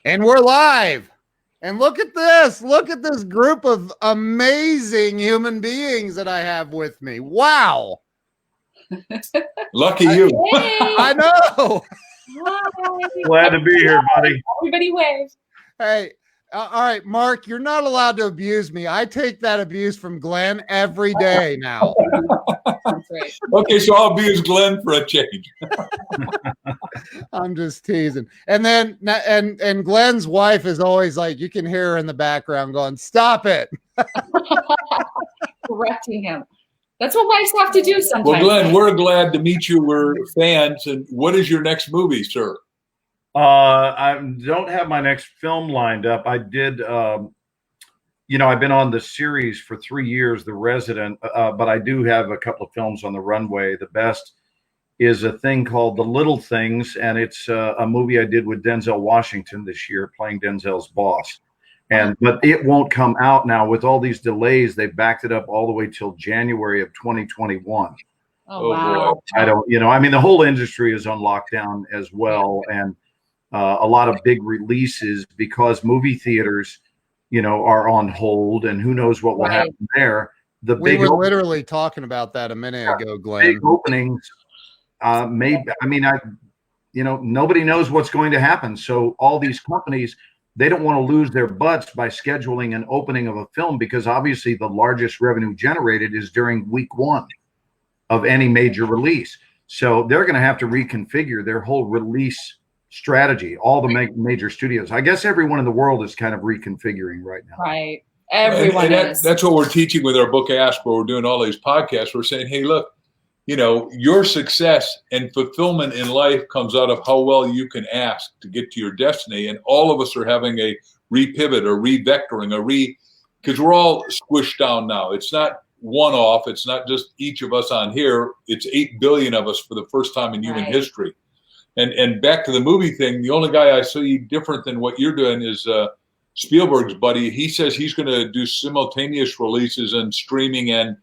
And we're live. And look at this. Look at this group of amazing human beings that I have with me. Wow. Lucky you. I know. Hi. Glad to be here, buddy. Everybody wave. Hey, all right, Mark, you're not allowed to abuse me. I take that abuse from Glenn every day now. That's right. Okay, so I'll abuse Glenn for a change. I'm just teasing. And then and Glenn's wife is always like, you can hear her in the background going, "Stop it." Correcting him. That's what wives have to do sometimes. Well, Glenn, we're glad to meet you. We're fans. And what is your next movie, sir? I don't have my next film lined up. I did, I've been on the series for 3 years, The Resident, but I do have a couple of films on the runway. The best is a thing called The Little Things, and it's a movie I did with Denzel Washington this year, playing Denzel's boss. But it won't come out now. With all these delays, they backed it up all the way till January of 2021. Oh, wow. I don't, the whole industry is on lockdown as well. And a lot of big releases because movie theaters, are on hold, and who knows what will happen there. We were literally talking about that a minute ago, Glenn. Big openings, nobody knows what's going to happen. So all these companies, they don't want to lose their butts by scheduling an opening of a film, because obviously the largest revenue generated is during week one of any major release. So they're going to have to reconfigure their whole release strategy, all the major studios. I guess everyone in the world is kind of reconfiguring right now. Right. Everyone is. That's what we're teaching with our book Ask, where we're doing all these podcasts. We're saying, hey, look, your success and fulfillment in life comes out of how well you can ask to get to your destiny. And all of us are having a repivot or revectoring, because we're all squished down now. It's not one-off. It's not just each of us on here. It's 8 billion of us for the first time in human history. And back to the movie thing, the only guy I see different than what you're doing is Spielberg's buddy. He says he's going to do simultaneous releases and streaming and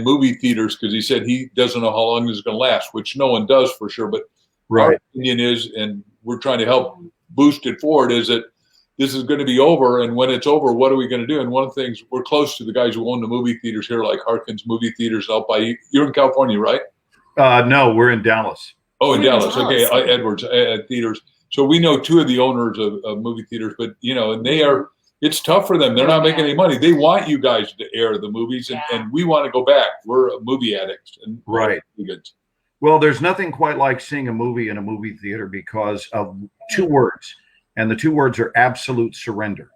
movie theaters, because he said he doesn't know how long this is going to last, which no one does for sure. But our opinion is, and we're trying to help boost it forward, is that this is going to be over. And when it's over, what are we going to do? And one of the things, we're close to the guys who own the movie theaters here, like Harkins Movie Theaters out by you. You're in California, right? No, we're in Dallas. Oh, in Dallas. Okay, Edwards theaters. So we know two of the owners of movie theaters, but and it's tough for them. They're not making any money. They want you guys to air the movies, and we want to go back. We're movie addicts, and Well, there's nothing quite like seeing a movie in a movie theater because of two words, and the two words are absolute surrender.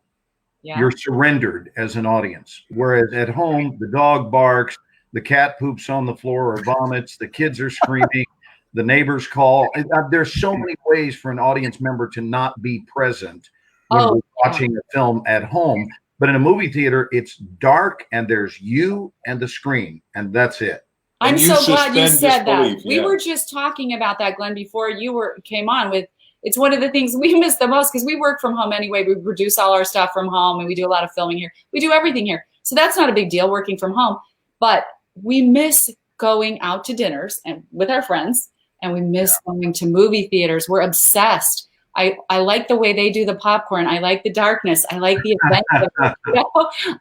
Yeah. You're surrendered as an audience, whereas at home the dog barks, the cat poops on the floor or vomits, the kids are screaming. The neighbors call. There's so many ways for an audience member to not be present when we're watching a film at home. But in a movie theater, it's dark and there's you and the screen, and that's it. I'm so glad you said that. We were just talking about that, Glenn, before you came on with. It's one of the things we miss the most, because we work from home anyway. We produce all our stuff from home, and we do a lot of filming here. We do everything here. So that's not a big deal, working from home. But we miss going out to dinners and with our friends. And we miss going to movie theaters. We're obsessed. I like the way they do the popcorn. I like the darkness. I like the event.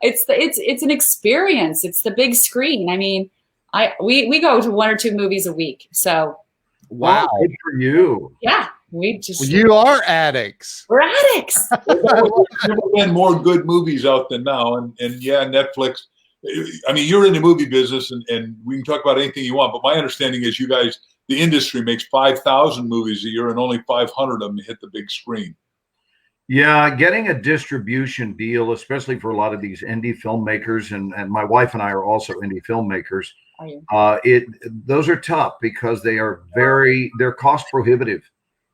It's an experience. It's the big screen. I mean, we go to 1 or 2 movies a week. So wow, good for you. Yeah, you are addicts. We're addicts. There's never been more good movies out than now, and Netflix. I mean, you're in the movie business, and we can talk about anything you want. But my understanding is you guys, the industry makes 5,000 movies a year, and only 500 of them hit the big screen. Yeah, getting a distribution deal, especially for a lot of these indie filmmakers, and my wife and I are also indie filmmakers. Those are tough because they're cost prohibitive.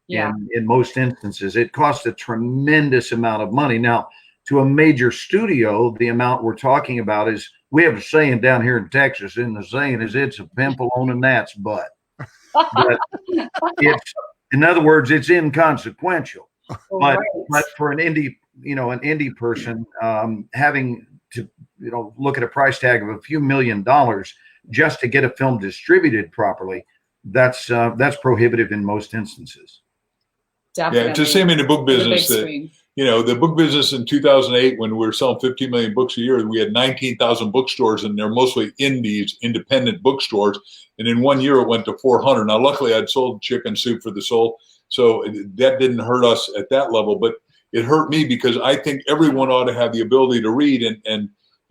Yeah. In most instances, it costs a tremendous amount of money. Now, to a major studio, the amount we're talking about is, we have a saying down here in Texas, and the saying is, it's a pimple on a gnat's butt. But in other words, it's inconsequential. But for an indie person, having to look at a price tag of a few $1 million just to get a film distributed properly, that's prohibitive in most instances. Definitely. Yeah, it's the same in the book business. the book business in 2008, when we were selling 15 million books a year, we had 19,000 bookstores, and they're mostly indies, independent bookstores. And in 1 year, it went to 400. Now, luckily, I'd sold Chicken Soup for the Soul, so that didn't hurt us at that level. But it hurt me because I think everyone ought to have the ability to read. And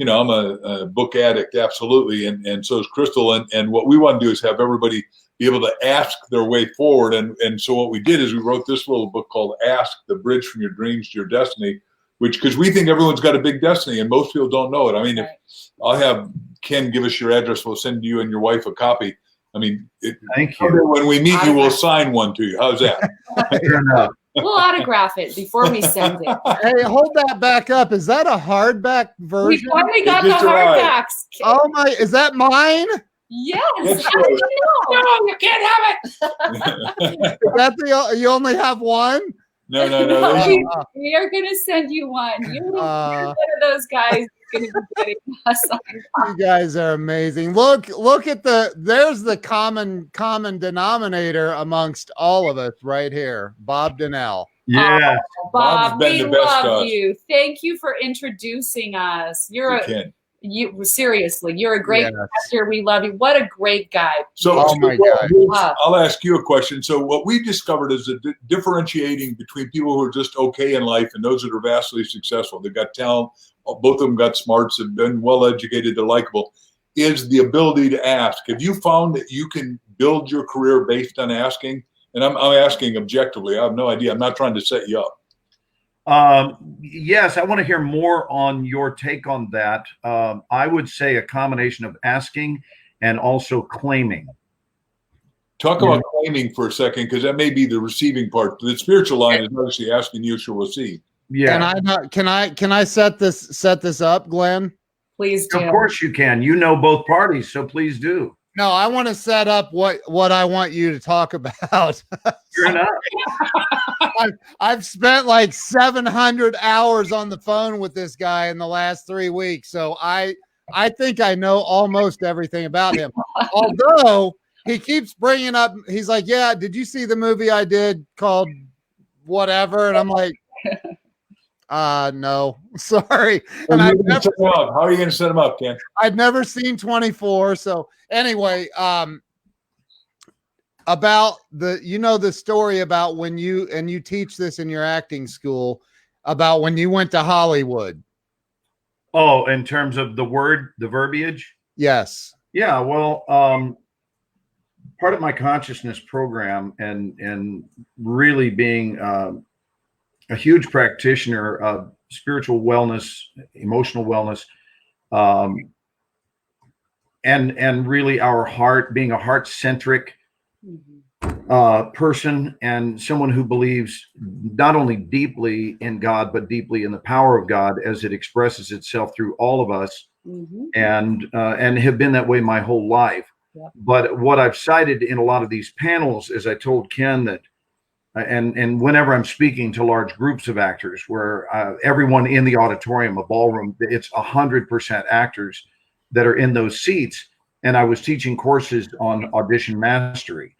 I'm a book addict, absolutely, and so is Crystal. And what we want to do is have everybody be able to ask their way forward. And so what we did is we wrote this little book called Ask, the Bridge from Your Dreams to Your Destiny, because we think everyone's got a big destiny, and most people don't know it. I mean, if I'll have Ken give us your address, we'll send you and your wife a copy. I mean, thank you. When we meet you, we'll sign one to you. How's that? Fair enough. We'll autograph it before we send it. Hey, hold that back up. Is that a hardback version? We finally got the hardbacks. Oh my, is that mine? Yes. How did you know? No, you can't have it. Is that you only have one? No. We are going to send you one. You're one of those guys going to be getting us. You guys are amazing. Look at there's the common denominator amongst all of us right here. Bob Donnell. Yeah. Oh, Bob, we love you. Thank you for introducing us. Seriously, you're a great actor. We love you. What a great guy. So, I'll ask you a question. So what we discovered is that differentiating between people who are just okay in life and those that are vastly successful, they've got talent, both of them got smarts, have been well educated, they're likable, is the ability to ask. Have you found that you can build your career based on asking? And I'm asking objectively. I have no idea. I'm not trying to set you up. Yes, I want to hear more on your take on that. I would say a combination of asking and also claiming. Talk about claiming for a second, because that may be the receiving part. The spiritual line is obviously asking, you shall receive. Yeah. Can I set this up, Glenn? Please do. Of course you can. You know both parties, so please do. No, I want to set up what I want you to talk about. You're not. I've spent like 700 hours on the phone with this guy in the last 3 weeks, so I think I know almost everything about him. Although he keeps bringing up, he's like, "Yeah, did you see the movie I did called whatever?" And I'm like, no, sorry. And how are you going to set him up, Ken? I'd never seen 24. So anyway, about the story about when you teach this in your acting school about when you went to Hollywood. Oh, in terms of the verbiage? Yes. Yeah. Well, part of my consciousness program and really being a huge practitioner of spiritual wellness, emotional wellness, and really our heart, being a heart-centric person and someone who believes not only deeply in God, but deeply in the power of God as it expresses itself through all of us, and have been that way my whole life. Yeah. But what I've cited in a lot of these panels, as I told Ken, that and whenever I'm speaking to large groups of actors where everyone in the auditorium, a ballroom, it's 100% actors that are in those seats. And I was teaching courses on audition mastery.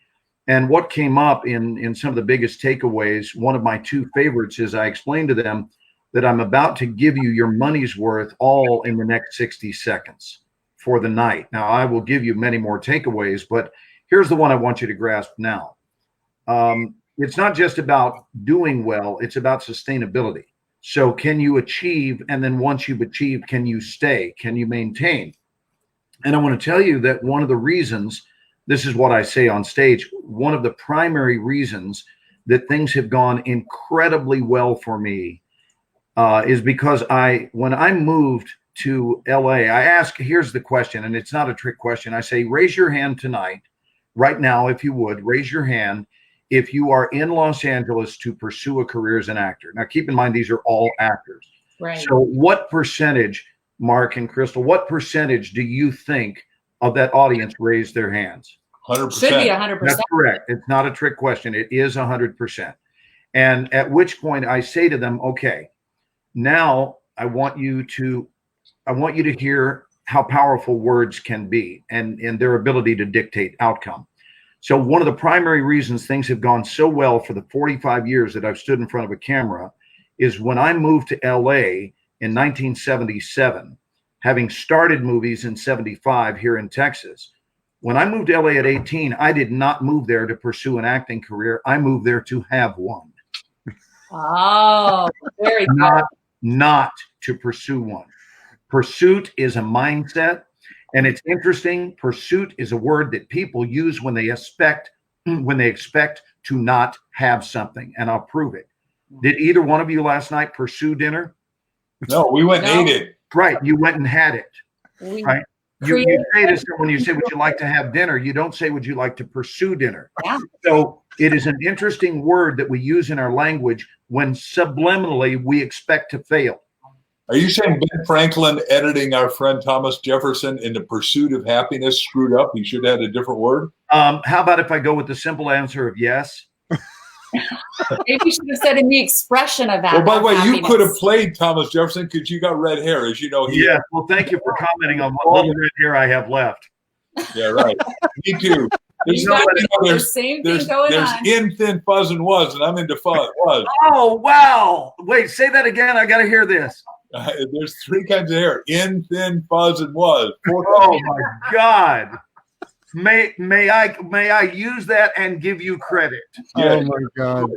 And what came up in some of the biggest takeaways, one of my two favorites is I explained to them that I'm about to give you your money's worth all in the next 60 seconds for the night. Now, I will give you many more takeaways, but here's the one I want you to grasp now. It's not just about doing well, it's about sustainability. So can you achieve? And then once you've achieved, can you stay? Can you maintain? And I want to tell you that one of the reasons, this is what I say on stage, one of the primary reasons that things have gone incredibly well for me is because when I moved to LA, I ask, here's the question, and it's not a trick question. I say, raise your hand tonight, right now, if you would, raise your hand if you are in Los Angeles to pursue a career as an actor. Now, keep in mind, these are all actors. Right. So what percentage, Mark and Crystal, what percentage do you think of that audience raised their hands? 100%. Should be 100%. That's correct. It's not a trick question. It is 100%. And at which point I say to them, okay, now I want you to hear how powerful words can be and their ability to dictate outcome. So one of the primary reasons things have gone so well for the 45 years that I've stood in front of a camera is when I moved to LA in 1977, having started movies in 75 here in Texas. When I moved to LA at 18, I did not move there to pursue an acting career. I moved there to have one. Oh, very good. Not to pursue one. Pursuit is a mindset. And it's interesting. Pursuit is a word that people use when they expect to not have something. And I'll prove it. Did either one of you last night pursue dinner? No, we went and ate it. Right. You went and had it. Right. You say to someone, you say, would you like to have dinner? You don't say, would you like to pursue dinner? Yeah. So it is an interesting word that we use in our language when subliminally we expect to fail. Are you saying Ben Franklin editing our friend Thomas Jefferson in The Pursuit of Happiness screwed up? He should have had a different word? How about if I go with the simple answer of yes? Maybe you should have said in the expression of that. Well, by the way, you could have played Thomas Jefferson because you got red hair, as you know. Yeah, well, thank you for commenting on what little red hair I have left. Yeah, right. Me too. There's same thing going on. There's in, thin, fuzz, and was, and I'm into fuzz. Oh, wow. Wait, say that again. I got to hear this. There's three kinds of hair: in, thin, fuzz, and was. Oh my God! May I use that and give you credit? Yeah. Oh my God!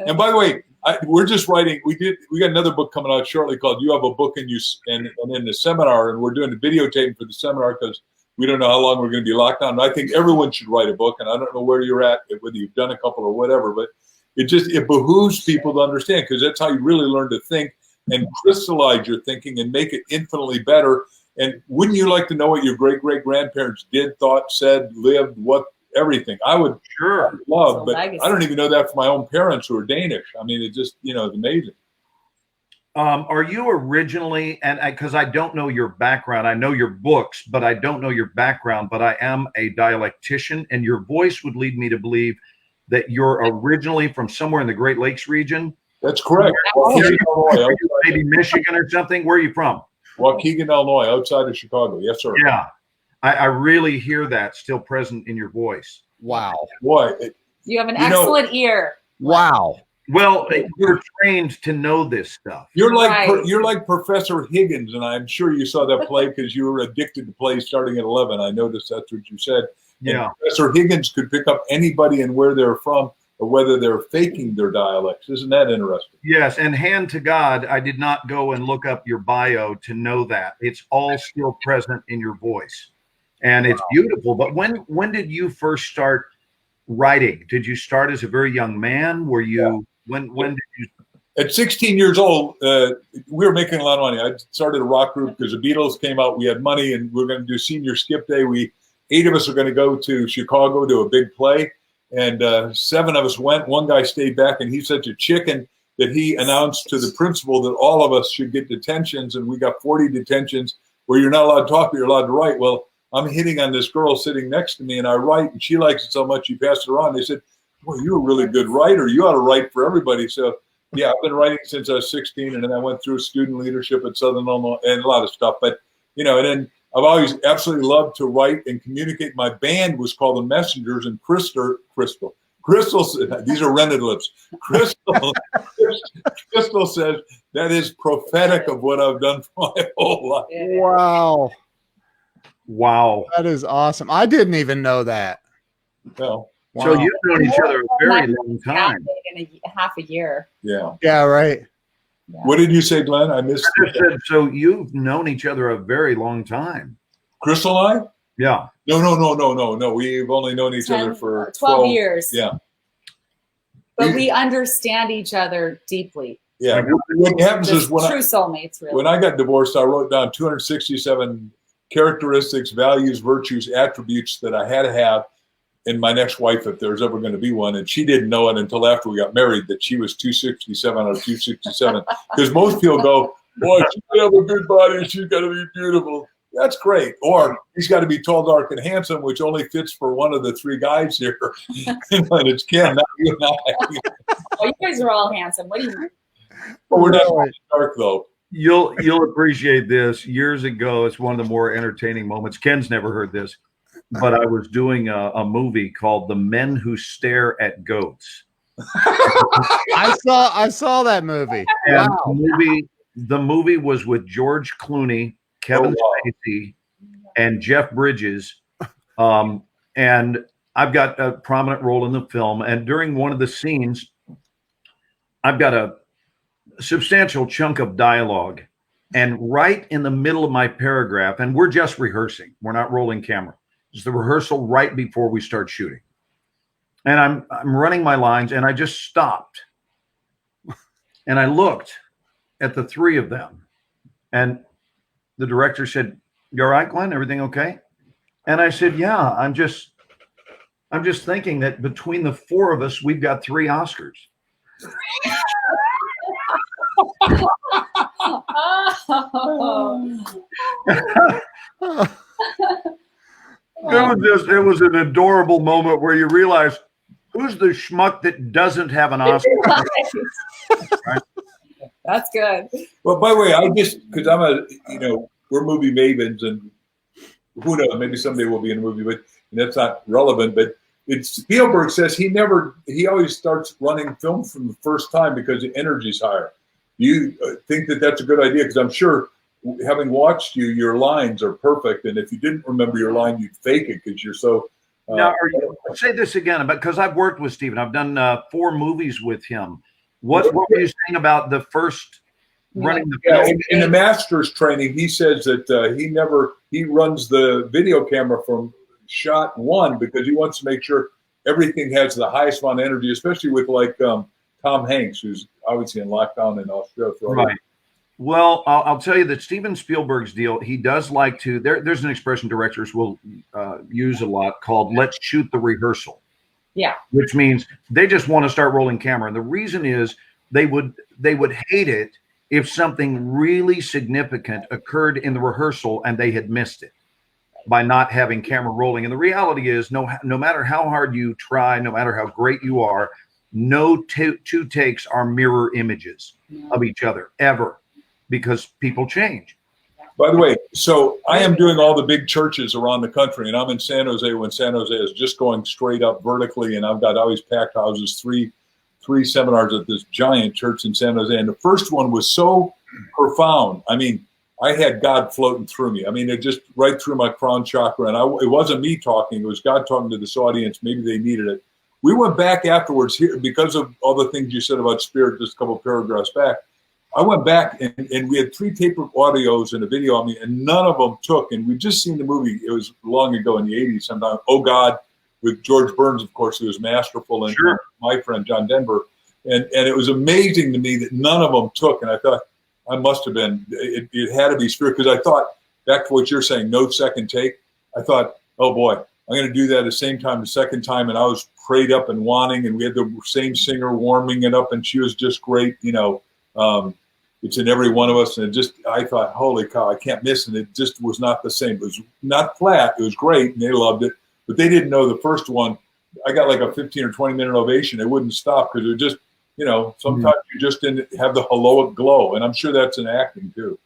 And by the way, we're just writing. We got another book coming out shortly called "You Have a Book and in the seminar," and we're doing the videotaping for the seminar because we don't know how long we're going to be locked down. And I think everyone should write a book, and I don't know where you're at, whether you've done a couple or whatever, but it behooves people to understand because that's how you really learn to think and crystallize your thinking and make it infinitely better. And wouldn't you like to know what your great-great-grandparents did, thought, said, lived, what, everything? I would love, but I don't even know that from my own parents who are Danish. I mean, it just, it's amazing. Are you originally, and because I don't know your background, I know your books, but I don't know your background, but I am a dialectician, and your voice would lead me to believe that you're originally from somewhere in the Great Lakes region. That's correct. Maybe Michigan or something. Where are you from? Waukegan, Illinois, outside of Chicago. Yes, sir. Yeah. I really hear that still present in your voice. Wow. Boy. You have an excellent ear. Wow. Well, you're trained to know this stuff. You're like Professor Higgins, and I'm sure you saw that play because you were addicted to plays starting at 11. I noticed that's what you said. Yeah. And Professor Higgins could pick up anybody and where they're from, or whether they're faking their dialects. Isn't that interesting? Yes, and hand to God, I did not go and look up your bio to know that. It's all still present in your voice. And it's beautiful. But when did you first start writing? Did you start as a very young man? Were you when did you? At 16 years old, we were making a lot of money. I started a rock group because the Beatles came out. We had money, and we were going to do senior skip day. 8 of us were going to go to Chicago to a big play. And 7 of us went. One guy stayed back, and he's such a chicken that he announced to the principal that all of us should get detentions, and we got 40 detentions where you're not allowed to talk, but you're allowed to write. Well, I'm hitting on this girl sitting next to me, and I write, and she likes it so much she passed it around. They said, "Well, you're a really good writer. You ought to write for everybody." So, yeah, I've been writing since I was 16, and then I went through student leadership at Southern Illinois and a lot of stuff. But, and then I've always absolutely loved to write and communicate. My band was called The Messengers, and Crystal, these are rented lips. Crystal says that is prophetic of what I've done for my whole life. Wow. That is awesome. I didn't even know that. No. Wow. So you've known each other a very long time. In half a year. Yeah. Yeah, right. Yeah. What did you say, Glenn? I missed it. So you've known each other a very long time. Crystal and I? Yeah. No. We've only known each other for 12 years. Yeah. But we understand each other deeply. Yeah. What happens is true soulmates, really. When I got divorced, I wrote down 267 characteristics, values, virtues, attributes that I had to have in my next wife if there's ever going to be one. And she didn't know it until after we got married that she was 267 out of 267. Because most people go, boy, she's got to have a good body. She's got to be beautiful. That's great. Or he's got to be tall, dark, and handsome, which only fits for one of the 3 guys here. And it's Ken, not you and I. Oh, you guys are all handsome. What do you mean? Well, we're not dark, though. You'll appreciate this. Years ago, it's one of the more entertaining moments. Ken's never heard this, but I was doing a movie called The Men Who Stare at Goats. I saw that movie. And Wow. the movie was with George Clooney, Kevin Spacey, and Jeff Bridges. And I've got a prominent role in the film. And during one of the scenes, I've got a substantial chunk of dialogue. And right in the middle of my paragraph, and we're just rehearsing, we're not rolling camera. It's the rehearsal right before we start shooting. And I'm running my lines, and I just stopped. And I looked at the three of them. And the director said, "You all right, Glenn? Everything okay?" And I said, "Yeah, I'm just thinking that between the four of us, we've got 3 Oscars." It was an adorable moment where you realize who's the schmuck that doesn't have an Oscar. Right? That's good. Well, by the way, because we're movie mavens, and who knows, maybe someday we'll be in a movie, but that's not relevant. But Spielberg says he always starts running film from the first time because the energy's higher. Do you think that that's a good idea? Because I'm sure, having watched you, your lines are perfect, and if you didn't remember your line, you'd fake it because you're so. Now, say this again, because I've worked with Steven. I've done 4 movies with him. What were you saying about the first running the film? In the master's training, he says that he runs the video camera from shot 1 because he wants to make sure everything has the highest amount of energy, especially with Tom Hanks, who's obviously in lockdown in Australia. Right. Well, I'll tell you that Steven Spielberg's deal, he does like to, there's an expression directors will use a lot called "let's shoot the rehearsal." Yeah. Which means they just want to start rolling camera. And the reason is they would hate it if something really significant occurred in the rehearsal and they had missed it by not having camera rolling. And the reality is no matter how hard you try, no matter how great you are, no two takes are mirror images of each other ever, because people change. By the way, so I am doing all the big churches around the country, and I'm in San Jose when San Jose is just going straight up vertically, and I've got always packed houses, three seminars at this giant church in San Jose. And the first one was so profound. I mean, I had God floating through me. I mean, it just right through my crown chakra. And it wasn't me talking. It was God talking to this audience. Maybe they needed it. We went back afterwards here because of all the things you said about spirit just a couple of paragraphs back. I went back and we had 3 tape audios and a video on me, and none of them took. And we'd just seen the movie. It was long ago in the 80s sometime. Oh, God, with George Burns, of course, who was masterful, and sure. My friend John Denver. And it was amazing to me that none of them took. And I thought, I must have been, it had to be spirit, because I thought, back to what you're saying, no second take. I thought, oh boy, I'm going to do that at the same time, the second time. And I was prayed up and wanting, and we had the same singer warming it up, and she was just great. It's in every one of us. And I thought, holy cow, I can't miss it. It just was not the same. It was not flat. It was great, and they loved it. But they didn't know the first one. I got like a 15 or 20 minute ovation. It wouldn't stop because it just, sometimes you just didn't have the heroic glow. And I'm sure that's in acting too.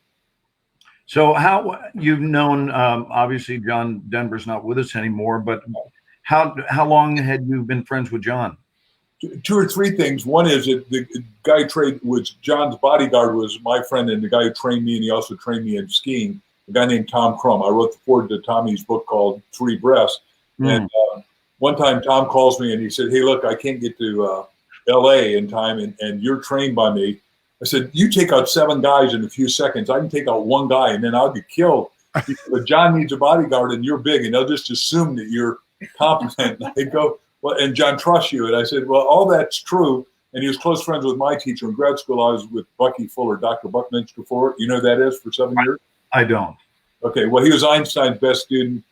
So how you've known, obviously John Denver's not with us anymore, but how long had you been friends with John? 2 or 3 things. One is that the guy John's bodyguard was my friend, and the guy who trained me, and he also trained me in skiing, a guy named Tom Crum. I wrote the foreword to Tommy's book called 3 Breaths. And one time Tom calls me and he said, hey, look, I can't get to LA in time, and you're trained by me. I said, you take out 7 guys in a few seconds. I can take out 1 guy and then I'll get killed. But John needs a bodyguard and you're big, and they'll just assume that you're competent. And they go, well, and John trusts you. And I said, well, all that's true. And he was close friends with my teacher in grad school. I was with Bucky Fuller, Dr. Buckminster Fuller. You know who that is, for 7 years? I don't. Okay, well, he was Einstein's best student,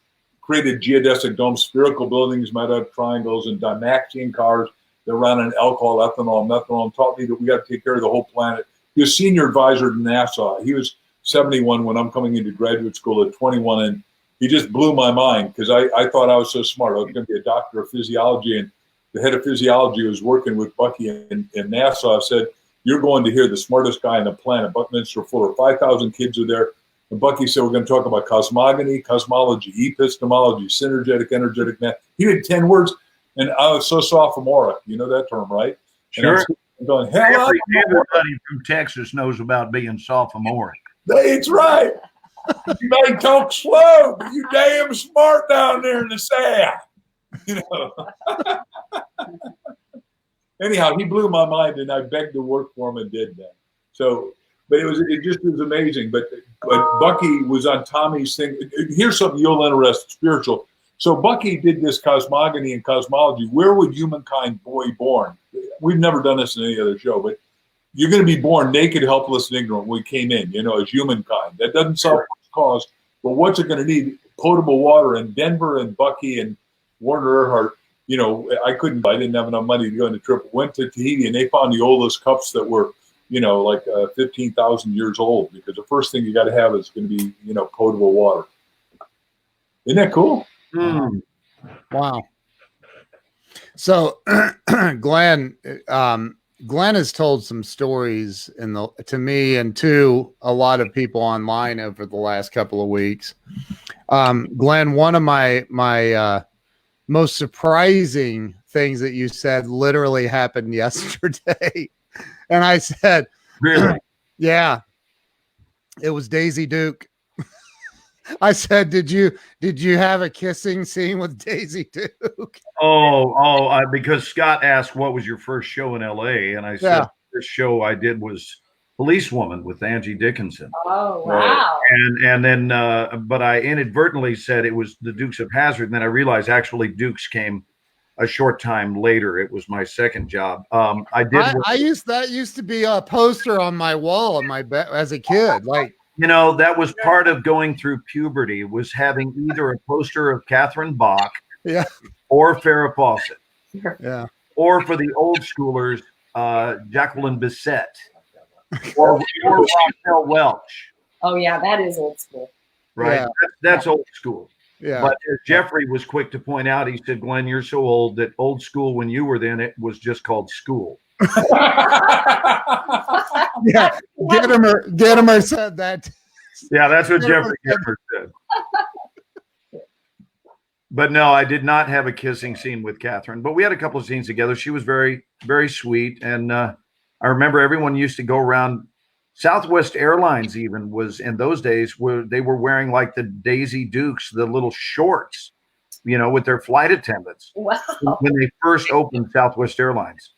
created geodesic domes, spherical buildings made out of triangles, and Dymaxion cars that ran on alcohol, ethanol, methanol, and taught me that we got to take care of the whole planet. He was senior advisor to NASA. He was 71 when I'm coming into graduate school at 21, and he just blew my mind because I thought I was so smart. I was going to be a doctor of physiology, and the head of physiology was working with Bucky in NASA. Said, you're going to hear the smartest guy on the planet, Buckminster Fuller. 5,000 kids are there. And Bucky said, we're going to talk about cosmogony, cosmology, epistemology, synergetic, energetic math. He did 10 words, and I was so sophomoric. You know that term, right? Sure. I'm going, hell, everybody from Texas knows about being sophomoric. That's right. You may talk slow, but you damn smart down there in the South. You know. Anyhow, he blew my mind, and I begged to work for him and did that. So, but it just was amazing. But Bucky was on Tommy's thing. Here's something you'll interest, spiritual. So Bucky did this cosmogony and cosmology. Where would humankind be born? We've never done this in any other show, but you're going to be born naked, helpless, and ignorant when we came in, you know, as humankind. That doesn't solve the cause, but what's it going to need? Potable water. And Denver and Bucky and Warner Earhart, you know, I didn't have enough money to go on the trip, went to Tahiti, and they found the oldest cups that were, you know, like 15,000 years old, because the first thing you got to have is going to be, you know, potable water. Isn't that cool? Mm. Wow. So Glenn has told some stories to me and to a lot of people online over the last couple of weeks. Glenn, one of my most surprising things that you said literally happened yesterday. And I said, really? Yeah, it was Daisy Duke. I said, did you have a kissing scene with Daisy Duke? Because Scott asked, what was your first show in LA? And I said, the first show I did was Policewoman with Angie Dickinson. Oh, wow. And then, but I inadvertently said it was the Dukes of Hazzard. And then I realized actually Dukes came a short time later. It was my second job. That used to be a poster on my wall in my bed as a kid. Like, you know, that was part of going through puberty, was having either a poster of Catherine Bach, or Farrah Fawcett, or for the old schoolers, Jacqueline Bisset, or Raquel Welch. Oh yeah, that is old school. Right, yeah. That's old school. Yeah. But as Jeffrey was quick to point out, he said, Glenn, you're so old that old school when you were then, it was just called school. Yeah, Gedimer said that. Yeah, that's what Jeffrey Gedimer said. But no, I did not have a kissing scene with Catherine, but we had a couple of scenes together. She was very, very sweet. And I remember everyone used to go around. Southwest Airlines even was in those days where they were wearing like the Daisy Dukes, the little shorts, you know, with their flight attendants. Wow. When they first opened Southwest Airlines.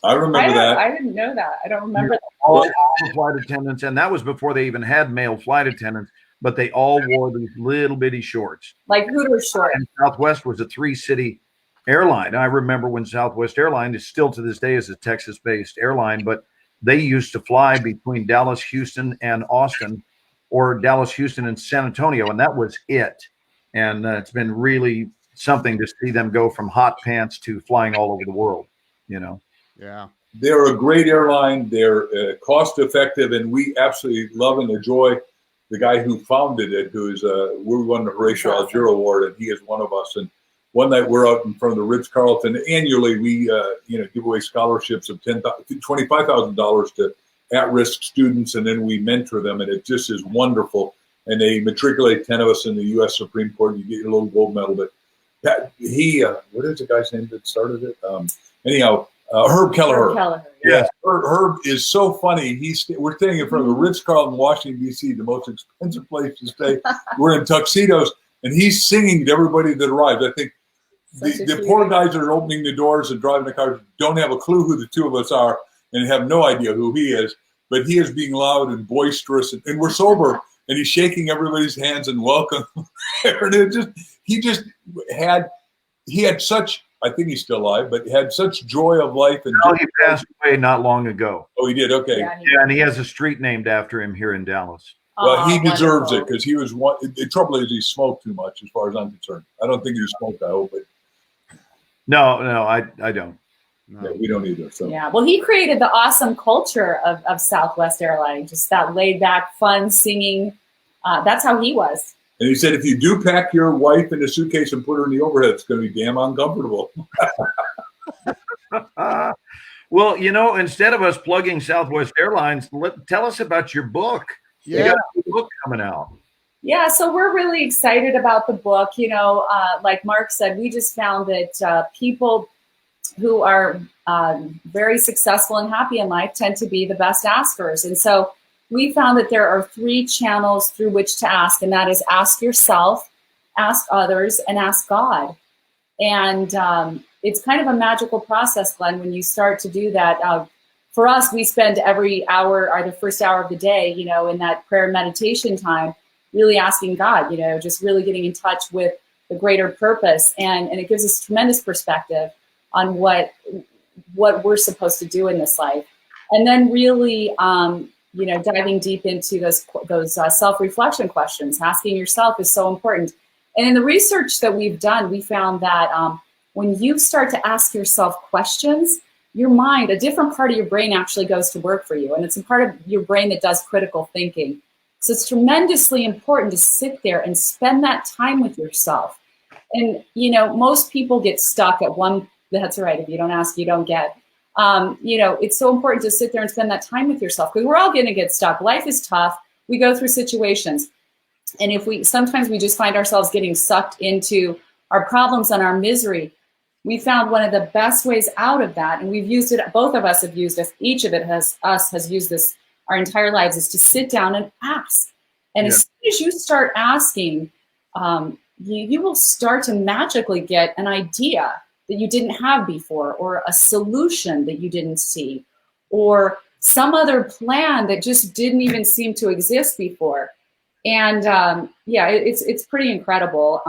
I remember that. I didn't know that. I don't remember that. All the flight attendants, and that was before they even had male flight attendants, but they all wore these little bitty shorts. Like Hooters shorts. And Southwest was a 3-city airline. I remember when Southwest Airline is still to this day is a Texas-based airline, but they used to fly between Dallas, Houston, and Austin, or Dallas, Houston, and San Antonio, and that was it. And it's been really something to see them go from hot pants to flying all over the world, you know. Yeah. They're a great airline. They're cost effective, and we absolutely love and enjoy the guy who founded it, who is we won the Horatio Alger Award, and he is one of us. And one night we're out in front of the Ritz-Carlton. Annually, we give away scholarships of $25,000 to at-risk students, and then we mentor them, and it just is wonderful. And they matriculate 10 of us in the U.S. Supreme Court. You get a little gold medal. But what is the guy's name that started it? Herb Kelleher. Yes. Herb is so funny. We're staying in front of the Ritz-Carlton, Washington, D.C., the most expensive place to stay. We're in tuxedos, and he's singing to everybody that arrives. I think the poor guys that are opening the doors and driving the cars don't have a clue who the two of us are and have no idea who he is. But he is being loud and boisterous, and we're sober, and he's shaking everybody's hands and welcome. And he had such, I think he's still alive, but had such joy of life. And he passed away not long ago. Oh, he did? Okay. Yeah, and he has a street named after him here in Dallas. Well, he deserves it because he was one. The trouble is he smoked too much, as far as I'm concerned. I don't think he smoked, I hope. But no, I don't. No. Yeah, we don't either. So. Yeah, well, he created the awesome culture of Southwest Airlines, just that laid back, fun singing. That's how he was. And he said, if you do pack your wife in a suitcase and put her in the overhead, it's going to be damn uncomfortable. Well, instead of us plugging Southwest Airlines, tell us about your book. Yeah. You got a book coming out. Yeah, so we're really excited about the book. Like Mark said, we just found that people who are very successful and happy in life tend to be the best askers. And so we found that there are 3 channels through which to ask, and that is ask yourself, ask others, and ask God. And it's kind of a magical process, Glenn, when you start to do that. For us, we spend every hour, or the first hour of the day, you know, in that prayer and meditation time, really asking God, you know, just really getting in touch with the greater purpose. And it gives us tremendous perspective on what we're supposed to do in this life. And then really, you know, diving deep into those self-reflection questions, asking yourself is so important. And in the research that we've done, we found that when you start to ask yourself questions, your mind, a different part of your brain actually goes to work for you. And it's a part of your brain that does critical thinking. So it's tremendously important to sit there and spend that time with yourself. And, you know, most people get stuck at one, that's right, if you don't ask, you don't get. You know, it's so important to sit there and spend that time with yourself, because we're all going to get stuck. Life is tough. We go through situations. And sometimes we just find ourselves getting sucked into our problems and our misery. We found one of the best ways out of that, and we've used it, both of us have used it, each of it has used this our entire lives, is to sit down and ask. And as soon as you start asking, you will start to magically get an idea that you didn't have before, or a solution that you didn't see, or some other plan that just didn't even seem to exist before. And it's pretty incredible.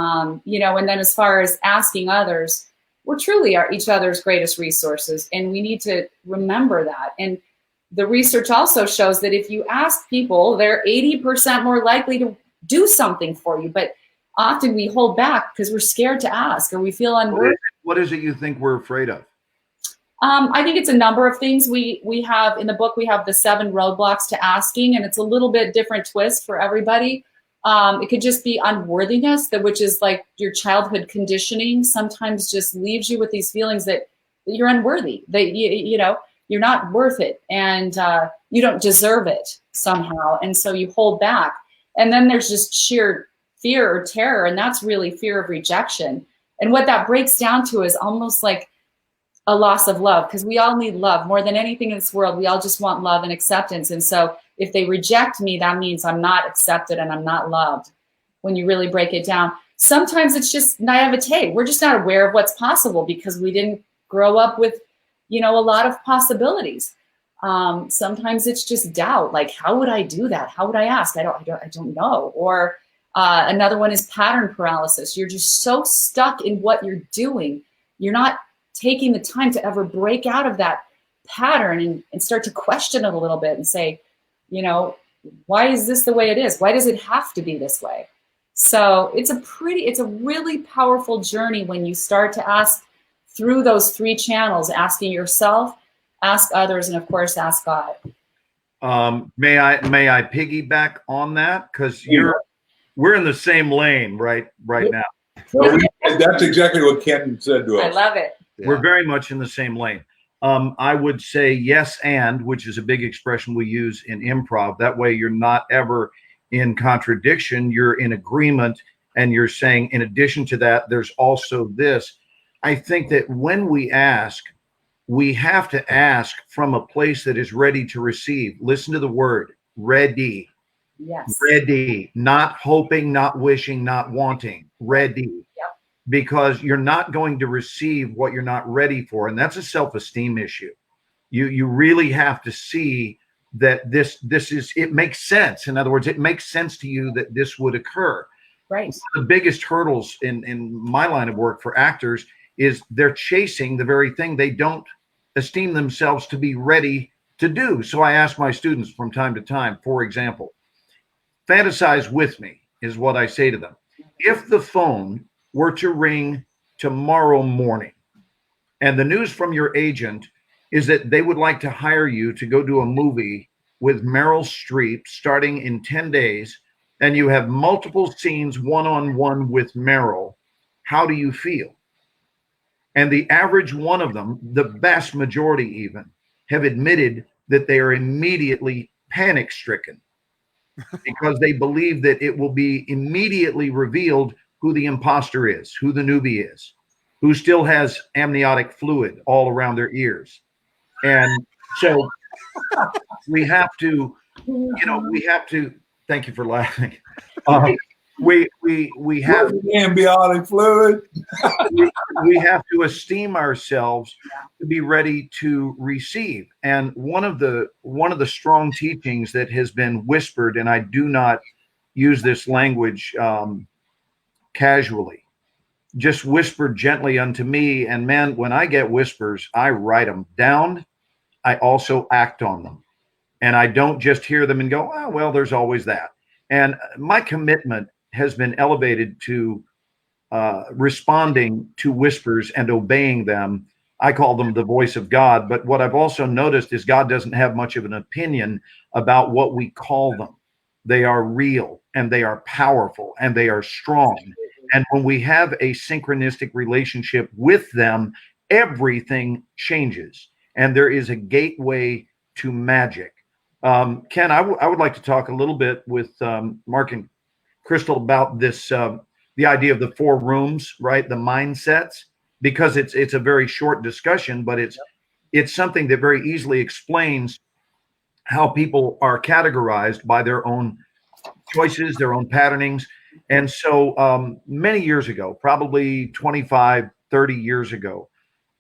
You know, and then as far as asking others, we're truly each other's greatest resources, and we need to remember that. And the research also shows that if you ask people, they're 80% more likely to do something for you. But often we hold back because we're scared to ask, or we feel unworthy. What is it you think we're afraid of? I think it's a number of things. We have in the book, we have the 7 roadblocks to asking, and it's a little bit different twist for everybody. It could just be unworthiness, which is like your childhood conditioning sometimes just leaves you with these feelings that you're unworthy, that you know, you're not worth it, and you don't deserve it somehow. And so you hold back. And then there's just sheer fear or terror, and that's really fear of rejection. And what that breaks down to is almost like a loss of love, because we all need love more than anything in this world. We all just want love and acceptance. And so if they reject me, that means I'm not accepted and I'm not loved. When you really break it down, sometimes it's just naivete. We're just not aware of what's possible because we didn't grow up with, you know, a lot of possibilities. Sometimes it's just doubt, like, how would I do that? How would I ask? I don't know. Or another one is pattern paralysis. You're just so stuck in what you're doing. You're not taking the time to ever break out of that pattern and start to question it a little bit and say, you know, why is this the way it is? Why does it have to be this way? So it's a really powerful journey when you start to ask through those 3 channels, asking yourself, ask others, and of course, ask God. May I piggyback on that? Because we're in the same lane right now. Well, that's exactly what Ken said to us. I love it. Yeah. We're very much in the same lane. I would say yes, and, which is a big expression we use in improv. That way you're not ever in contradiction. You're in agreement, and you're saying, in addition to that, there's also this. I think that when we ask, we have to ask from a place that is ready to receive. Listen to the word, ready. Yes. Ready, not hoping, not wishing, not wanting, ready. Yep. Because you're not going to receive what you're not ready for. And that's a self-esteem issue. You really have to see that this is, it makes sense. In other words, it makes sense to you that this would occur. Right. One of the biggest hurdles in my line of work for actors is they're chasing the very thing they don't esteem themselves to be ready to do. So I ask my students from time to time, for example, fantasize with me is what I say to them. If the phone were to ring tomorrow morning and the news from your agent is that they would like to hire you to go do a movie with Meryl Streep starting in 10 days, and you have multiple scenes one-on-one with Meryl, how do you feel? And the average one of them, the vast majority even, have admitted that they are immediately panic-stricken because they believe that it will be immediately revealed who the imposter is, who the newbie is. who still has amniotic fluid all around their ears. And so we have to, thank you for laughing. We have amniotic fluid. we have to esteem ourselves to be ready to receive. And one of the strong teachings that has been whispered, and I do not use this language casually, just whispered gently unto me. And man, when I get whispers, I write them down. I also act on them. And I don't just hear them and go, oh, well, there's always that. And my commitment has been elevated to responding to whispers and obeying them. I call them the voice of God. But what I've also noticed is God doesn't have much of an opinion about what we call them. They are real, and they are powerful, and they are strong. And when we have a synchronistic relationship with them, everything changes. And there is a gateway to magic. Ken, I would like to talk a little bit with Mark and Crystal about this, the idea of the 4 rooms, right? The mindsets, because it's a very short discussion, but it's something that very easily explains how people are categorized by their own choices, their own patternings. And so many years ago, probably 25, 30 years ago,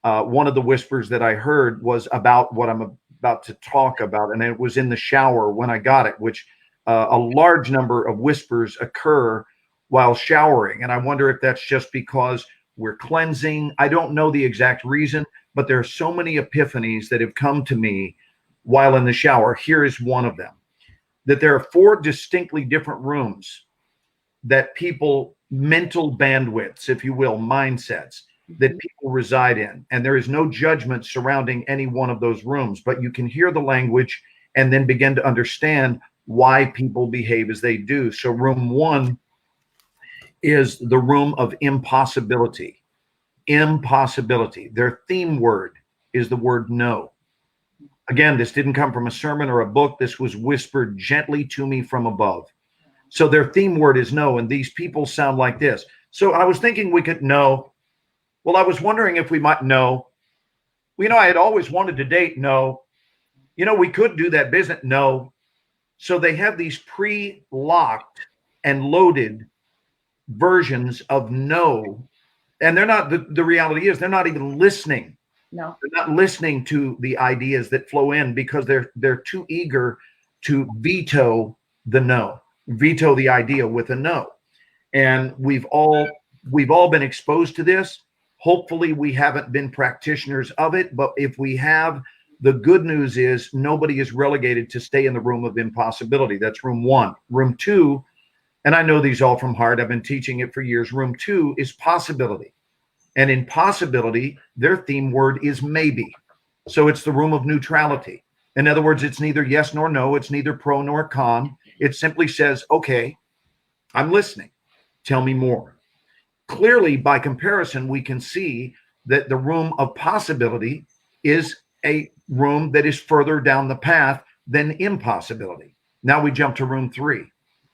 one of the whispers that I heard was about what I'm about to talk about. And it was in the shower when I got it, which a large number of whispers occur while showering. And I wonder if that's just because we're cleansing. I don't know the exact reason, but there are so many epiphanies that have come to me while in the shower. Here is one of them, that there are 4 distinctly different rooms that people, mental bandwidths, if you will, mindsets that people reside in. And there is no judgment surrounding any one of those rooms, but you can hear the language and then begin to understand why people behave as they do. So room 1 is the room of impossibility. Impossibility. Their theme word is the word no. Again, this didn't come from a sermon or a book. This was whispered gently to me from above. So their theme word is no, and these people sound like this. So I was thinking we could know. Well, I was wondering if we might know. Well, I had always wanted to date. No. We could do that business. No. So they have these pre-locked and loaded versions of no. And they're not, the reality is they're not even listening. No. They're not listening to the ideas that flow in because they're too eager to veto the no, veto the idea with a no. And we've all been exposed to this. Hopefully we haven't been practitioners of it, but if we have, the good news is nobody is relegated to stay in the room of impossibility. That's room 1. Room 2, and I know these all from heart, I've been teaching it for years. Room 2 is possibility. And in possibility, their theme word is maybe. So it's the room of neutrality. In other words, it's neither yes nor no. It's neither pro nor con. It simply says, okay, I'm listening. Tell me more. Clearly, by comparison, we can see that the room of possibility is a room that is further down the path than impossibility. Now we jump to room 3.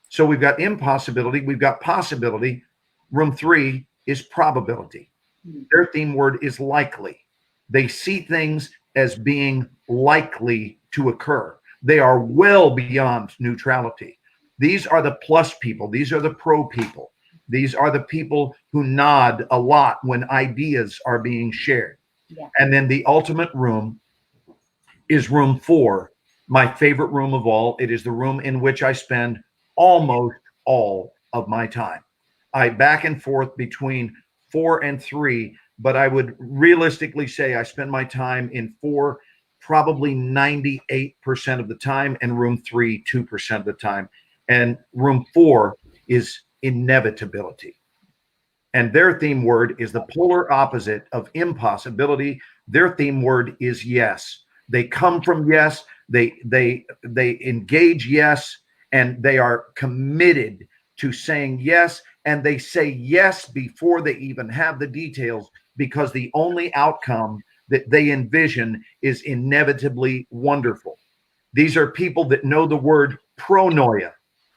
So we've got impossibility, we've got possibility. Room 3 is probability. Their theme word is likely. They see things as being likely to occur. They are well beyond neutrality. These are the plus people. These are the pro people. These are the people who nod a lot when ideas are being shared. Yeah. And then the ultimate room is room 4, my favorite room of all. It is the room in which I spend almost all of my time. I back and forth between 4 and 3, but I would realistically say I spend my time in 4 probably 98% of the time, and room 3 2% of the time. And room 4 is inevitability. And their theme word is the polar opposite of impossibility. Their theme word is yes. They come from yes, they engage yes, and they are committed to saying yes, and they say yes before they even have the details, because the only outcome that they envision is inevitably wonderful. These are people that know the word pronoia,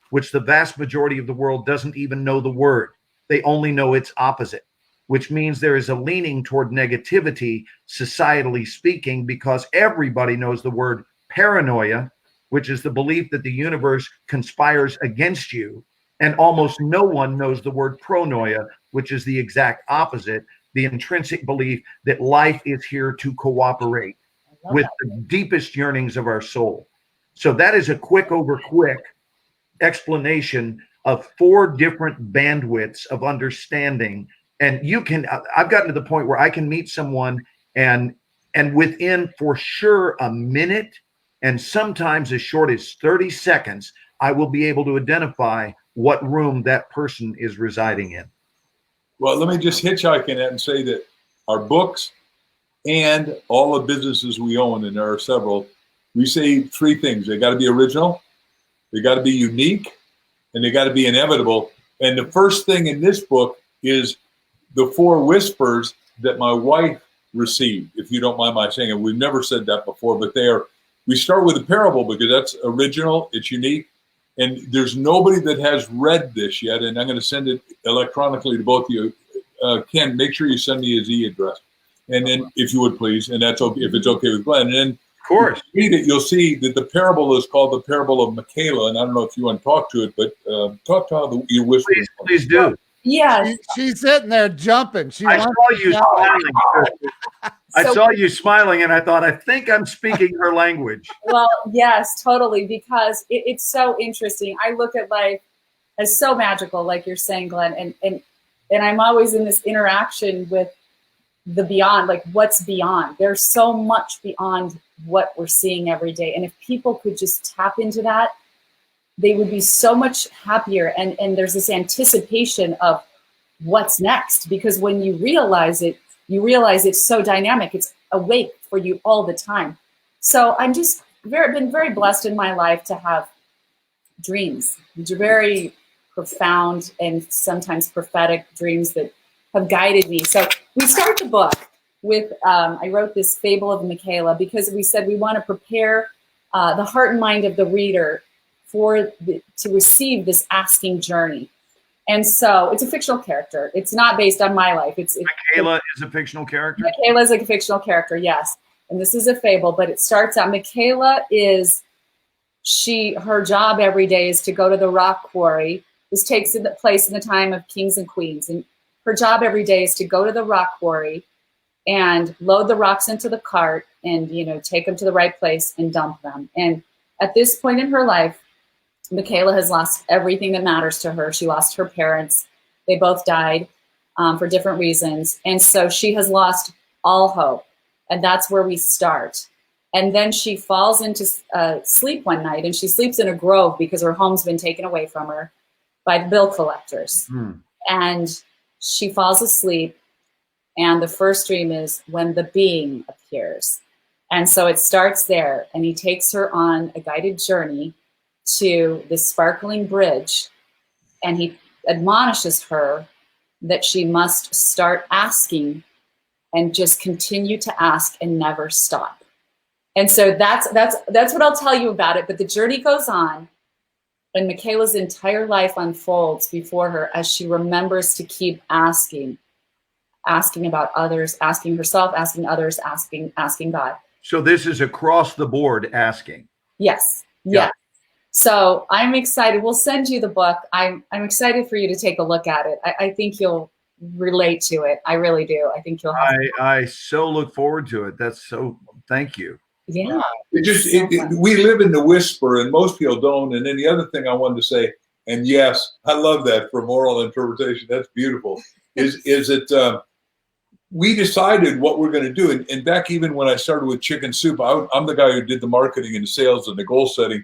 which the vast majority of the world doesn't even know the word. They only know its opposite, which means there is a leaning toward negativity, societally speaking, because everybody knows the word paranoia, which is the belief that the universe conspires against you. And almost no one knows the word pronoia, which is the exact opposite, the intrinsic belief that life is here to cooperate with the deepest yearnings of our soul. So that is a quick explanation of 4 different bandwidths of understanding. And I've gotten to the point where I can meet someone and within for sure a minute, and sometimes as short as 30 seconds, I will be able to identify what room that person is residing in. Well, let me just hitchhike in that and say that our books and all the businesses we own, and there are several, we say 3 things. They got to be original, they got to be unique, and they got to be inevitable. And the first thing in this book is the 4 whispers that my wife received, if you don't mind my saying it. We've never said that before, but we start with a parable because that's original, it's unique. And there's nobody that has read this yet, and I'm going to send it electronically to both of you. Ken, make sure you send me his e-address, and then if you would please, and that's okay if it's okay with Glenn. And then, of course, if you read it, you'll see that the parable is called the parable of Michaela, and I don't know if you want to talk to it, but talk to how you whisper. Please do. Yeah, she's sitting there jumping. I saw you smiling, and I thought, I think I'm speaking her language. Well, yes, totally, because it's so interesting. I look at life as so magical, like you're saying, Glenn, and I'm always in this interaction with the beyond, like what's beyond. There's so much beyond what we're seeing every day, and if people could just tap into that, they would be so much happier. And there's this anticipation of what's next, because when you realize it's so dynamic, it's awake for you all the time. So I'm just been very blessed in my life to have dreams, which are very profound and sometimes prophetic dreams that have guided me. So we start the book with, I wrote this fable of Michaela because we said we want to prepare the heart and mind of the reader to receive this asking journey. And so it's a fictional character. It's not based on my life. Michaela is a fictional character? Michaela is a fictional character, yes. And this is a fable, but it starts out, Michaela her job every day is to go to the rock quarry. This takes place in the time of kings and queens. And her job every day is to go to the rock quarry and load the rocks into the cart and, take them to the right place and dump them. And at this point in her life, Michaela has lost everything that matters to her. She lost her parents. They both died for different reasons. And so she has lost all hope. And that's where we start. And then she falls into sleep one night, and she sleeps in a grove because her home's been taken away from her by the bill collectors. And she falls asleep. And the first dream is when the being appears. And so it starts there. And he takes her on a guided journey to this sparkling bridge, and he admonishes her that she must start asking and just continue to ask and never stop. And so that's what I'll tell you about it. But the journey goes on, and Michaela's entire life unfolds before her as she remembers to keep asking about others, asking herself, asking others, asking God. So this is across the board asking. Yes. Yeah. Yes. So I'm excited. We'll send you the book. I'm excited for you to take a look at it. I think you'll relate to it. I really do. I think you'll have I so look forward to it. Thank you. Yeah. We live in the whisper, and most people don't. And then the other thing I wanted to say, and yes, I love that for moral interpretation. That's beautiful. is that we decided what we're going to do. And back even when I started with Chicken Soup, I'm the guy who did the marketing and the sales and the goal setting.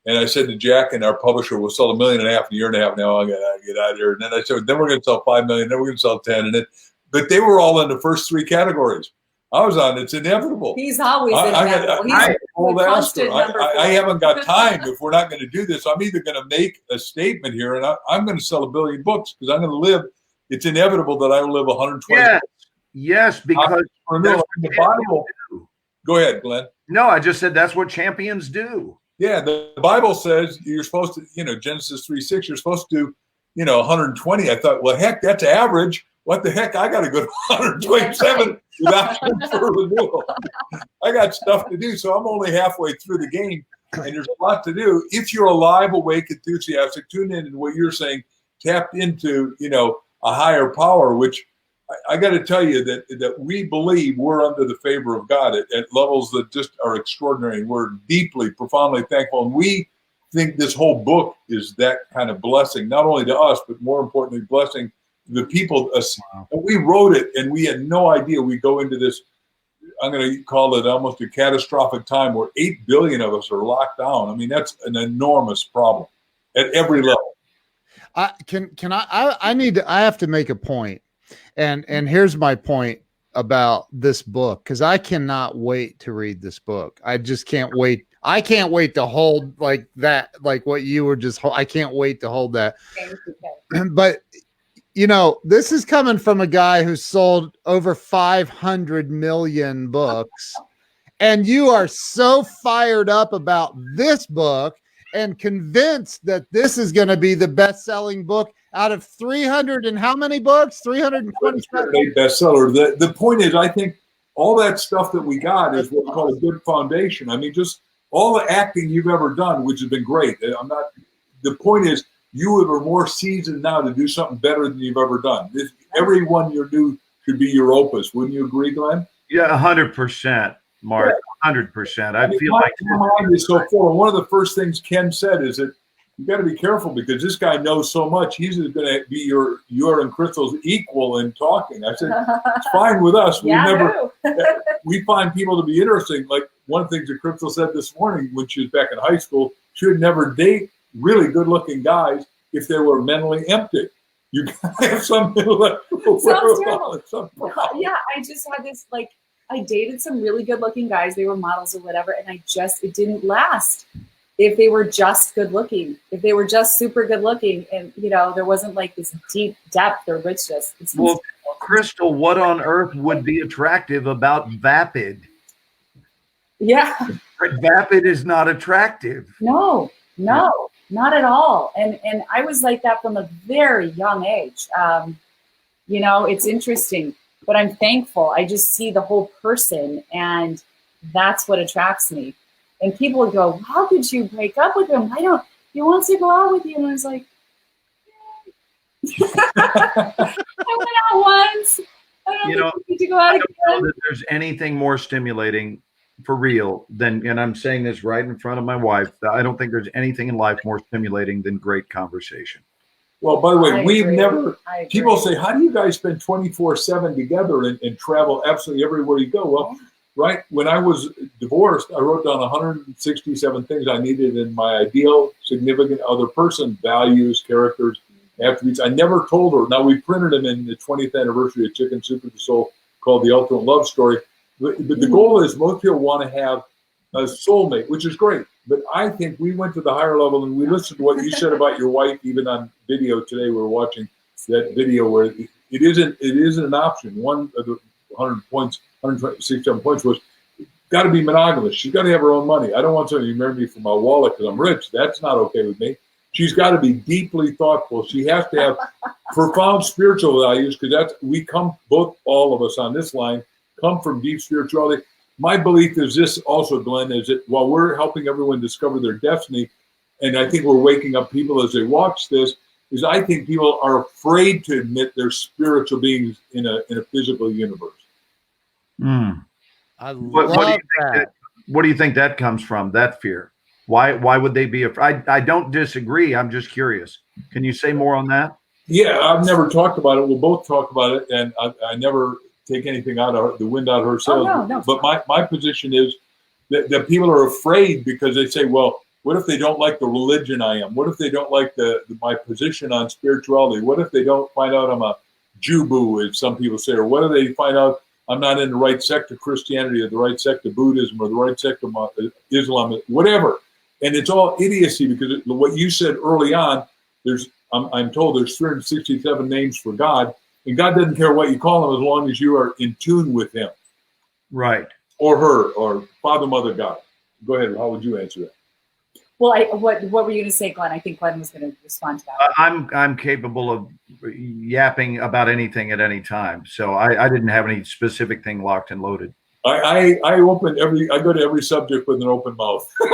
And I said to Jack and our publisher, we'll sell $1.5 million in a year and a half now. I got to get out of here. And then I said, then we're going to sell $5 million. Then we're going to sell 10. But they were all in the first 3 categories. I was on It's Inevitable. He's always inevitable. I haven't got time if we're not going to do this. I'm either going to make a statement here, and I'm going to sell 1 billion books because I'm going to live. It's inevitable that I will live 120. Yes, because the Bible. Go ahead, Glenn. No, I just said that's what champions do. Yeah, the Bible says you're supposed to, Genesis 3:6, you're supposed to do, 120. I thought, well, heck, that's average. what the heck? I got to go to 127 without for renewal. I got stuff to do, so I'm only halfway through the game, and there's a lot to do. If you're alive, awake, enthusiastic, tune in, and what you're saying, tapped into, a higher power, which I got to tell you that we believe we're under the favor of God at levels that just are extraordinary. We're deeply, profoundly thankful, and we think this whole book is that kind of blessing, not only to us, but more importantly, blessing the people. Wow. We wrote it, and we had no idea we go into this. I'm going to call it almost a catastrophic time where 8 billion of us are locked down. I mean, that's an enormous problem at every level. I have to make a point, and here's my point about this book, because I cannot wait to read this book. I just can't wait. I can't wait to hold like that, like what you were just. I can't wait to hold that. But this is coming from a guy who sold over 500 million books, and you are so fired up about this book and convinced that this is going to be the best-selling book out of 300 and how many books? 327 bestseller. The point is, I think all that stuff that we got is what we call a good foundation. I mean, just all the acting you've ever done, which has been great. The point is, you are more seasoned now to do something better than you've ever done. Every one you do should be your opus. Wouldn't you agree, Glenn? Yeah, 100%, Mark. 100%. I feel like my mind is so full. And one of the first things Ken said is that you got to be careful because this guy knows so much. He's going to be your and Crystal's equal in talking. I said, it's fine with us. We find people to be interesting. Like one of the things that Crystal said this morning when she was back in high school, she would never date really good-looking guys if they were mentally empty. You gotta have some intellectual. Yeah, I just had this, I dated some really good-looking guys. They were models or whatever, and it didn't last. If they were just good-looking, if they were just super good-looking, and there wasn't this deep depth or richness. Well, Crystal, what on earth would be attractive about vapid? Yeah, vapid is not attractive. No. Not at all. And I was like that from a very young age. It's interesting, but I'm thankful. I just see the whole person, and that's what attracts me. And people would go, how could you break up with him? He wants to go out with you. And I was like, I went out once. I don't need to go out again. I don't know that there's anything more stimulating for real than, and I'm saying this right in front of my wife, I don't think there's anything in life more stimulating than great conversation. Well, by the way, people say, how do you guys spend 24/7 together and travel absolutely everywhere you go? Well, right, when I was divorced, I wrote down 167 things I needed in my ideal significant other person, values, characters, attributes. I never told her. Now, we printed them in the 20th anniversary of Chicken Soup for the Soul called The Ultimate Love Story. But the goal is most people want to have a soulmate, which is great. But I think we went to the higher level and we listened to what you said about your wife, even on video today. We were watching that video where it isn't an option. One of the 167 points was got to be monogamous. She's got to have her own money. I don't want somebody to marry me for my wallet because I'm rich. That's not okay with me. She's got to be deeply thoughtful. She has to have profound spiritual values because all of us on this line come from deep spirituality. My belief is this also, Glenn, is that while we're helping everyone discover their destiny, and I think we're waking up people as they watch this, is I think people are afraid to admit they're spiritual beings in a physical universe. I love that. What do you think that comes from, that fear? Why would they be afraid? I don't disagree. I'm just curious. Can you say more on that? Yeah, I've never talked about it. We'll both talk about it, and I never take anything out of the wind out of her sails. No. But my position is that people are afraid because they say, well, what if they don't like the religion I am? What if they don't like my position on spirituality? What if they don't find out I'm a Jew-boo, as some people say? Or what if they find out I'm not in the right sect of Christianity or the right sect of Buddhism or the right sect of Islam, whatever. And it's all idiocy because what you said early on, I'm told there's 367 names for God. And God doesn't care what you call him as long as you are in tune with him. Right. Or her, or Father, Mother, God. Go ahead. How would you answer that? Well, what were you going to say, Glenn? I think Glenn was going to respond to that. I'm capable of yapping about anything at any time, so I didn't have any specific thing locked and loaded. I go to every subject with an open mouth. Well,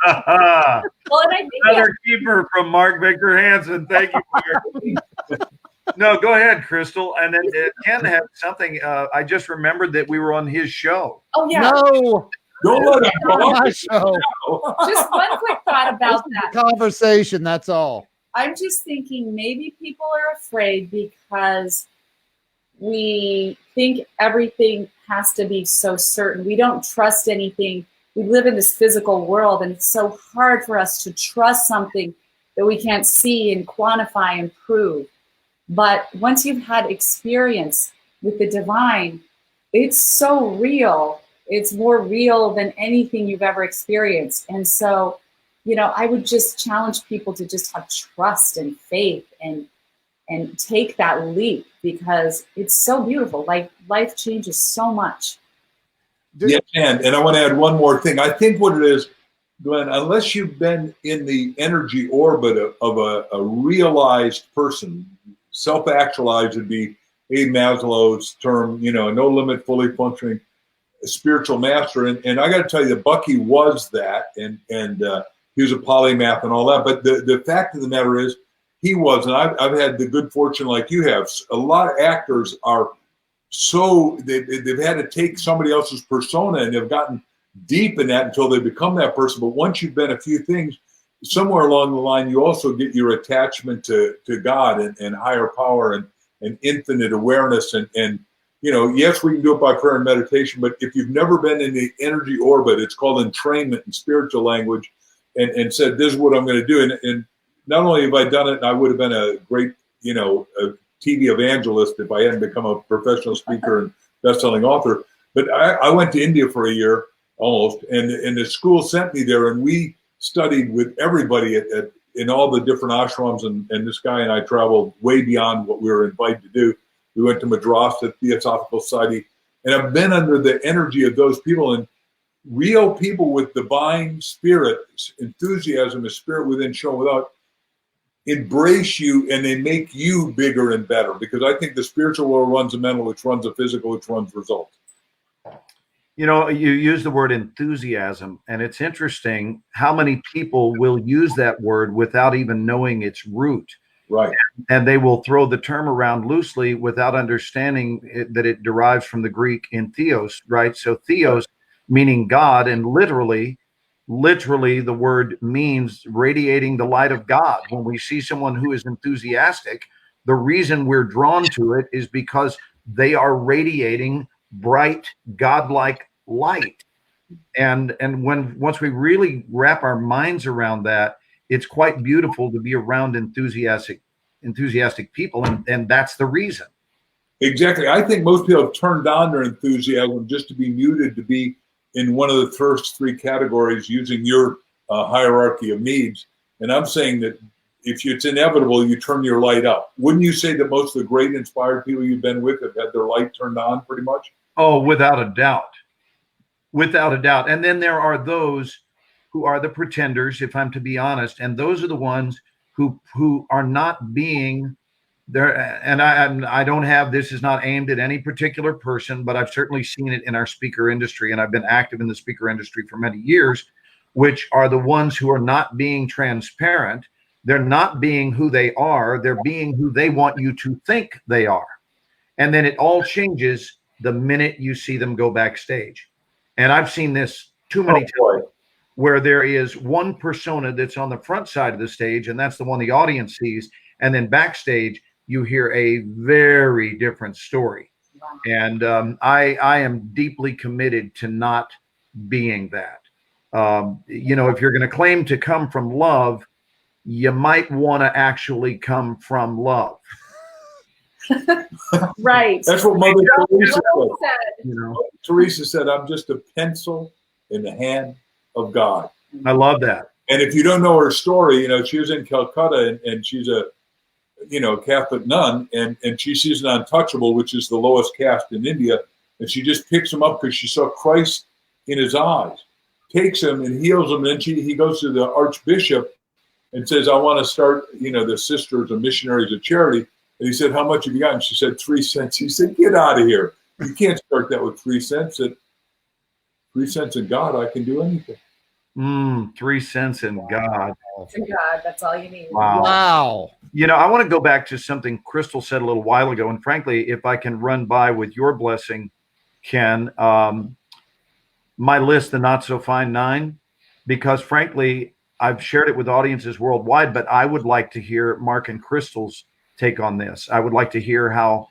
and I think another keeper from Mark Victor Hansen. Thank you, Mark. No, go ahead, Crystal. And then Ken had something. I just remembered that we were on his show. Oh yeah. No. Don't let him on my show. Just one quick thought about that conversation. That's all. I'm just thinking maybe people are afraid because we think everything has to be so certain. We don't trust anything. We live in this physical world, and it's so hard for us to trust something that we can't see and quantify and prove. But once you've had experience with the divine, it's so real. It's more real than anything you've ever experienced. And so, I would just challenge people to just have trust and faith and take that leap, because it's so beautiful. Like, life changes so much. Yeah, and I want to add one more thing. I think what it is, Glenn, unless you've been in the energy orbit of a realized person, self-actualized would be Abe Maslow's term, no limit, fully functioning spiritual master. And I got to tell you, Bucky was that, and he was a polymath and all that. But the fact of the matter is, he was, and I've had the good fortune like you have. A lot of actors are so they've had to take somebody else's persona, and they've gotten deep in that until they become that person. But once you've been a few things, somewhere along the line, you also get your attachment to God and higher power and infinite awareness. And yes, we can do it by prayer and meditation, but if you've never been in the energy orbit, it's called entrainment in spiritual language, and said, this is what I'm going to do. And not only have I done it, and I would have been a great, a TV evangelist if I hadn't become a professional speaker and best-selling author, but I went to India for a year almost, and the school sent me there, and we studied with everybody in all the different ashrams, and this guy and I traveled way beyond what we were invited to do. We went to Madras, the Theosophical Society, and I've been under the energy of those people, and real people with divine spirit, enthusiasm, a spirit within, show without, embrace you, and they make you bigger and better, because I think the spiritual world runs the mental, which runs the physical, which runs results. You use the word enthusiasm, and it's interesting how many people will use that word without even knowing its root. Right. And they will throw the term around loosely without understanding that it derives from the Greek in theos, right? So theos meaning God, and literally the word means radiating the light of God. When we see someone who is enthusiastic, the reason we're drawn to it is because they are radiating bright, godlike light. And once we really wrap our minds around that, it's quite beautiful to be around enthusiastic people, and that's the reason. Exactly. I think most people have turned on their enthusiasm just to be muted, to be in one of the first three categories using your hierarchy of needs. And I'm saying that if it's inevitable, you turn your light up. Wouldn't you say that most of the great inspired people you've been with have had their light turned on pretty much? Oh, without a doubt. Without a doubt. And then there are those who are the pretenders, if I'm to be honest, and those are the ones who are not being there. And I don't have, this is not aimed at any particular person, but I've certainly seen it in our speaker industry, and I've been active in the speaker industry for many years, which are the ones who are not being transparent. They're not being who they are. They're being who they want you to think they are. And then it all changes the minute you see them go backstage. And I've seen this too many times, where there is one persona that's on the front side of the stage, and that's the one the audience sees. And then backstage, you hear a very different story. Wow. And I am deeply committed to not being that. If you're going to claim to come from love, you might want to actually come from love. Right. That's what Mother Teresa said. Teresa said, I'm just a pencil in the hand of God. I love that. And if you don't know her story, she was in Calcutta, and she's a Catholic nun, and she sees an untouchable, which is the lowest caste in India, and she just picks him up because she saw Christ in his eyes. takes him and heals him. And then he goes to the archbishop and says, I want to start, the sisters and missionaries of charity. And he said, how much have you got? And she said, 3 cents. He said, get out of here. You can't start that with 3 cents. At 3 cents in God, I can do anything. 3 cents in God. In God, that's all you need. Wow. I want to go back to something Crystal said a little while ago. And frankly, if I can run by with your blessing, Ken, my list, the Not So Fine 9, because frankly, I've shared it with audiences worldwide, but I would like to hear Mark and Crystal's take on this. I would like to hear how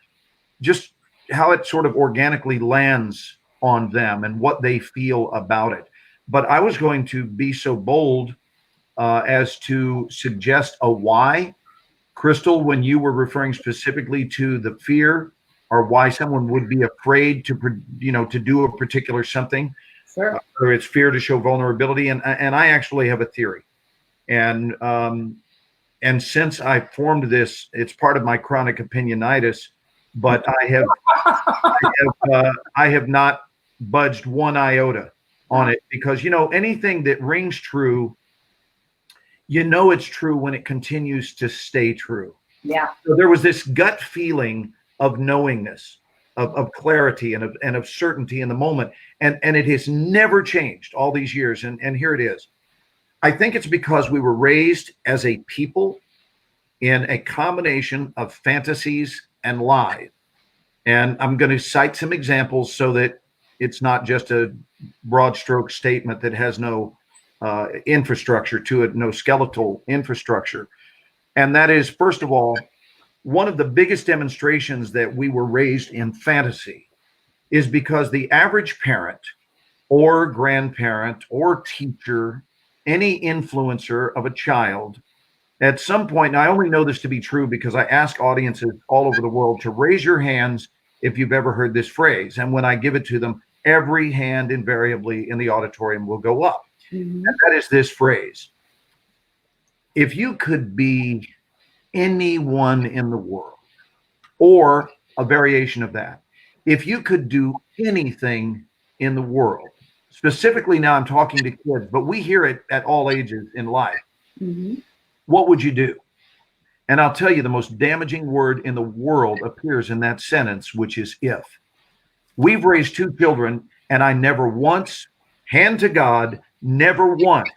it sort of organically lands on them and what they feel about it. But I was going to be so bold as to suggest a why. Crystal, when you were referring specifically to the fear or why someone would be afraid to do a particular something, sure. Or it's fear to show vulnerability. And I actually have a theory. And since I formed this, it's part of my chronic opinionitis, but I have not budged one iota on it, because anything that rings true, it's true when it continues to stay true. Yeah. So there was this gut feeling of knowingness, of clarity and of certainty in the moment, and it has never changed all these years. And here it is. I think it's because we were raised as a people in a combination of fantasies and lies. And I'm going to cite some examples so that it's not just a broad stroke statement that has no infrastructure to it, no skeletal infrastructure. And that is, first of all, one of the biggest demonstrations that we were raised in fantasy is because the average parent or grandparent or teacher, any influencer of a child, at some point, and I only know this to be true because I ask audiences all over the world to raise your hands if you've ever heard this phrase. And when I give it to them, every hand invariably in the auditorium will go up. Mm-hmm. And that is this phrase: if you could be anyone in the world, or a variation of that, if you could do anything in the world, specifically now I'm talking to kids, but we hear it at all ages in life. Mm-hmm. What would you do? And I'll tell you, the most damaging word in the world appears in that sentence, which is if. We've raised 2 children, and I never once, hand to God, never once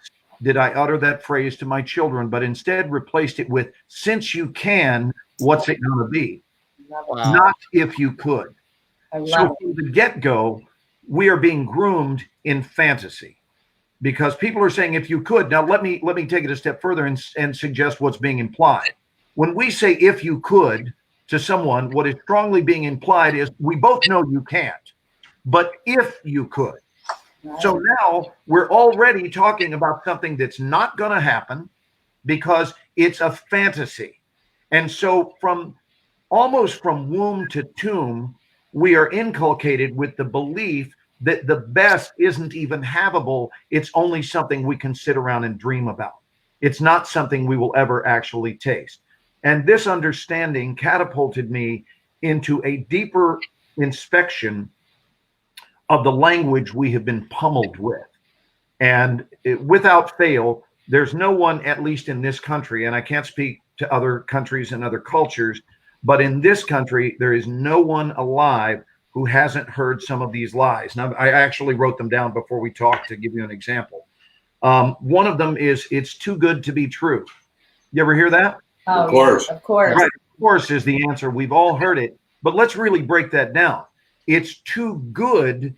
did I utter that phrase to my children, but instead replaced it with, since you can, what's it going to be? Wow. Not if you could. So from the get-go, we are being groomed in fantasy, because people are saying, if you could. Now, let me take it a step further and suggest what's being implied. When we say if you could to someone, what is strongly being implied is we both know you can't, but if you could. Right. So now we're already talking about something that's not going to happen because it's a fantasy. And so almost from womb to tomb, we are inculcated with the belief that the best isn't even havable. It's only something we can sit around and dream about. It's not something we will ever actually taste. And this understanding catapulted me into a deeper inspection of the language we have been pummeled with. And without fail, there's no one, at least in this country, and I can't speak to other countries and other cultures, but in this country, there is no one alive who hasn't heard some of these lies. Now, I actually wrote them down before we talked to give you an example. One of them is, it's too good to be true. You ever hear that? Oh, of course. Yeah, of course. Right, of course is the answer. We've all heard it. But let's really break that down. It's too good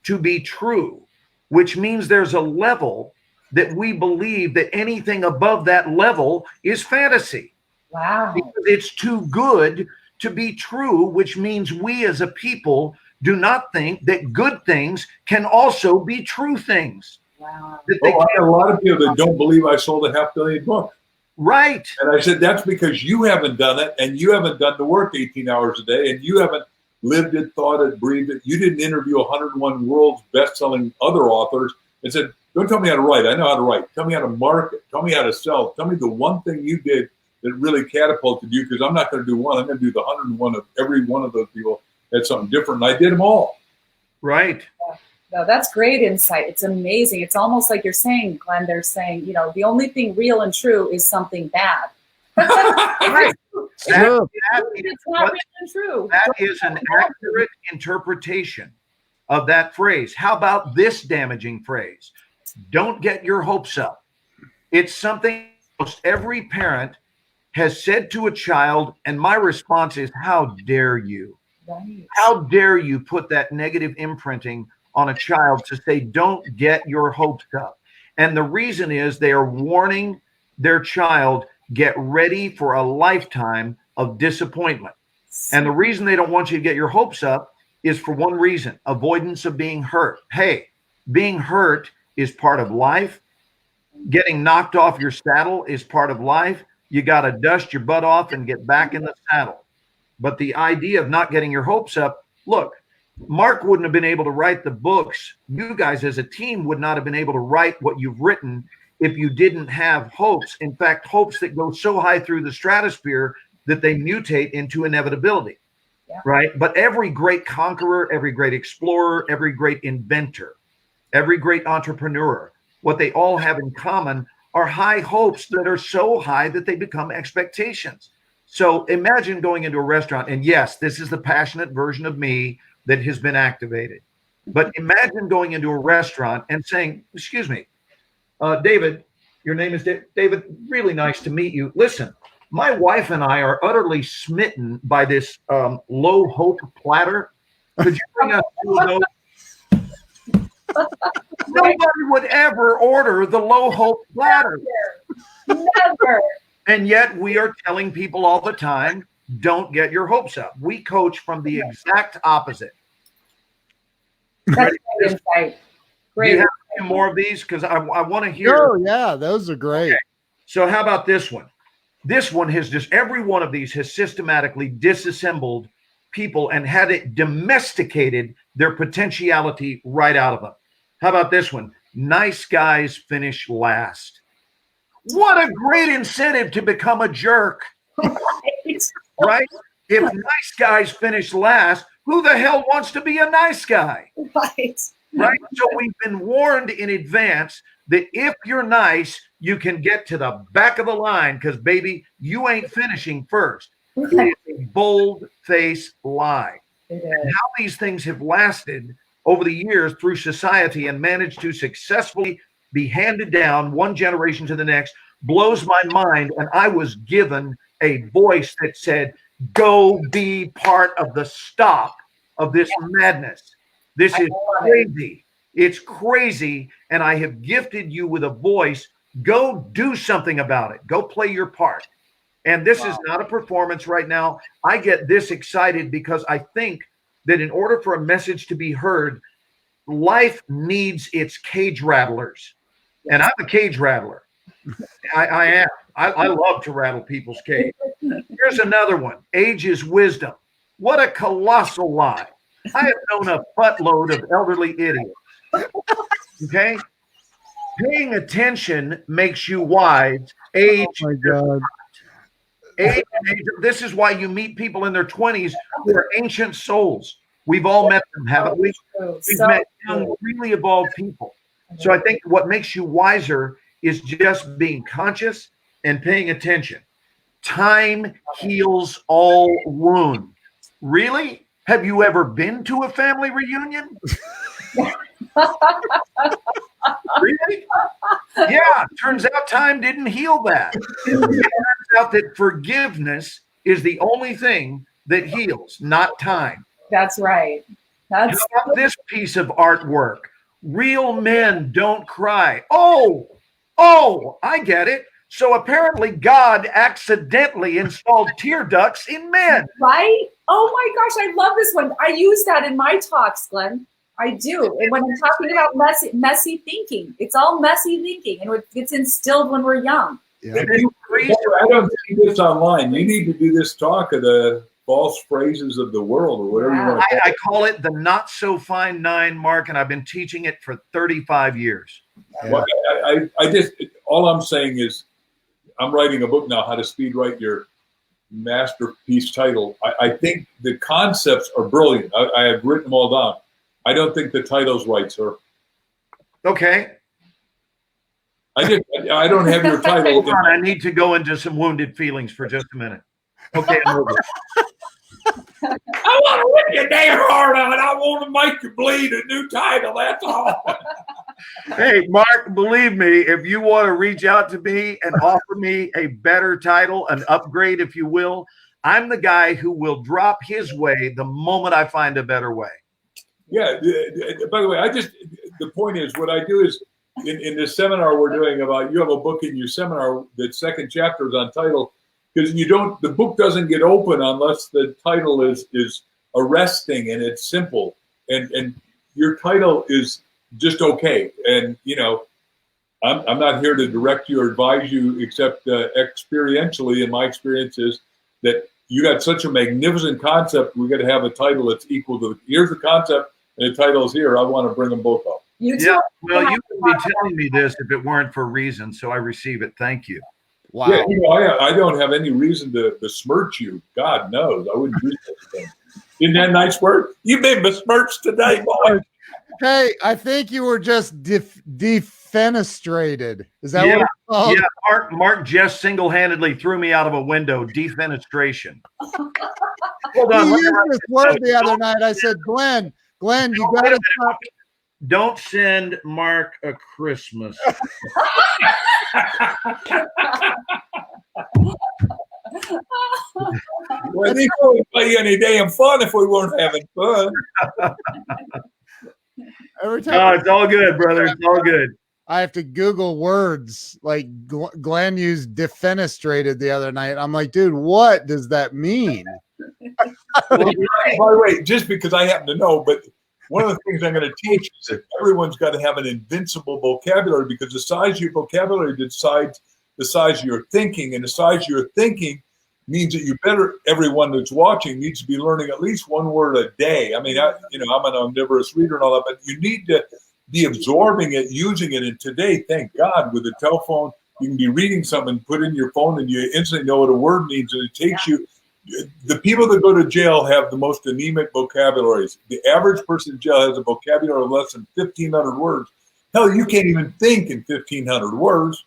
to be true, which means there's a level that we believe that anything above that level is fantasy. Wow. Because it's too good to be true, which means we as a people do not think that good things can also be true things. Wow. I have a lot of people that don't believe I sold a 500 million books. Right. And I said, that's because you haven't done it, and you haven't done the work 18 hours a day, and you haven't lived it, thought it, breathed it. You didn't interview 101 world's best-selling other authors and said, don't tell me how to write. I know how to write. Tell me how to market. Tell me how to sell. Tell me the one thing you did that really catapulted you, because I'm not going to do one. I'm going to do the 101 of every one of those people. That's something different, and I did them all. Right. No, that's great insight. It's amazing. It's almost like you're saying, Glenn, they're saying, the only thing real and true is something bad. Right. It's not real and true. That is an accurate interpretation of that phrase. How about this damaging phrase? Don't get your hopes up. It's something almost every parent has said to a child, and my response is, how dare you? Right. How dare you put that negative imprinting on a child to say, don't get your hopes up? And the reason is they are warning their child, get ready for a lifetime of disappointment. And the reason they don't want you to get your hopes up is for one reason: avoidance of being hurt. Hey, being hurt is part of life. Getting knocked off your saddle is part of life. You got to dust your butt off and get back in the saddle. But the idea of not getting your hopes up, look, Mark wouldn't have been able to write the books. You guys as a team would not have been able to write what you've written if you didn't have hopes. In fact, hopes that go so high through the stratosphere that they mutate into inevitability, right? But every great conqueror, every great explorer, every great inventor, every great entrepreneur, what they all have in common are high hopes that are so high that they become expectations. So imagine going into a restaurant, and yes, this is the passionate version of me that has been activated. But imagine going into a restaurant and saying, excuse me, David, your name is David, really nice to meet you. Listen, my wife and I are utterly smitten by this low hope platter. Could you bring us two of those? Nobody would ever order the low hope platter. Never. And yet we are telling people all the time, don't get your hopes up. We coach from the exact opposite. That's great insight. Great. Do you have a few more of these? Because I want to hear. Oh, yeah, those are great. Okay. So how about this one? This one has just, every one of these has systematically disassembled people and had it domesticated their potentiality right out of them. How about this one? Nice guys finish last. What a great incentive to become a jerk. Right? If nice guys finish last, who the hell wants to be a nice guy? Right. Right? So we've been warned in advance that if you're nice, you can get to the back of the line because, baby, you ain't finishing first. It is a bold-faced lie. It is. And how these things have lasted over the years through society and managed to successfully be handed down one generation to the next blows my mind. And I was given a voice that said, go be part of the stop of this madness. This is crazy. It's crazy. And I have gifted you with a voice. Go do something about it. Go play your part. And this is not a performance right now. I get this excited because I think that in order for a message to be heard, life needs its cage rattlers. And I'm a cage rattler. I am. I love to rattle people's cage. Here's another one. Age is wisdom. What a colossal lie. I have known a buttload of elderly idiots. Okay? Paying attention makes you wise. Age. Oh, my God. Age, this is why you meet people in their 20s who are ancient souls. We've all met them, haven't we? We've met young, really evolved people. So I think what makes you wiser is just being conscious and paying attention. Time heals all wounds. Really? Have you ever been to a family reunion? Really? Yeah, turns out time didn't heal that. It turns out that forgiveness is the only thing that heals, not time. That's right. How about this piece of artwork? Real men don't cry. Oh, I get it. So apparently God accidentally installed tear ducts in men. Right? Oh my gosh, I love this one. I use that in my talks, Glenn. I do. And when I'm talking about messy thinking, it's all messy thinking, and it's instilled when we're young. Yeah. I don't see this online. You need to do this talk of the false phrases of the world or whatever you want to call it. I call it the not so fine 9, Mark, and I've been teaching it for 35 years. Yeah. Well, I just, all I'm saying is I'm writing a book now, How to Speed Write Your Masterpiece Title. I think the concepts are brilliant. I have written them all down. I don't think the title's right, sir. Okay. I don't have your title. Hold on, I need to go into some wounded feelings for just a minute. Okay, I'm over. I want to rip your damn heart out. I want to make you bleed. A new title. That's all. Hey, Mark, believe me, if you want to reach out to me and offer me a better title, an upgrade, if you will, I'm the guy who will drop his way the moment I find a better way. Yeah. By the way, the point is, what I do is, in this seminar we're doing about, you have a book in your seminar, the second chapter is on title, because the book doesn't get open unless the title is arresting and it's simple, and your title is just okay. And I'm not here to direct you or advise you, except experientially, and my experience is that you got such a magnificent concept. We got to have a title that's equal to here's the concept and the title's here. I want to bring them both up. Yeah, well, you wouldn't be telling me this if it weren't for reason, so I receive it. Thank you. Wow. Yeah, I don't have any reason to besmirch you. God knows, I wouldn't do such a thing. Isn't that a nice word? You've been besmirched today, boy. Hey, I think you were just defenestrated. Is that what it's called? Yeah, Mark just single-handedly threw me out of a window. Defenestration. Hold on. You used this word the other night. I said, Glenn, you got to stop. Don't send Mark a Christmas. Well, they wouldn't play any damn fun if we weren't having fun. Every time No, it's all good, brother. It's all good. I have to Google words like Glenn used defenestrated the other night. I'm like, dude, what does that mean? By the way, just because I happen to know, but one of the things I'm going to teach is that everyone's got to have an invincible vocabulary, because the size of your vocabulary decides the size of your thinking, and the size of your thinking means that everyone that's watching needs to be learning at least one word a day. I mean, I'm an omnivorous reader and all that, but you need to be absorbing it, using it. And today, thank God, with a telephone, you can be reading something, put in your phone, and you instantly know what a word means, and it takes you. The people that go to jail have the most anemic vocabularies. The average person in jail has a vocabulary of less than 1,500 words. Hell, you can't even think in 1,500 words.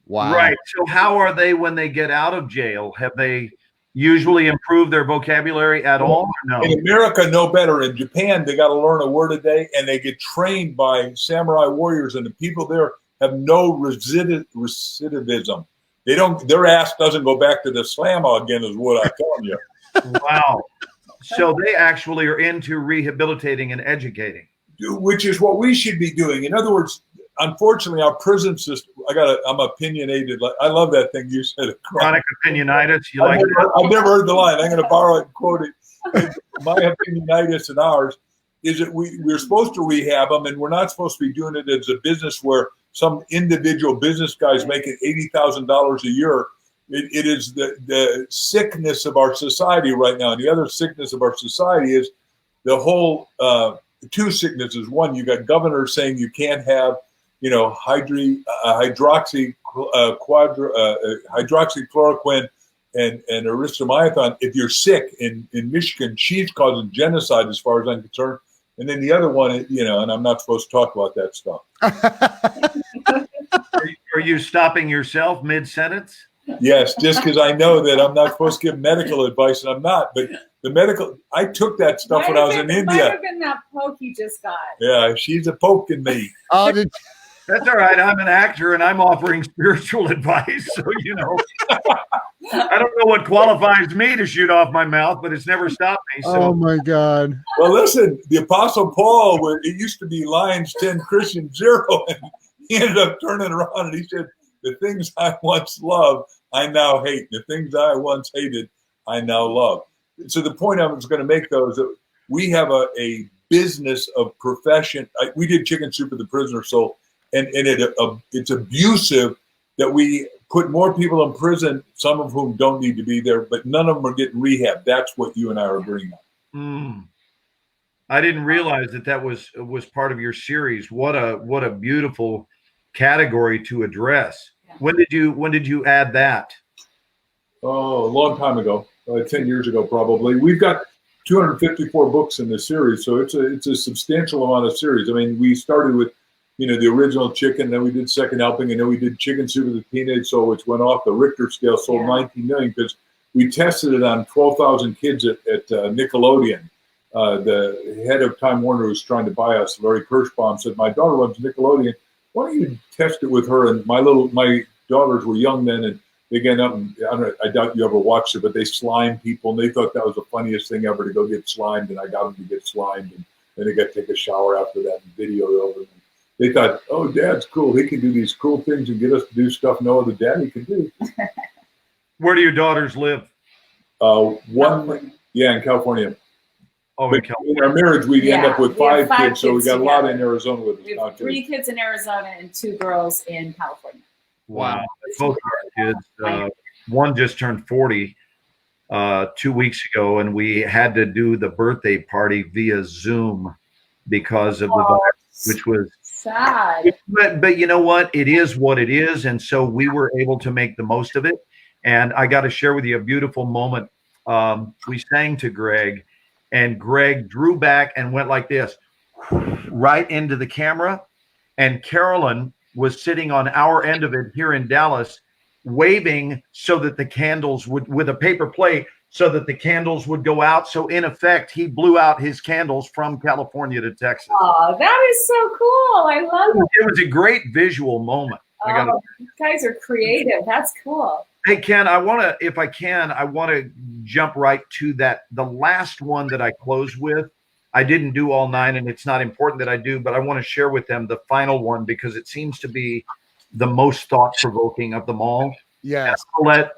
Wow. Right. So how are they when they get out of jail? Have they usually improved their vocabulary at all? No. In America, no better. In Japan, they got to learn a word a day, and they get trained by samurai warriors, and the people there have no recidivism. They don't. Their ass doesn't go back to the slammer again, is what I'm telling you. Wow. So they actually are into rehabilitating and educating, which is what we should be doing. In other words, unfortunately, our prison system. I'm opinionated. I love that thing you said. Chronic opinionitis. I've never heard the line. I'm going to borrow it and quote it. My opinionitis and ours is that we're supposed to rehab them, and we're not supposed to be doing it as a business where some individual business guy's making $80,000 a year. It is the sickness of our society right now. And the other sickness of our society is the whole two sicknesses. One, you got governors saying you can't have, hydroxychloroquine and erythromycin if you're sick. In Michigan, she's causing genocide as far as I'm concerned. And then the other one, and I'm not supposed to talk about that stuff. Are you stopping yourself mid-sentence? Yes, just because I know that I'm not supposed to give medical advice, and I'm not. But I took that stuff when I was in India. Might have been that poke you just got. Yeah, she's a poking me. Oh, that's all right. I'm an actor, and I'm offering spiritual advice. So, I don't know what qualifies me to shoot off my mouth, but it's never stopped me. So. Oh, my God. Well, listen, the Apostle Paul, it used to be Lions 10, Christian 0, and he ended up turning around, and he said, the things I once loved, I now hate. The things I once hated, I now love. So the point I was going to make, though, is that we have a business of profession. We did Chicken Soup for the Prisoner Soul, and it's abusive that we put more people in prison, some of whom don't need to be there, but none of them are getting rehab. That's what you and I are agreeing on. I didn't realize that was part of your series. What a beautiful category to address. Yeah. When did you add that? Oh, a long time ago, 10 years ago, probably. We've got 254 books in the series, so it's a substantial amount of series. I mean, we started with, the original chicken, then we did Second Helping, and then we did Chicken Soup with the Teenage Soul, which went off the Richter scale, sold 19 million because we tested it on 12,000 kids at Nickelodeon. The head of Time Warner was trying to buy us, Larry Kirschbaum, said, my daughter loves Nickelodeon. Why don't you test it with her? And my daughters were young then, and they get up and I doubt you ever watched it, but they slime people, and they thought that was the funniest thing ever to go get slimed, and I got them to get slimed, and then they got to take a shower after that and video it over. And they thought, oh, Dad's cool. He can do these cool things and get us to do stuff no other daddy can do. Where do your daughters live? In California. Oh, in California. In our marriage, we'd end up with five kids, so we got a lot in Arizona with us. We have 3 kids in Arizona and 2 girls in California. Wow. Both our kids. One just turned 40 2 weeks ago, and we had to do the birthday party via Zoom because of the virus, which was sad. But you know what? It is what it is, and so we were able to make the most of it. And I got to share with you a beautiful moment. We sang to Greg, and Greg drew back and went like this, right into the camera. And Carolyn was sitting on our end of it here in Dallas, waving so that the candles would, with a paper plate, so that the candles would go out. So in effect, he blew out his candles from California to Texas. Oh, that is so cool. I love it. It was a great visual moment. You guys are creative. That's cool. Hey, Ken, I want to jump right to that. The last one that I closed with, I didn't do all 9, and it's not important that I do, but I want to share with them the final one because it seems to be the most thought-provoking of them all. Yes. I'll let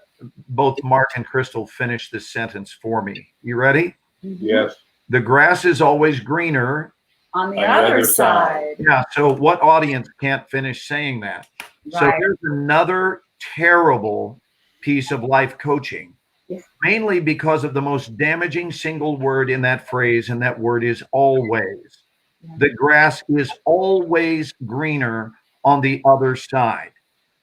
both Mark and Crystal finish this sentence for me. You ready? Yes. The grass is always greener on the other side. Yeah, so what audience can't finish saying that? Right. So here's another terrible piece of life coaching, mainly because of the most damaging single word in that phrase, and that word is always. The grass is always greener on the other side.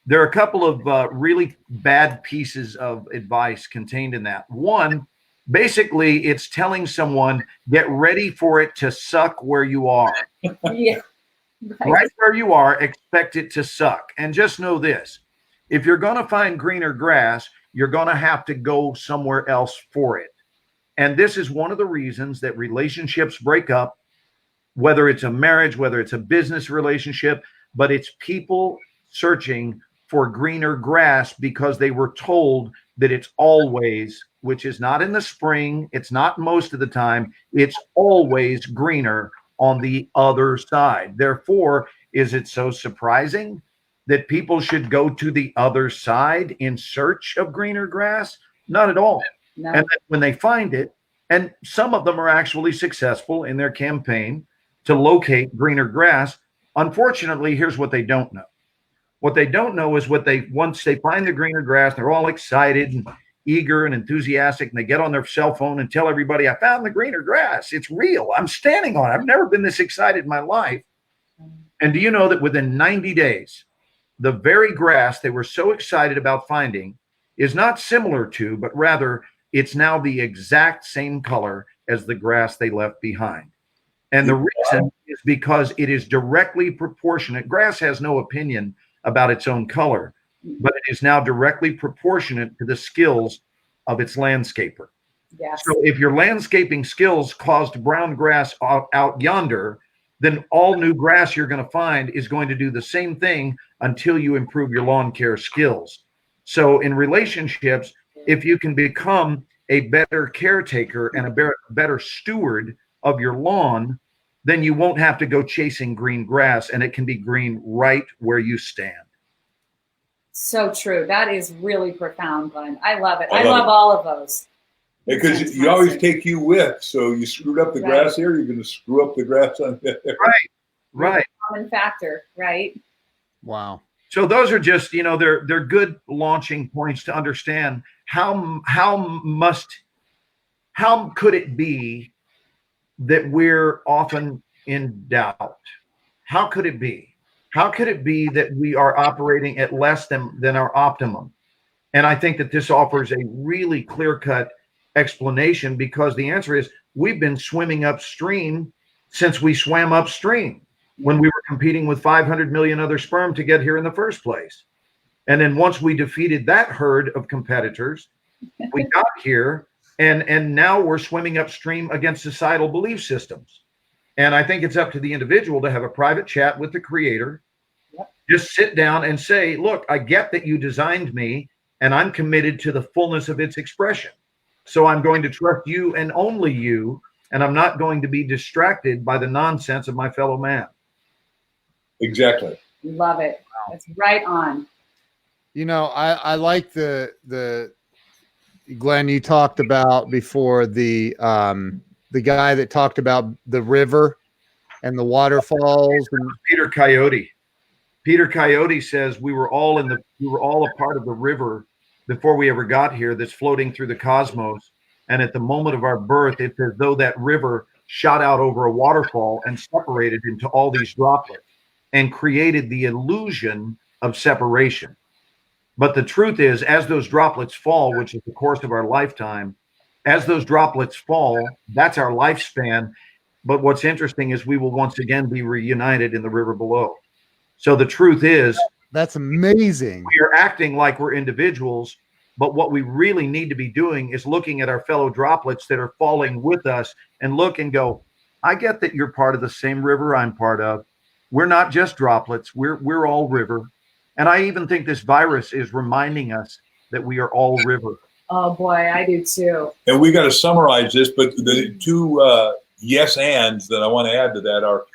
There are a couple of really bad pieces of advice contained in that. One, basically, it's telling someone, get ready for it to suck where you are. Right where you are, expect it to suck. And just know this. If you're going to find greener grass, you're going to have to go somewhere else for it. And this is one of the reasons that relationships break up, whether it's a marriage, whether it's a business relationship, but it's people searching for greener grass because they were told that it's always, which is not in the spring, it's not most of the time, it's always greener on the other side. Therefore, is it so surprising that people should go to the other side in search of greener grass? Not at all. No. And then when they find it, and some of them are actually successful in their campaign to locate greener grass, unfortunately, here's what they don't know. What they don't know is once they find the greener grass, they're all excited and eager and enthusiastic, and they get on their cell phone and tell everybody, I found the greener grass. It's real. I'm standing on it. I've never been this excited in my life. And do you know that within 90 days, the very grass they were so excited about finding is not similar to, but rather it's now the exact same color as the grass they left behind. And the reason is because it is directly proportionate. Grass has no opinion about its own color, but it is now directly proportionate to the skills of its landscaper. Yes. So if your landscaping skills caused brown grass out yonder, then all new grass you're going to find is going to do the same thing until you improve your lawn care skills. So in relationships, if you can become a better caretaker and a better steward of your lawn, then you won't have to go chasing green grass, and it can be green right where you stand. So true. That is really profound, Glenn. I love it. I love all of those. Because you always take you with. So you screwed up the grass here, you're going to screw up the grass on there. Right. Common factor, right? Wow. So those are just, they're good launching points to understand how could it be that we're often in doubt? How could it be? How could it be that we are operating at less than our optimum? And I think that this offers a really clear-cut explanation, because the answer is we've been swimming upstream since we swam upstream when we were competing with 500 million other sperm to get here in the first place. And then once we defeated that herd of competitors, we got here, and now we're swimming upstream against societal belief systems. And I think it's up to the individual to have a private chat with the creator. Yep. Just sit down and say, look, I get that you designed me, and I'm committed to the fullness of its expression. So I'm going to trust you and only you, and I'm not going to be distracted by the nonsense of my fellow man. Exactly. Love it. That's right on. You know, I like the Glenn, you talked about before, the guy that talked about the river and the waterfalls. And Peter Coyote. Peter Coyote says we were all a part of the river before we ever got here, that's floating through the cosmos. And at the moment of our birth, it's as though that river shot out over a waterfall and separated into all these droplets and created the illusion of separation. But the truth is, as those droplets fall, which is the course of our lifetime, as those droplets fall, that's our lifespan. But what's interesting is we will once again be reunited in the river below. So the truth is, that's amazing. We are acting like we're individuals, but what we really need to be doing is looking at our fellow droplets that are falling with us and look and go, I get that you're part of the same river I'm part of. We're not just droplets. We're all river. And I even think this virus is reminding us that we are all river. Oh boy, I do too. And we got to summarize this, but the two yes ands that I want to add to that are,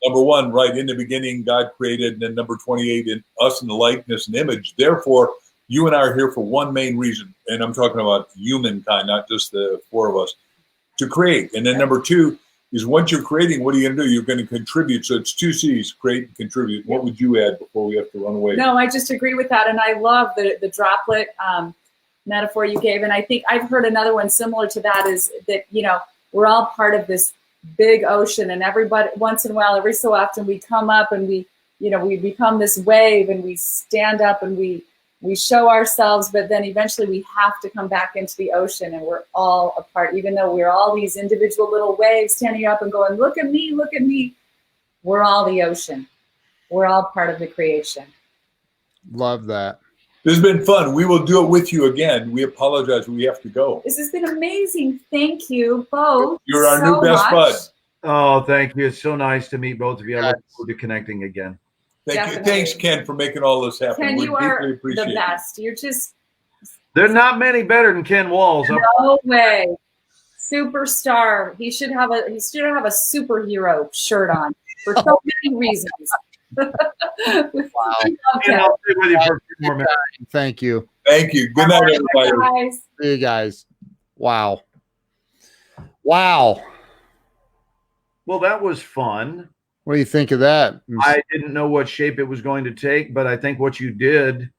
number one, right in the beginning, God created, and then number 28, in us in the likeness and image. Therefore, you and I are here for one main reason, and I'm talking about humankind, not just the four of us, to create. And then number two is, once you're creating, what are you going to do? You're going to contribute. So it's two C's, create and contribute. What would you add before we have to run away? No, I just agree with that. And I love the droplet metaphor you gave. And I think I've heard another one similar to that, is that, you know, we're all part of this big ocean, and everybody, once in a while, every so often, we come up and we become this wave, and we stand up and we show ourselves, but then eventually we have to come back into the ocean, and we're all a part, even though we're all these individual little waves standing up and going, look at me, look at me. We're all the ocean. We're all part of the creation. Love that. This has been fun. We will do it with you again. We apologize. We have to go. This has been amazing. Thank you both. You're our new best bud. Oh, thank you. It's so nice to meet both of you. I look forward to connecting again. Thank you. Thanks, Ken, for making all this happen. Ken, you are the best. You're just... There's not many better than Ken Walls. No way. Superstar. He should have a superhero shirt on for so many reasons. Wow. Okay. I'll stay with you for a few more minutes. Thank you. Thank you. Good night, everybody. See you guys. Wow. Wow. Well, that was fun. What do you think of that? I didn't know what shape it was going to take, but I think what you did,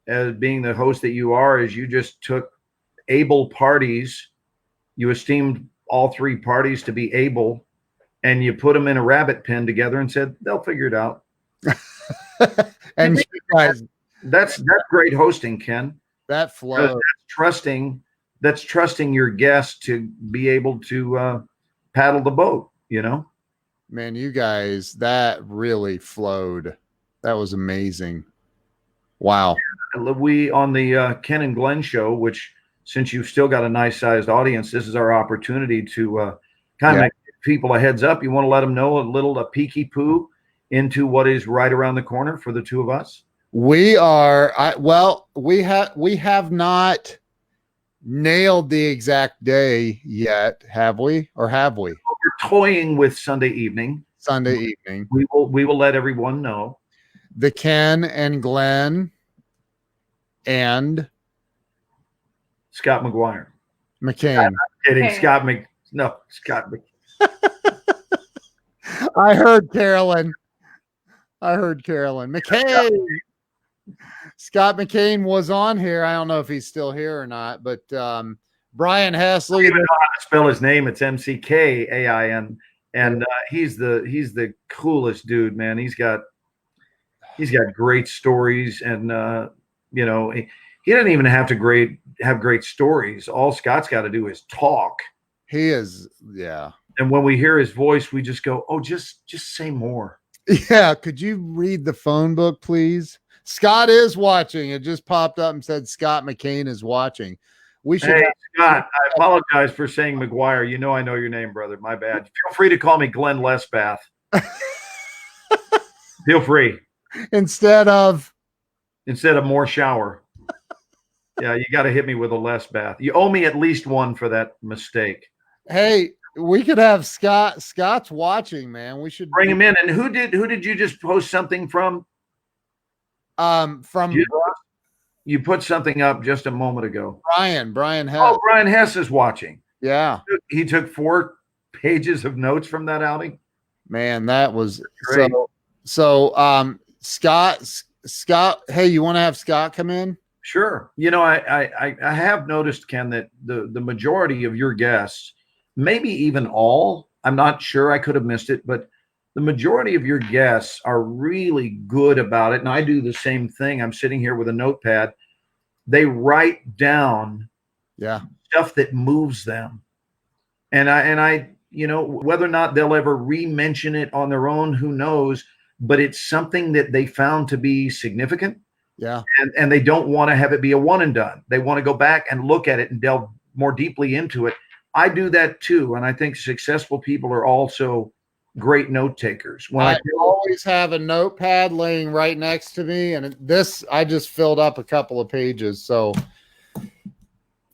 as being the host that you are, is you just took able parties. You esteemed all three parties to be able, and you put them in a rabbit pen together and said, they'll figure it out. And you guys, that's great hosting, Ken. That flow. That's trusting your guest to be able to paddle the boat, you know? Man, you guys, that really flowed. That was amazing. Wow. We, on the Ken and Glenn show, which, since you've still got a nice sized audience, this is our opportunity to kind of make people a heads up. You want to let them know a peeky poo into what is right around the corner for the two of us? We are, we have not nailed the exact day yet, have we? Or have we? We're toying with Sunday evening. We will let everyone know. The Ken and Glenn and Scott McGuire. McCain. I'm kidding. Hey. Scott McCain. I heard Carolyn. McCain. Scott McCain was on here. I don't know if he's still here or not, but Brian Hess. Look at how to spell his name. It's McCain, and he's the coolest dude, man. He's got great stories, and he doesn't even have to have great stories. All Scott's got to do is talk. He is, yeah. And when we hear his voice, we just go, oh, just say more. Yeah. Could you read the phone book, please? Scott is watching. It just popped up and said Scott McCain is watching. We should. Hey, Scott, I apologize for saying McGuire. You know I know your name, brother. My bad. Feel free to call me Glenn Lesbath. Feel free. Instead of Morshower. Yeah, you got to hit me with a Lesbath. You owe me at least one for that mistake. Hey, we could have Scott. Scott's watching, man. We should bring him in. And who did you just post something from? You put something up just a moment ago. Brian Hess. Oh, Brian Hess is watching. Yeah. He took 4 pages of notes from that outing. Man, that was great. So Scott, hey, you want to have Scott come in? Sure. You know, I have noticed, Ken, that the majority of your guests, maybe even all, I'm not sure, I could have missed it, but the majority of your guests are really good about it. And I do the same thing. I'm sitting here with a notepad. They write down stuff that moves them. And I, you know, whether or not they'll ever re-mention it on their own, who knows, but it's something that they found to be significant. Yeah. And they don't want to have it be a one and done. They want to go back and look at it and delve more deeply into it. I do that too. And I think successful people are also great note takers. I always have a notepad laying right next to me. And I just filled up a couple of pages. So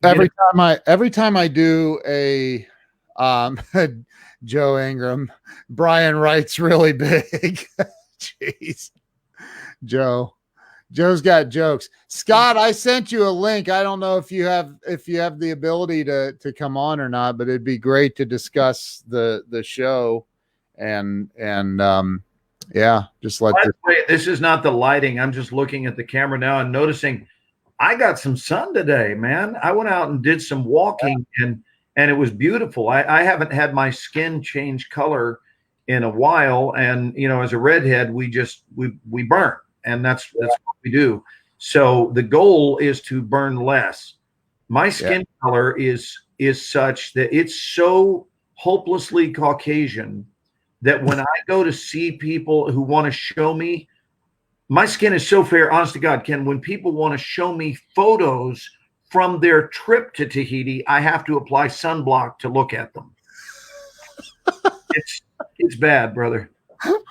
every time I do a Joe Ingram, Brian writes really big. Jeez. Joe's got jokes. Scott, I sent you a link. I don't know if you have the ability to come on or not, but it'd be great to discuss the show and just let. By the way, this is not the lighting. I'm just looking at the camera now and noticing I got some sun today, man. I went out and did some walking and it was beautiful. I haven't had my skin change color in a while, and you know, as a redhead, we burn. And that's what we do. So the goal is to burn less. My skin color is such that it's so hopelessly Caucasian that when I go to see people who want to show me, my skin is so fair, honest to God, Ken, when people want to show me photos from their trip to Tahiti, I have to apply sunblock to look at them. It's bad, brother.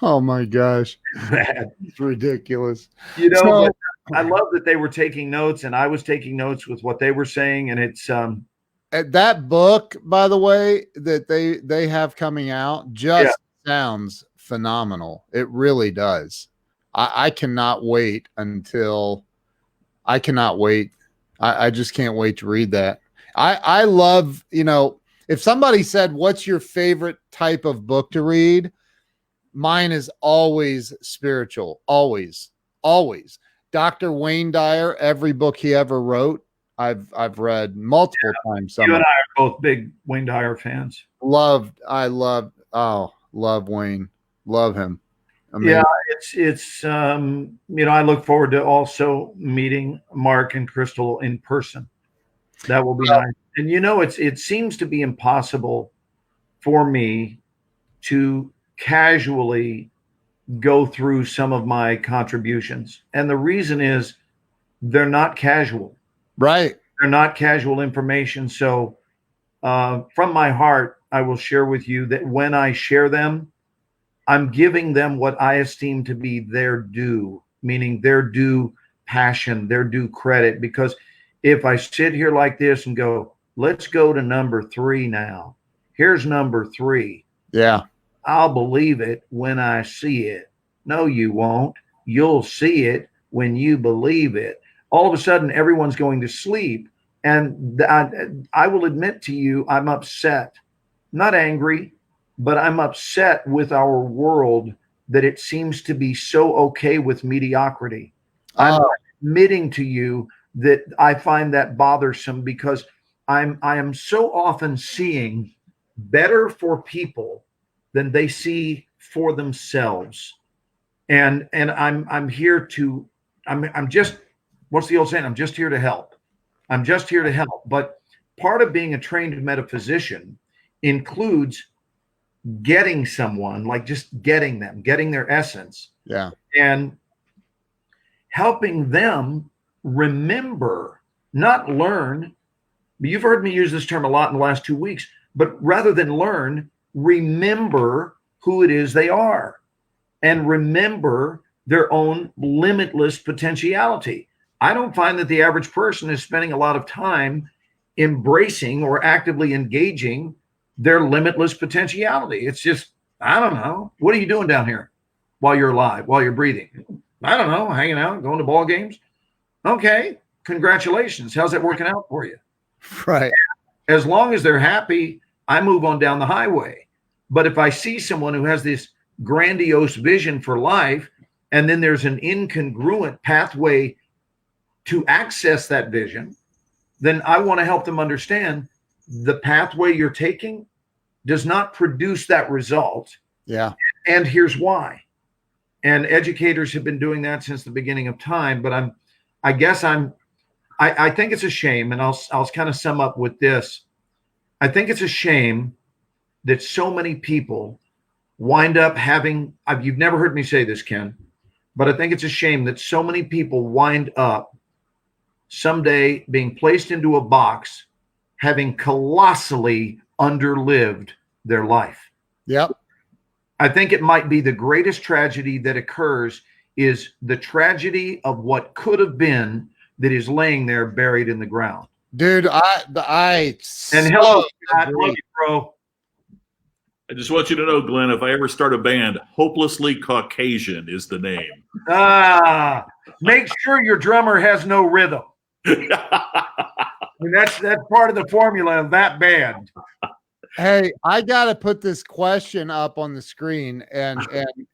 Oh my gosh. It's bad. It's ridiculous. You know, I love that they were taking notes and I was taking notes with what they were saying. And it's that book, by the way, that they have coming out just sounds phenomenal. It really does. I cannot wait until I just can't wait to read that. I love, you know, if somebody said, what's your favorite type of book to read? Mine is always spiritual. Always. Dr. Wayne Dyer, every book he ever wrote, I've read multiple times. You and I are both big Wayne Dyer fans. Love Wayne. Love him. Amazing. Yeah, it's you know, I look forward to also meeting Mark and Crystal in person. That will be nice. And you know, it seems to be impossible for me to casually go through some of my contributions. And the reason is they're not casual. Right. They're not casual information. So from my heart, I will share with you that when I share them, I'm giving them what I esteem to be their due, meaning their due passion, their due credit. Because if I sit here like this and go, let's go to number 3 now. Here's number 3. Yeah. I'll believe it when I see it. No, you won't. You'll see it when you believe it. All of a sudden, everyone's going to sleep. And I will admit to you, I'm upset. Not angry, but I'm upset with our world that it seems to be so okay with mediocrity. I'm admitting to you that I find that bothersome because I am so often seeing better for people than they see for themselves. And I'm here to, I'm just, what's the old saying? I'm just here to help. I'm just here to help. But part of being a trained metaphysician includes getting someone, like just getting them, getting their essence. Yeah. And helping them remember, not learn. You've heard me use this term a lot in the last 2 weeks, but rather than learn, remember who it is they are and remember their own limitless potentiality. I don't find that the average person is spending a lot of time embracing or actively engaging their limitless potentiality. It's just, I don't know. What are you doing down here while you're alive, while you're breathing? I don't know, hanging out, going to ball games. Okay, congratulations. How's that working out for you? Right. As long as they're happy, I move on down the highway. But if I see someone who has this grandiose vision for life, and then there's an incongruent pathway to access that vision, then I want to help them understand the pathway you're taking does not produce that result. Yeah. And here's why. And educators have been doing that since the beginning of time. But I think it's a shame, and I'll kind of sum up with this. I think it's a shame that so many people wind up having, you've never heard me say this, Ken, but I think it's a shame that so many people wind up someday being placed into a box, having colossally underlived their life. Yep. I think it might be the greatest tragedy that occurs is the tragedy of what could have been that is laying there buried in the ground. Dude, and hello, Scott, love you, bro. I just want you to know, Glenn, if I ever start a band, Hopelessly Caucasian is the name. Make sure your drummer has no rhythm. That's part of the formula of that band. Hey, I got to put this question up on the screen, and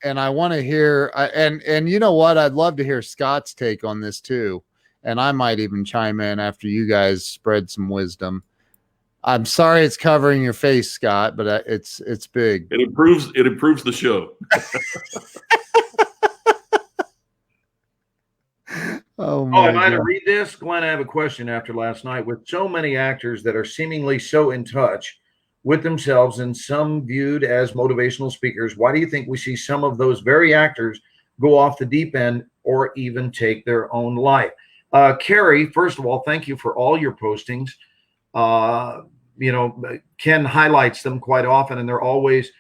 I want to hear, and you know what? I'd love to hear Scott's take on this too, and I might even chime in after you guys spread some wisdom. I'm sorry it's covering your face, Scott, but it's big. It improves the show. Am I to read this? Glenn, I have a question after last night. With so many actors that are seemingly so in touch with themselves and some viewed as motivational speakers, why do you think we see some of those very actors go off the deep end or even take their own life? Carrie, first of all, thank you for all your postings. Ken highlights them quite often, and they're always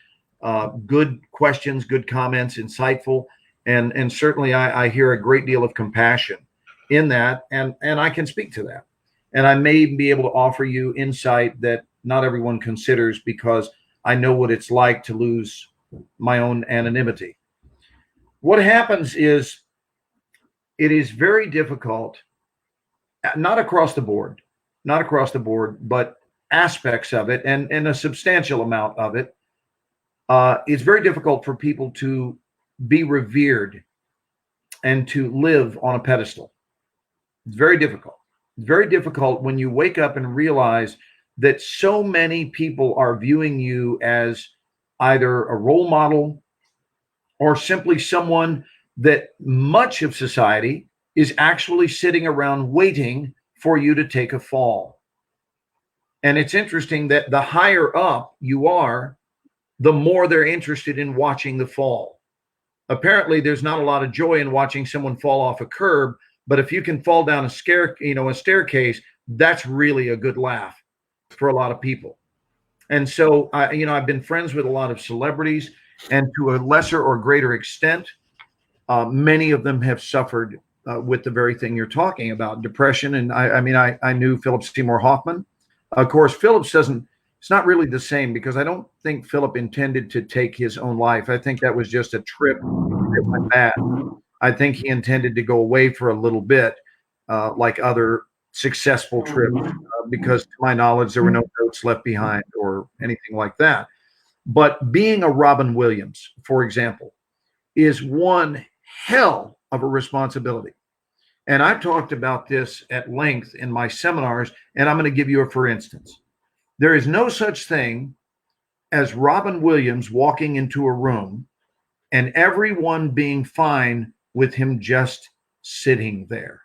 good questions, good comments, insightful, and certainly I hear a great deal of compassion in that, and I can speak to that. And I may be able to offer you insight that not everyone considers because I know what it's like to lose my own anonymity. What happens is it is very difficult, not across the board, but aspects of it and a substantial amount of it. It's very difficult for people to be revered and to live on a pedestal. It's very difficult. It's very difficult when you wake up and realize that so many people are viewing you as either a role model or simply someone that much of society is actually sitting around waiting for you to take a fall. And it's interesting that the higher up you are, the more they're interested in watching the fall. Apparently, there's not a lot of joy in watching someone fall off a curb, but if you can fall down a staircase, that's really a good laugh for a lot of people. And so, I've been friends with a lot of celebrities, and to a lesser or greater extent, many of them have suffered with the very thing you're talking about, depression. And I knew Philip Seymour Hoffman. Of course, Philip's it's not really the same because I don't think Philip intended to take his own life. I think that was just a trip that went bad. I think he intended to go away for a little bit, like other successful trips, because to my knowledge, there were no notes left behind or anything like that. But being a Robin Williams, for example, is one hell of a responsibility. And I've talked about this at length in my seminars, and I'm going to give you a for instance. There is no such thing as Robin Williams walking into a room and everyone being fine with him just sitting there.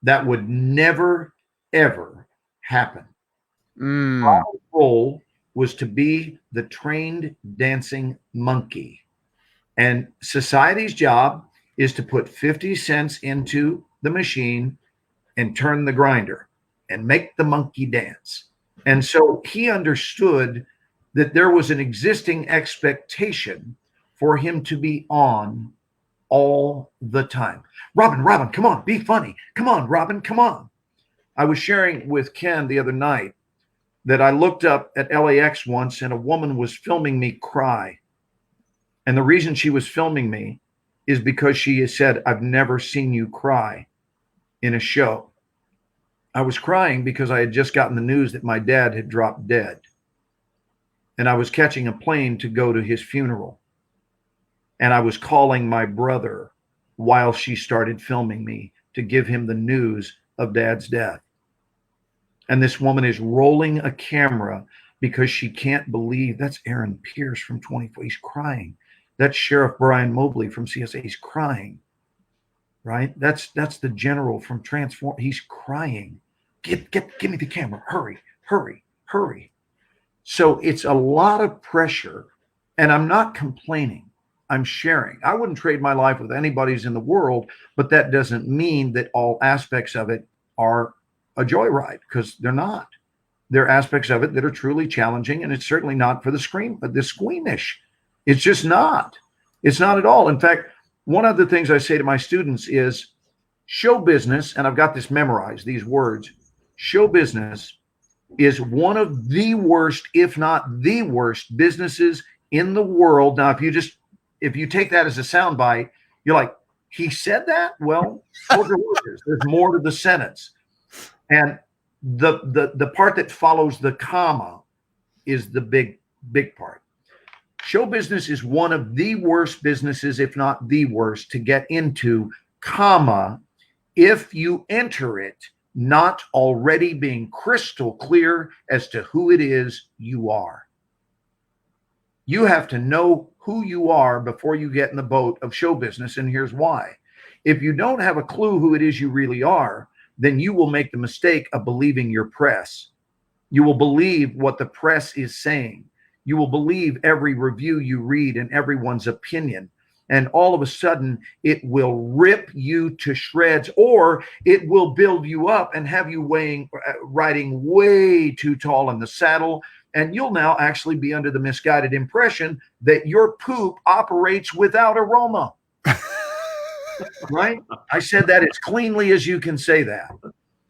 that would never, ever happen. Mm. Our role was to be the trained dancing monkey. And society's job is to put 50 cents into the machine and turn the grinder and make the monkey dance. And so he understood that there was an existing expectation for him to be on all the time. Robin, come on, be funny. Come on, Robin, come on. I was sharing with Ken the other night that I looked up at LAX once and a woman was filming me cry. And the reason she was filming me is because she said, I've never seen you cry in a show. I was crying because I had just gotten the news that my dad had dropped dead. And I was catching a plane to go to his funeral. And I was calling my brother while she started filming me to give him the news of Dad's death. And this woman is rolling a camera because she can't believe that's Aaron Pierce from 24. He's crying. That's Sheriff Brian Mobley from CSA. He's crying, right? That's the general from Transform. He's crying. Give me the camera. Hurry. So it's a lot of pressure, and I'm not complaining. I'm sharing. I wouldn't trade my life with anybody's in the world, but that doesn't mean that all aspects of it are a joyride, because they're not. There are aspects of it that are truly challenging, and it's certainly not for the squeamish. It's just not. It's not at all. In fact, one of the things I say to my students is show business, and I've got this memorized, these words. Show business is one of the worst, if not the worst, businesses in the world. Now, if you take that as a soundbite, you're like, he said that? Well, there's more to the sentence. And the part that follows the comma is the big part. Show business is one of the worst businesses, if not the worst, to get into, comma, if you enter it not already being crystal clear as to who it is you are. You have to know who you are before you get in the boat of show business, and here's why. If you don't have a clue who it is you really are, then you will make the mistake of believing your press. You will believe what the press is saying. You will believe every review you read and everyone's opinion. And all of a sudden, it will rip you to shreds, or it will build you up and have you riding way too tall in the saddle. And you'll now actually be under the misguided impression that your poop operates without aroma. Right? I said that as cleanly as you can say that.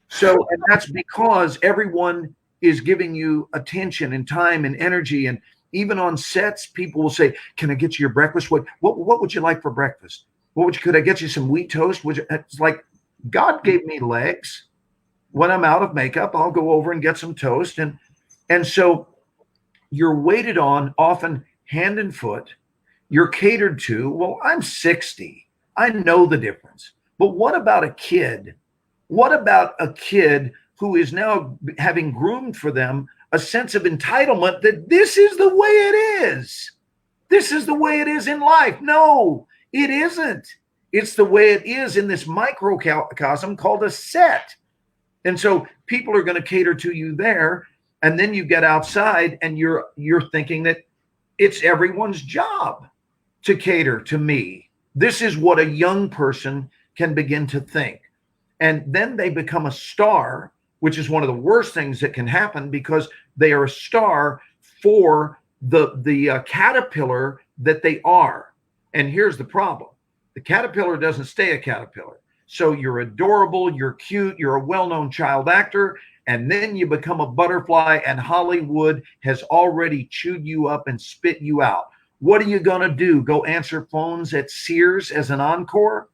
So, and that's because everyone is giving you attention and time and energy. And even on sets, people will say, can I get you your breakfast? What would you like for breakfast? Could I get you some wheat toast? It's like, God gave me legs. When I'm out of makeup, I'll go over and get some toast. And so you're waited on, often hand and foot. You're catered to. Well, I'm 60. I know the difference. But what about a kid? What about a kid who is now having groomed for them a sense of entitlement that this is the way it is? This is the way it is in life. No, it isn't. It's the way it is in this microcosm called a set. And so people are going to cater to you there. And then you get outside and you're thinking that it's everyone's job to cater to me. This is what a young person can begin to think. And then they become a star, which is one of the worst things that can happen, because they are a star for the caterpillar that they are. And here's the problem. The caterpillar doesn't stay a caterpillar. So you're adorable, you're cute, you're a well-known child actor, and then you become a butterfly, and Hollywood has already chewed you up and spit you out. What are you going to do? Go answer phones at Sears as an encore?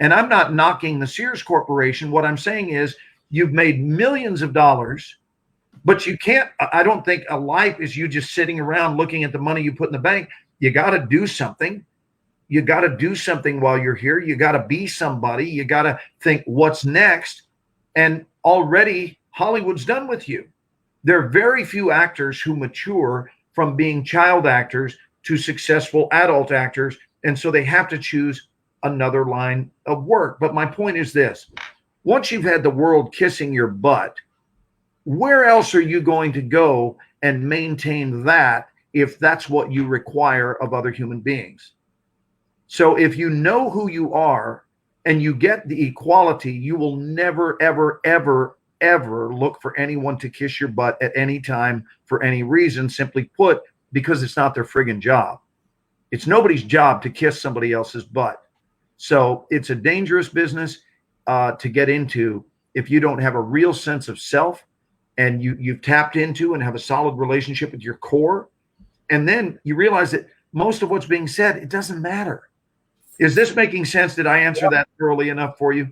And I'm not knocking the Sears Corporation. What I'm saying is you've made millions of dollars, but you can't, I don't think a life is you just sitting around looking at the money you put in the bank. You got to do something. You got to do something while you're here. You got to be somebody. You got to think what's next. And already Hollywood's done with you. There are very few actors who mature from being child actors to successful adult actors. And so they have to choose another line of work. But my point is this: once you've had the world kissing your butt, where else are you going to go and maintain that if that's what you require of other human beings? So if you know who you are and you get the equality, you will never, ever, ever, ever look for anyone to kiss your butt at any time for any reason, simply put, because it's not their friggin' job. It's nobody's job to kiss somebody else's butt. So it's a dangerous business to get into if you don't have a real sense of self and you've tapped into and have a solid relationship with your core. And then you realize that most of what's being said, it doesn't matter. Is this making sense? Did I answer that thoroughly enough for you?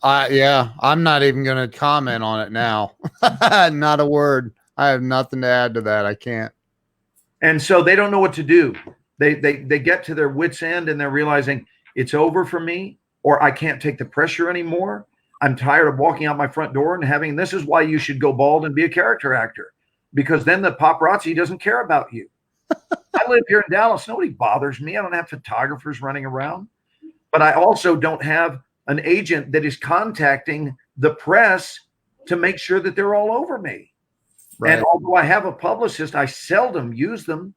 Yeah, I'm not even going to comment on it now. Not a word. I have nothing to add to that. I can't. And so they don't know what to do. They get to their wits' end and they're realizing it's over for me, or I can't take the pressure anymore. I'm tired of walking out my front door and having, this is why you should go bald and be a character actor, because then the paparazzi doesn't care about you. I live here in Dallas. Nobody bothers me. I don't have photographers running around, but I also don't have an agent that is contacting the press to make sure that they're all over me. Right. And although I have a publicist, I seldom use them.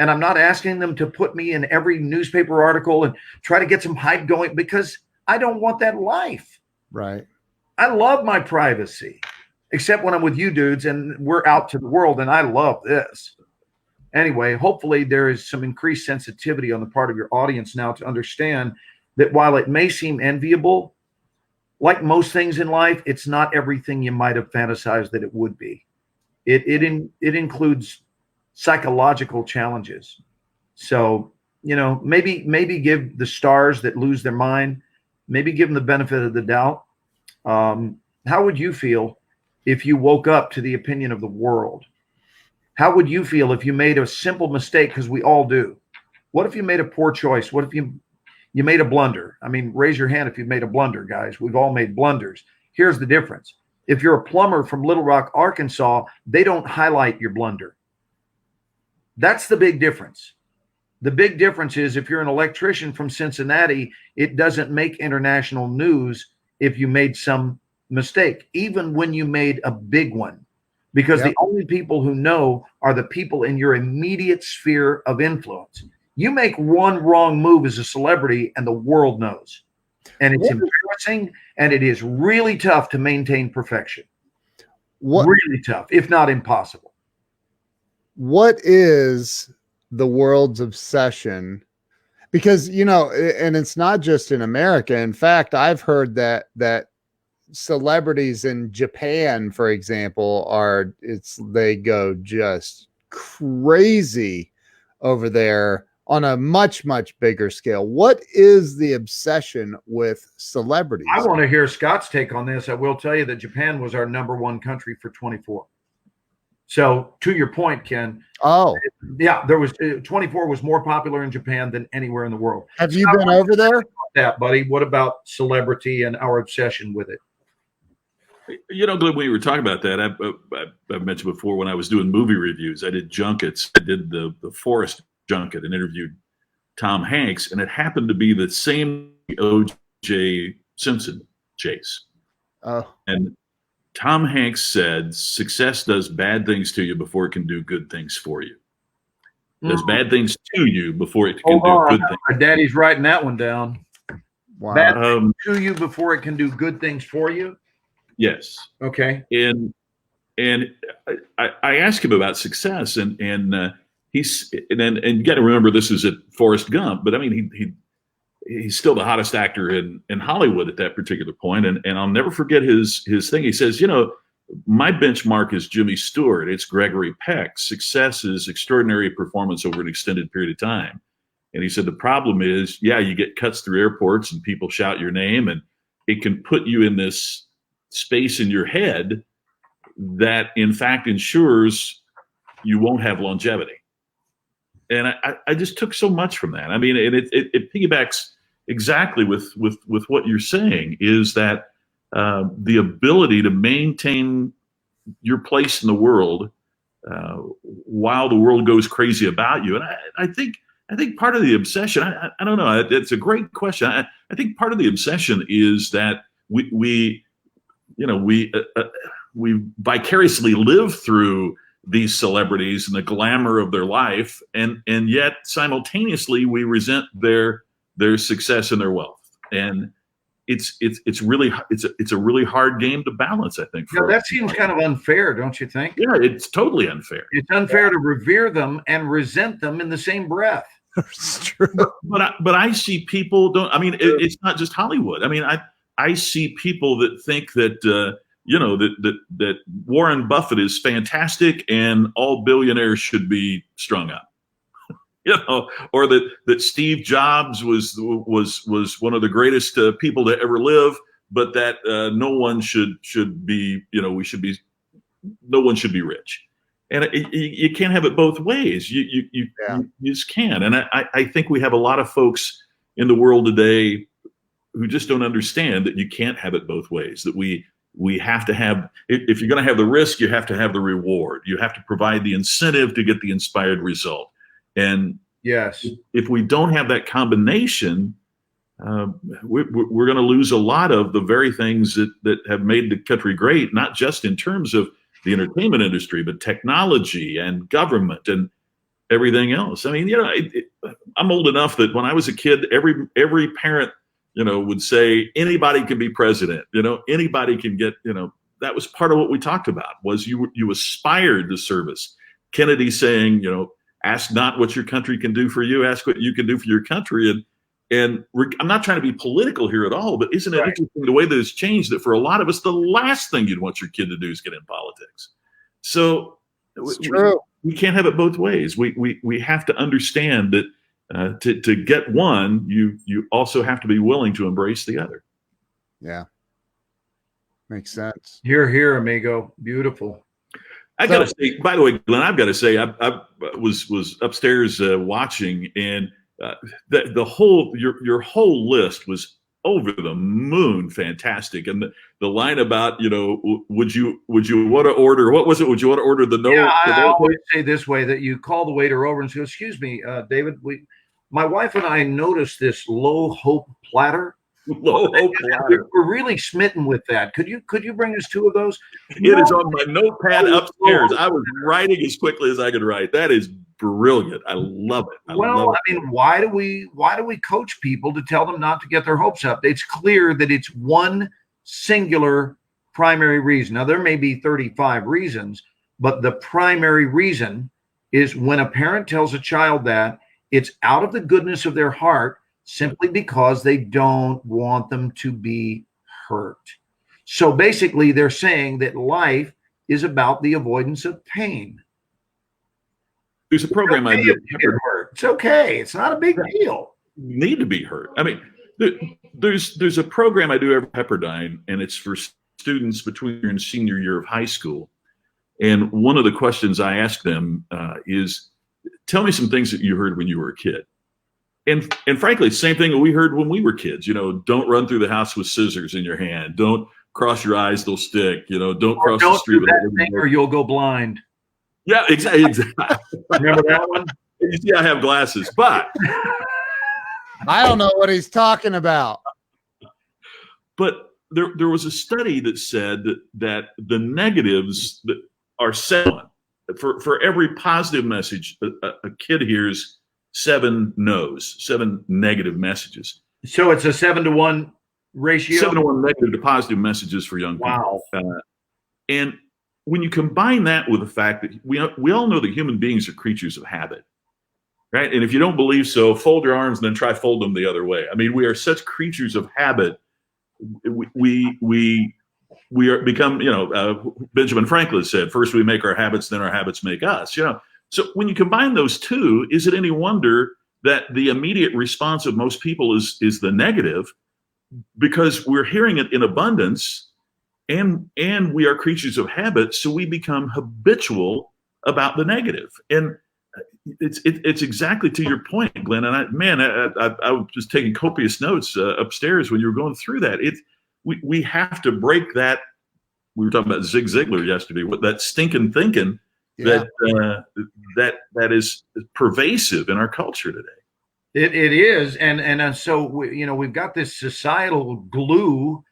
And I'm not asking them to put me in every newspaper article and try to get some hype going, because I don't want that life. Right. I love my privacy, except when I'm with you dudes and we're out to the world, and I love this. Anyway, hopefully there is some increased sensitivity on the part of your audience now to understand that while it may seem enviable, like most things in life, it's not everything you might have fantasized that it would be. It includes psychological challenges. So, you know, maybe give the stars that lose their mind, maybe give them the benefit of the doubt. How would you feel if you woke up to the opinion of the world? How would you feel if you made a simple mistake? Because we all do. What if you made a poor choice? What if you made a blunder? I mean, raise your hand if you've made a blunder, guys. We've all made blunders. Here's the difference. If you're a plumber from Little Rock, Arkansas, they don't highlight your blunder. That's the big difference. The big difference is if you're an electrician from Cincinnati, it doesn't make international news if you made some mistake, even when you made a big one, because the only people who know are the people in your immediate sphere of influence. You make one wrong move as a celebrity and the world knows. And it's embarrassing, and it is really tough to maintain perfection. Really tough, if not impossible. What is the world's obsession? Because, you know, and it's not just in America. In fact, I've heard that celebrities in Japan, for example, they go just crazy over there on a much, much bigger scale. What is the obsession with celebrities? I want to hear Scott's take on this. I will tell you that Japan was our #1 country for 24. So to your point, Ken. Oh, yeah, there was 24 was more popular in Japan than anywhere in the world. Have you been over there? That, buddy. What about celebrity and our obsession with it? You know, Glenn, when you were talking about that, I mentioned before when I was doing movie reviews, I did junkets. I did the Forrest junket and interviewed Tom Hanks, and it happened to be the same O.J. Simpson chase. Oh. And Tom Hanks said, success does bad things to you before it can do good things for you. It does bad things to you before it can do good things. My daddy's writing that one down. Wow. Bad things to you before it can do good things for you? Yes. Okay. And I asked him about success, and you got to remember this is at Forrest Gump, but I mean he's still the hottest actor in Hollywood at that particular point, and I'll never forget his thing. He says, you know, my benchmark is Jimmy Stewart. It's Gregory Peck. Success is extraordinary performance over an extended period of time. And he said the problem is, you get cuts through airports and people shout your name, and it can put you in this space in your head that in fact ensures you won't have longevity. And I just took so much from that. I mean, and it piggybacks exactly with what you're saying, is that the ability to maintain your place in the world while the world goes crazy about you. And I think part of the obsession, I don't know, it's a great question. I think part of the obsession is that we we vicariously live through these celebrities and the glamour of their life, and yet simultaneously we resent their success and their wealth. And it's a really hard game to balance, I think. That seems kind of unfair, don't you think? Yeah, it's totally unfair. It's unfair to revere them and resent them in the same breath. It's true. But I see people it's not just Hollywood. I mean, I see people that think that that Warren Buffett is fantastic and all billionaires should be strung up. Or that Steve Jobs was one of the greatest people to ever live, but that no one should be no one should be rich. And you can't have it both ways. You just can't. And I think we have a lot of folks in the world today who just don't understand that you can't have it both ways. That we have to have, if you're going to have the risk, you have to have the reward. You have to provide the incentive to get the inspired result. And yes, if we don't have that combination, we're going to lose a lot of the very things that have made the country great, not just in terms of the entertainment industry, but technology and government and everything else. I mean, I'm old enough that when I was a kid, every parent, would say anybody can be president. Anybody can get. That was part of what we talked about. Was you aspired to service. Kennedy saying, ask not what your country can do for you, ask what you can do for your country. And I'm not trying to be political here at all, but isn't it interesting the way that it's changed, that for a lot of us, the last thing you'd want your kid to do is get in politics. So we can't have it both ways. We have to understand that to get one, you also have to be willing to embrace the other. Yeah. Makes sense. Hear, hear, amigo. Beautiful. I got to say, by the way, Glenn, I've got to say, I was upstairs watching, and the whole your whole list was over the moon fantastic. And the line about would you want to order, what was it? Would you want to order the no? Yeah, I always say this way, that you call the waiter over and say, "Excuse me, David, my wife and I noticed this low hope platter. Low hope platter. We're really smitten with that. Could you bring us 2 of those?" It is on my notepad upstairs. I was writing as quickly as I could write. That is brilliant. I love it. I mean, why do we coach people to tell them not to get their hopes up? It's clear that it's one singular primary reason. Now, there may be 35 reasons, but the primary reason is when a parent tells a child that, it's out of the goodness of their heart, simply because they don't want them to be hurt. So basically, they're saying that life is about the avoidance of pain. There's a program I do. It's okay. It's not a big deal. You need to be hurt. I mean, there's a program I do every Pepperdine, and it's for students between your and senior year of high school. And one of the questions I ask them is, tell me some things that you heard when you were a kid. And frankly, same thing that we heard when we were kids. Don't run through the house with scissors in your hand. Don't cross your eyes; they'll stick. Don't cross the street. Do that thing or you'll go blind. Yeah, exactly. Remember that one? You see, I have glasses, but I don't know what he's talking about. But there was a study that said that the negatives that are said for every positive message, a kid hears 7 no's, 7 negative messages. So it's a 7-to-1 ratio. 7-to-1 negative to positive messages for young people. Wow. And when you combine that with the fact that we all know that human beings are creatures of habit, right? And if you don't believe so, fold your arms and then try fold them the other way. I mean, we are such creatures of habit. We are become, Benjamin Franklin said, first we make our habits, then our habits make us. So when you combine those two, is it any wonder that the immediate response of most people is the negative? Because we're hearing it in abundance. And we are creatures of habit, so we become habitual about the negative. And it's exactly to your point, Glenn. And I was just taking copious notes upstairs when you were going through that. We have to break that. We were talking about Zig Ziglar yesterday. With that stinking thinking that is pervasive in our culture today. It is, and so we've got this societal glue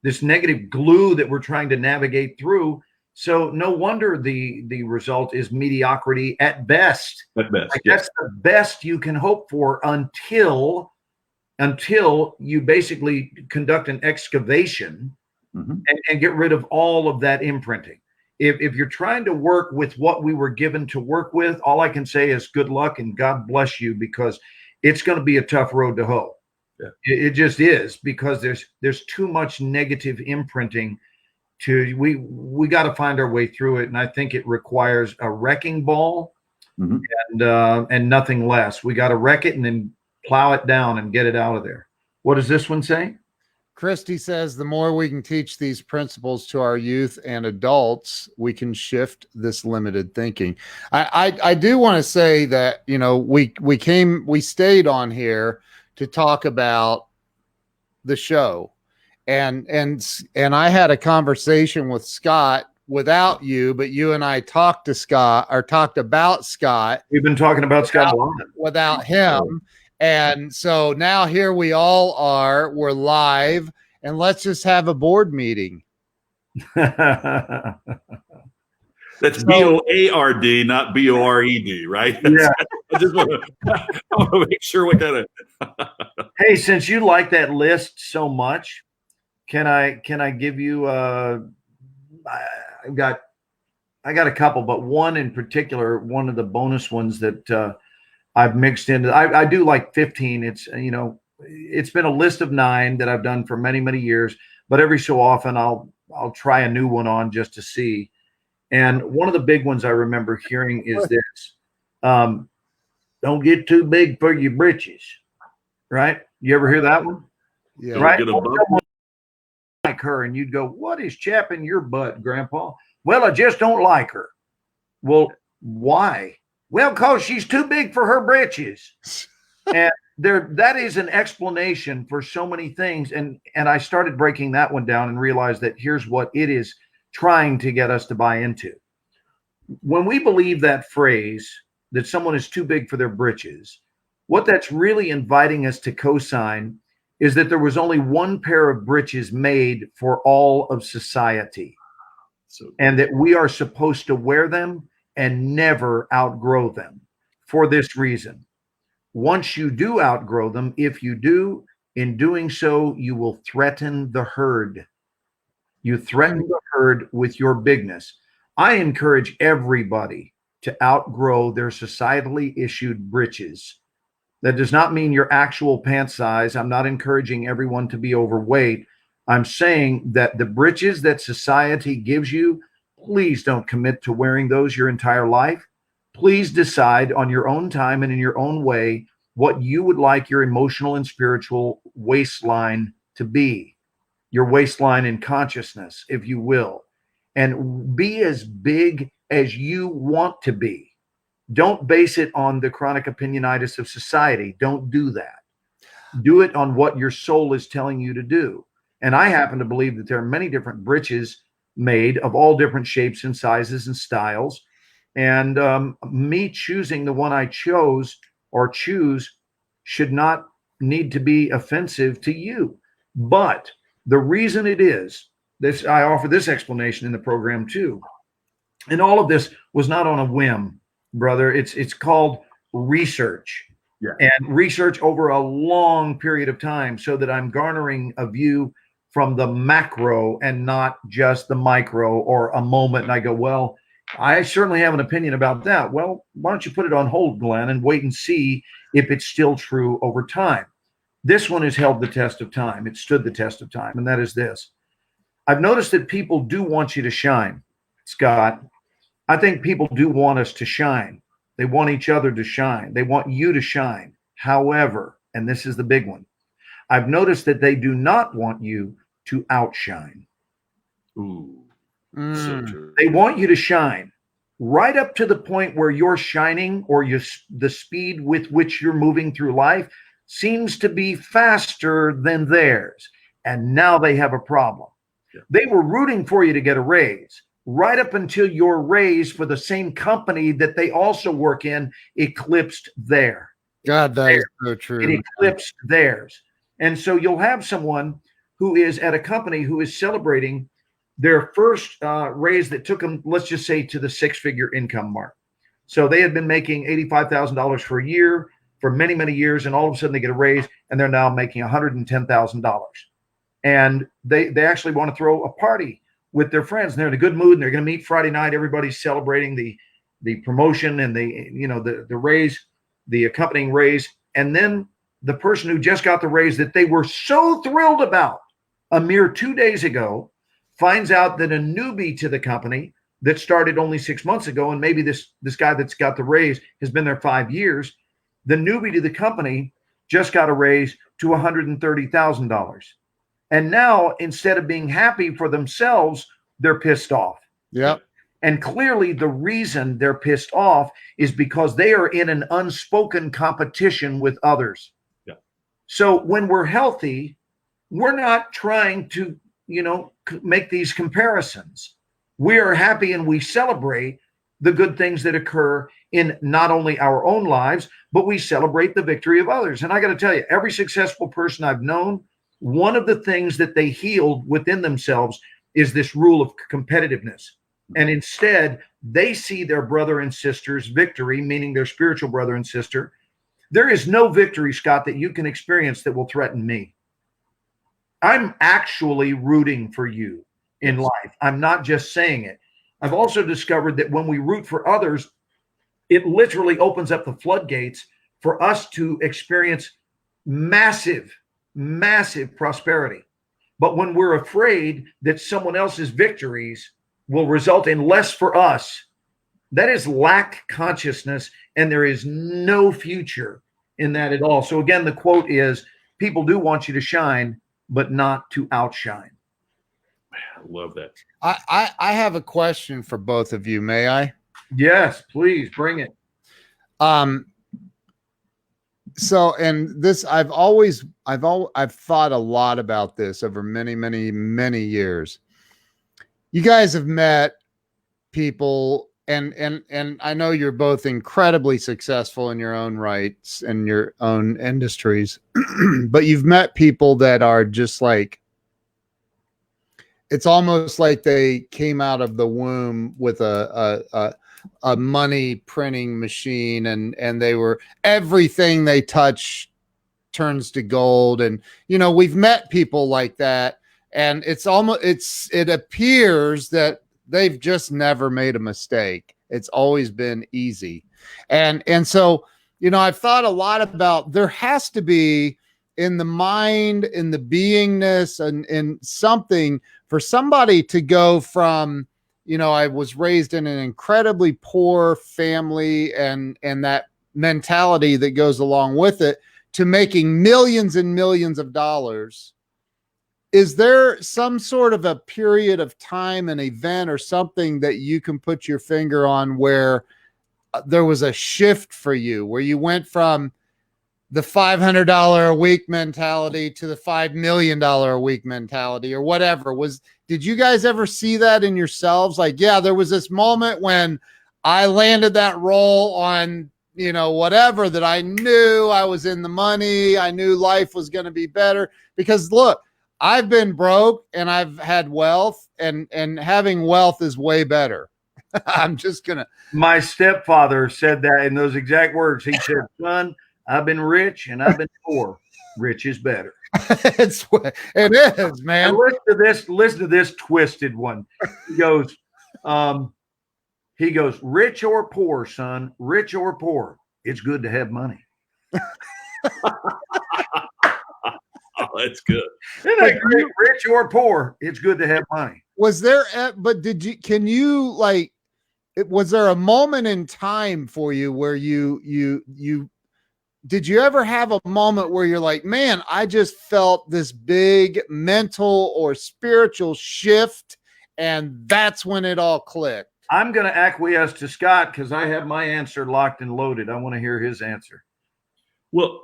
this negative glue that we're trying to navigate through. So no wonder the result is mediocrity at best. At best, like that's the best you can hope for until you basically conduct an excavation and get rid of all of that imprinting. If you're trying to work with what we were given to work with, all I can say is good luck and God bless you, because it's going to be a tough road to hoe. Yeah. It just is, because there's too much negative imprinting. We got to find our way through it, and I think it requires a wrecking ball and nothing less. We got to wreck it and then plow it down and get it out of there. What does this one say? Christy says the more we can teach these principles to our youth and adults, we can shift this limited thinking. I do want to say that, you know, we stayed on here to talk about the show, and I had a conversation with Scott without you, but you and I talked about Scott. We've been talking about Scott a lot without him. And so now here we all are, we're live, and let's just have a board meeting. That's BOARD, not BORED, right? Yeah. I just want to make sure we got it. Hey, since you like that list so much, can I give you I got a couple, but one in particular, one of the bonus ones that I've mixed into. I do like 15. It's, you know, it's been a list of 9 that I've done for many, many years, but every so often I'll try a new one on just to see. And one of the big ones I remember hearing is this: don't get too big for your britches. Right? You ever hear that one? Yeah. Right? Like her, and you'd go, "What is chapping your butt, Grandpa?" Well, I just don't like her. Well, why? Well, because she's too big for her britches. And that is an explanation for so many things. And I started breaking that one down and realized that here's what it is trying to get us to buy into. When we believe that phrase, that someone is too big for their britches, what that's really inviting us to co-sign is that there was only one pair of britches made for all of society. And that we are supposed to wear them and never outgrow them for this reason. Once you do outgrow them, if you do, in doing so, you will threaten the herd. You threaten the herd with your bigness. I encourage everybody to outgrow their societally issued britches. That does not mean your actual pant size. I'm not encouraging everyone to be overweight. I'm saying that the britches that society gives you, please don't commit to wearing those your entire life. Please decide on your own time and in your own way what you would like your emotional and spiritual waistline to be, your waistline in consciousness, if you will, and be as big as you want to be. Don't base it on the chronic opinionitis of society. Don't do that. Do it on what your soul is telling you to do. And I happen to believe that there are many different britches made of all different shapes and sizes and styles. And me choosing the one I chose or choose should not need to be offensive to you. But the reason it is, this, I offer this explanation in the program too. And all of this was not on a whim, brother. It's called research. Yeah. And research over a long period of time, so that I'm garnering a view from the macro and not just the micro or a moment. And I go, well, I certainly have an opinion about that. Well, why don't you put it on hold, Glenn, and wait and see if it's still true over time. This one has held the test of time. It stood the test of time. And that is this. I've noticed that people do want you to shine, Scott. I think people do want us to shine. They want each other to shine. They want you to shine. However, and this is the big one, I've noticed that they do not want you to outshine. Ooh, so true. They want you to shine right up to the point where your shining or the speed with which you're moving through life seems to be faster than theirs. And now they have a problem. Yeah. They were rooting for you to get a raise right up until your raise for the same company that they also work in eclipsed their. God, that is so true. It eclipsed theirs. And so you'll have someone who is at a company who is celebrating their first raise that took them, let's just say, to the 6-figure income mark. So they had been making $85,000 for a year for many, many years, and all of a sudden they get a raise, and they're now making $110,000. And they actually want to throw a party with their friends, and they're in a good mood, and they're going to meet Friday night. Everybody's celebrating the promotion and the raise, the accompanying raise. And then the person who just got the raise that they were so thrilled about a mere 2 days ago finds out that a newbie to the company that started only 6 months ago, and maybe this guy that's got the raise has been there 5 years, the newbie to the company just got a raise to $130,000. And now, instead of being happy for themselves, they're pissed off. Yep. And clearly the reason they're pissed off is because they are in an unspoken competition with others. Yeah. So when we're healthy, we're not trying to, make these comparisons. We are happy and we celebrate the good things that occur in not only our own lives, but we celebrate the victory of others. And I got to tell you, every successful person I've known, one of the things that they healed within themselves is this rule of competitiveness. And instead, they see their brother and sister's victory, meaning their spiritual brother and sister. There is no victory, Scott, that you can experience that will threaten me. I'm actually rooting for you in life. I'm not just saying it. I've also discovered that when we root for others, it literally opens up the floodgates for us to experience massive, massive prosperity. But when we're afraid that someone else's victories will result in less for us, that is lack consciousness, and there is no future in that at all. So again, the quote is, people do want you to shine, but not to outshine. I love that. I have a question for both of you. May I? Yes, please bring it. So, and this, I've thought a lot about this over many, many, many years. You guys have met people, and I know you're both incredibly successful in your own rights and your own industries, but you've met people that are just like, it's almost like they came out of the womb with a money printing machine, and they were, everything they touch turns to gold. And, we've met people like that, and it appears that they've just never made a mistake. It's always been easy. And so, I've thought a lot about, there has to be in the mind, in the beingness, and in something for somebody to go from, I was raised in an incredibly poor family and that mentality that goes along with it, to making millions and millions of dollars. Is there some sort of a period of time, an event or something that you can put your finger on where there was a shift for you, where you went from the $500 a week mentality to the $5 million a week mentality, or whatever? Did you guys ever see that in yourselves? Like, yeah, there was this moment when I landed that role on, whatever, that I knew I was in the money. I knew life was going to be better, because look, I've been broke and I've had wealth, and having wealth is way better. I'm just going to. My stepfather said that in those exact words. He said, son, I've been rich and I've been poor. Rich is better. It is, man. And listen to this twisted one. He goes, rich or poor, son, rich or poor, it's good to have money. Oh, that's good. Isn't that great? Rich or poor, it's good to have money. Was there, but was there a moment in time for you where did you ever have a moment where you're like, man, I just felt this big mental or spiritual shift, and that's when it all clicked? I'm going to acquiesce to Scott because I have my answer locked and loaded. I want to hear his answer. Well,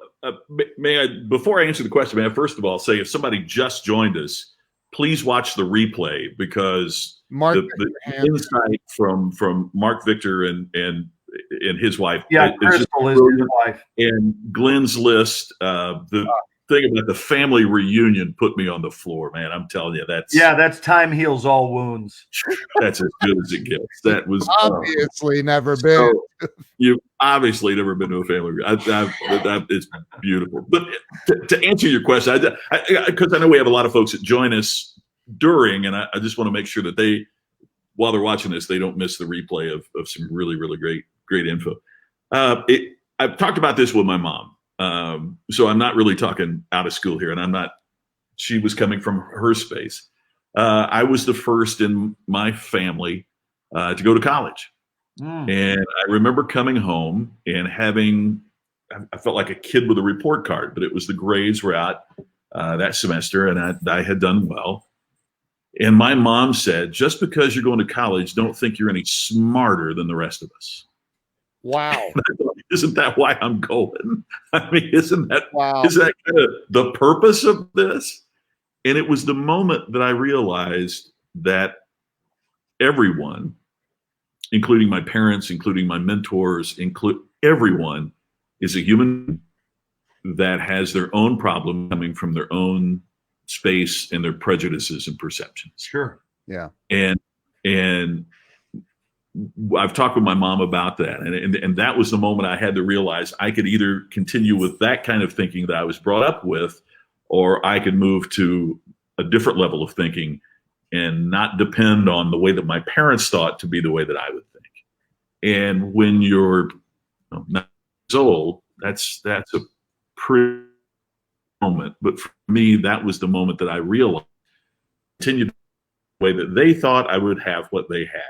may I, before I answer the question, may I first of all say, if somebody just joined us, please watch the replay, because the insight from Mark Victor and his wife, Crystal is his wife, and Glenn's list, the thing about the family reunion put me on the floor, man. I'm telling you, that's time heals all wounds. That's as good as it gets. That was obviously never been. So, you've obviously never been to a family reunion. It's beautiful. But to answer your question, because I know we have a lot of folks that join us during, and I just want to make sure that they, while they're watching this, they don't miss the replay of some really, really great info. I've talked about this with my mom. So I'm not really talking out of school here, and she was coming from her space. I was the first in my family to go to college. And I remember coming home and I felt like a kid with a report card, but it was the grades were out that semester, and I had done well. And my mom said, just because you're going to college, don't think you're any smarter than the rest of us. Wow. Isn't that why I'm going? I mean, isn't that wow. Is that kind of the purpose of this? And it was the moment that I realized that everyone, including my parents, including my mentors, everyone is a human that has their own problem coming from their own space and their prejudices and perceptions. Sure. Yeah. And I've talked with my mom about that. And that was the moment I had to realize I could either continue with that kind of thinking that I was brought up with, or I could move to a different level of thinking and not depend on the way that my parents thought to be the way that I would think. And when you're 9 years old, that's a pretty moment. But for me, that was the moment that I realized continued the way that they thought I would have what they had.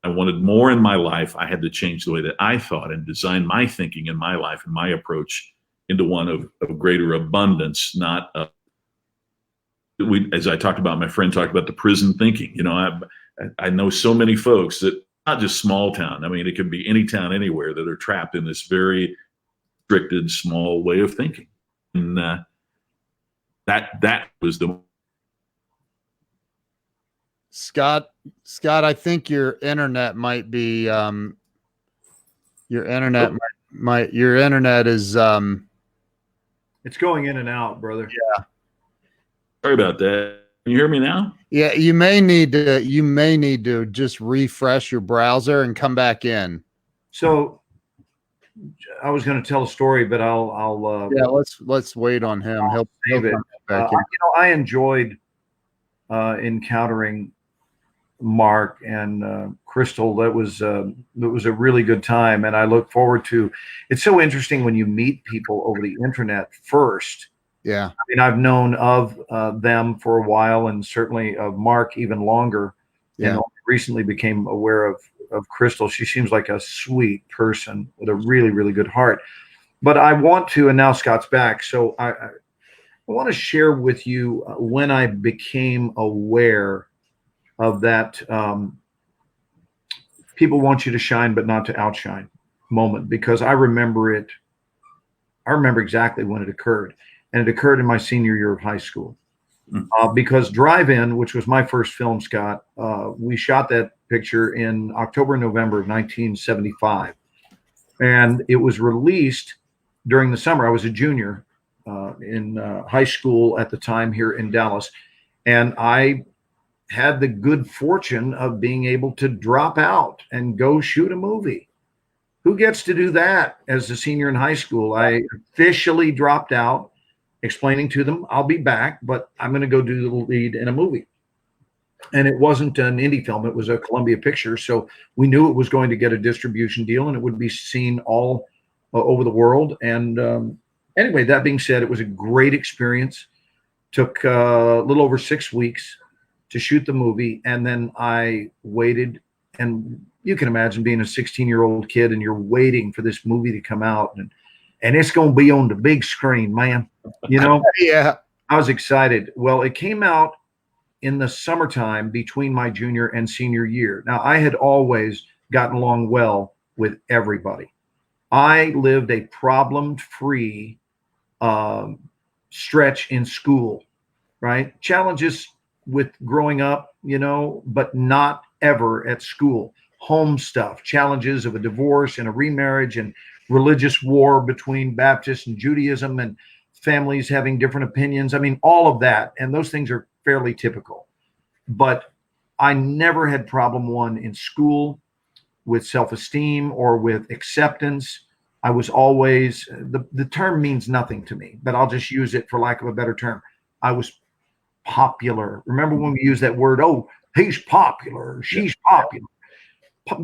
I wanted more in my life. I had to change the way that I thought and design my thinking in my life and my approach into one of greater abundance, not as I talked about, my friend talked about the prison thinking. You know, I know so many folks that, not just small town, I mean, it could be any town anywhere, that are trapped in this very restricted, small way of thinking. And that was the Scott, I think your internet might be your internet is it's going in and out, brother. Yeah. Sorry about that. Can you hear me now? Yeah, you may need to just refresh your browser and come back in. So I was going to tell a story, but I'll yeah, let's wait on him. He'll save it. I enjoyed encountering Mark and Crystal. It was a really good time, and I look forward to. It's so interesting when you meet people over the internet first. Yeah, I mean, I've known of them for a while, and certainly of Mark even longer. Yeah, and recently became aware of Crystal. She seems like a sweet person with a really, really good heart. But I want to, and now Scott's back, so I want to share with you when I became aware of that people want you to shine but not to outshine moment, because I remember it. I remember exactly when it occurred, and it occurred in my senior year of high school. Because Drive-In, which was my first film, Scott, we shot that picture in October and November of 1975, and it was released during the summer. I was a junior in high school at the time here in Dallas, and I had the good fortune of being able to drop out and go shoot a movie. Who gets to do that as a senior in high school? I officially dropped out, explaining to them, I'll be back, but I'm going to go do the lead in a movie. And it wasn't an indie film. It was a Columbia picture. So we knew it was going to get a distribution deal, and it would be seen all over the world. And anyway, that being said, it was a great experience. Took a little over 6 weeks to shoot the movie. And then I waited, and you can imagine being a 16-year-old kid and you're waiting for this movie to come out, and it's going to be on the big screen, man. You know? Yeah. I was excited. Well, it came out in the summertime between my junior and senior year. Now, I had always gotten along well with everybody. I lived a problem-free stretch in school, right? Challenges with growing up, you know, but not ever at school. Home stuff, challenges of a divorce and a remarriage and religious war between Baptists and Judaism, and families having different opinions. I mean, all of that. And those things are fairly typical. But I never had problem one in school with self-esteem or with acceptance. I was always, the term means nothing to me, but I'll just use it for lack of a better term. I was popular. Remember when we used that word, oh, he's popular, she's popular.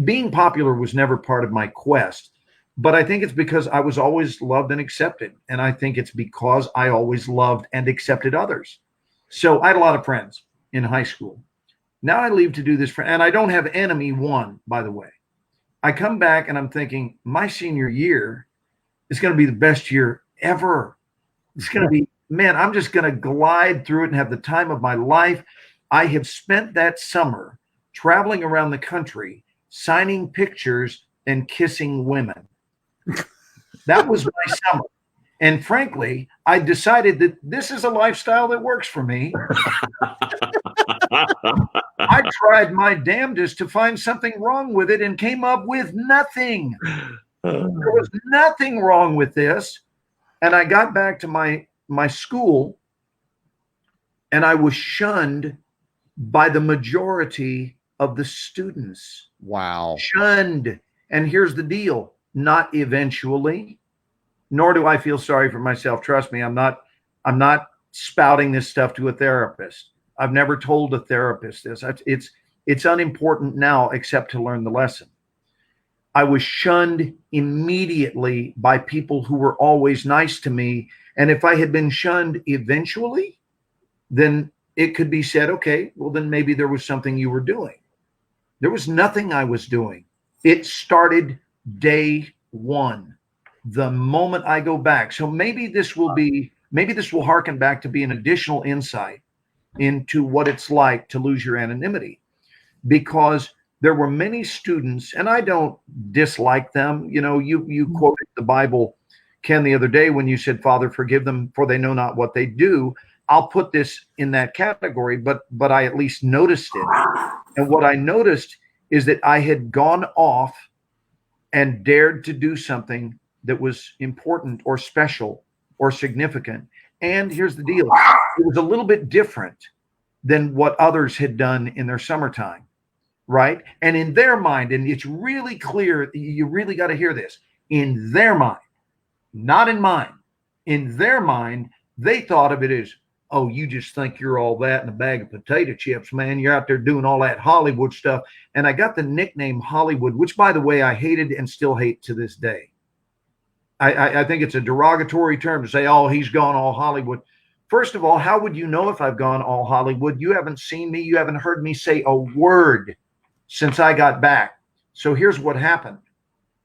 Being popular was never part of my quest, but I think it's because I was always loved and accepted. And I think it's because I always loved and accepted others. So I had a lot of friends in high school. Now I leave to do this, and I don't have enemy one, by the way. I come back and I'm thinking my senior year is going to be the best year ever. It's going to be, man, I'm just going to glide through it and have the time of my life. I have spent that summer traveling around the country, signing pictures and kissing women. That was my summer. And frankly, I decided that this is a lifestyle that works for me. I tried my damnedest to find something wrong with it and came up with nothing. There was nothing wrong with this. And I got back to my school and I was shunned by the majority of the students. Wow. Shunned. And here's the deal. Not eventually, nor do I feel sorry for myself. Trust me, I'm not spouting this stuff to a therapist. I've never told a therapist this. It's unimportant now except to learn the lesson. I was shunned immediately by people who were always nice to me. And if I had been shunned eventually, then it could be said, okay, well, then maybe there was something you were doing. There was nothing I was doing. It started day one, the moment I go back. So maybe this will harken back to be an additional insight into what it's like to lose your anonymity, because there were many students, and I don't dislike them. You know, you quoted the Bible, Ken, the other day when you said, Father, forgive them for they know not what they do. I'll put this in that category, but I at least noticed it. And what I noticed is that I had gone off and dared to do something that was important or special or significant. And here's the deal. It was a little bit different than what others had done in their summertime, right? And in their mind, and it's really clear, you really got to hear this, in their mind, not in mine, in their mind, they thought of it as, oh, you just think you're all that in a bag of potato chips, man. You're out there doing all that Hollywood stuff. And I got the nickname Hollywood, which, by the way, I hated and still hate to this day. I think it's a derogatory term to say, oh, he's gone all Hollywood. First of all, how would you know if I've gone all Hollywood? You haven't seen me. You haven't heard me say a word since I got back. So here's what happened.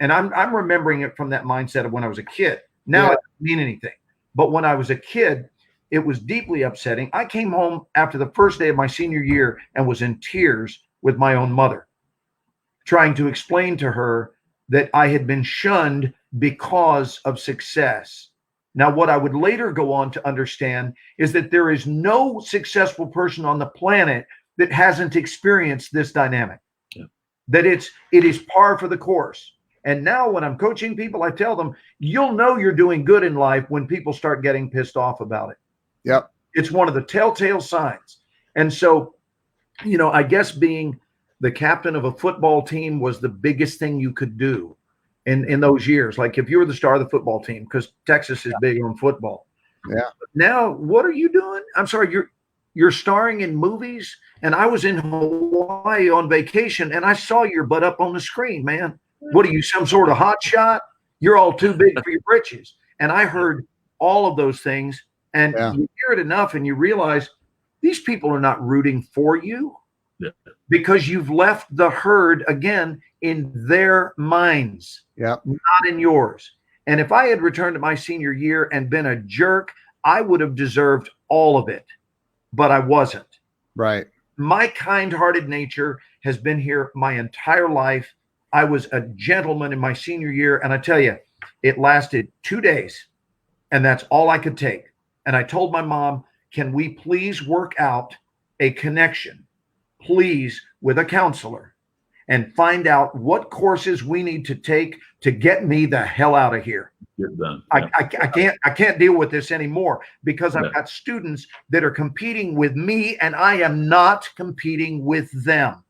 And I'm remembering it from that mindset of when I was a kid. Now it doesn't mean anything. But when I was a kid, it was deeply upsetting. I came home after the first day of my senior year and was in tears with my own mother, trying to explain to her that I had been shunned because of success. Now, what I would later go on to understand is that there is no successful person on the planet that hasn't experienced this dynamic, that it is par for the course. And now when I'm coaching people, I tell them, you'll know you're doing good in life when people start getting pissed off about it. Yep. It's one of the telltale signs. And so, you know, I guess being the captain of a football team was the biggest thing you could do in those years. Like if you were the star of the football team, because Texas is big on football. Yeah. Now, what are you doing? I'm sorry, you're starring in movies, and I was in Hawaii on vacation, and I saw your butt up on the screen, man. What are you, some sort of hot shot? You're all too big for your britches. And I heard all of those things, and you hear it enough, and you realize these people are not rooting for you because you've left the herd again in their minds, not in yours. And if I had returned to my senior year and been a jerk, I would have deserved all of it, but I wasn't. Right. My kind-hearted nature has been here my entire life. I was a gentleman in my senior year, and I tell you, it lasted 2 days, and that's all I could take. And I told my mom, can we please work out a connection, please, with a counselor, and find out what courses we need to take to get me the hell out of here. get done. I can't deal with this anymore because I've got students that are competing with me and I am not competing with them.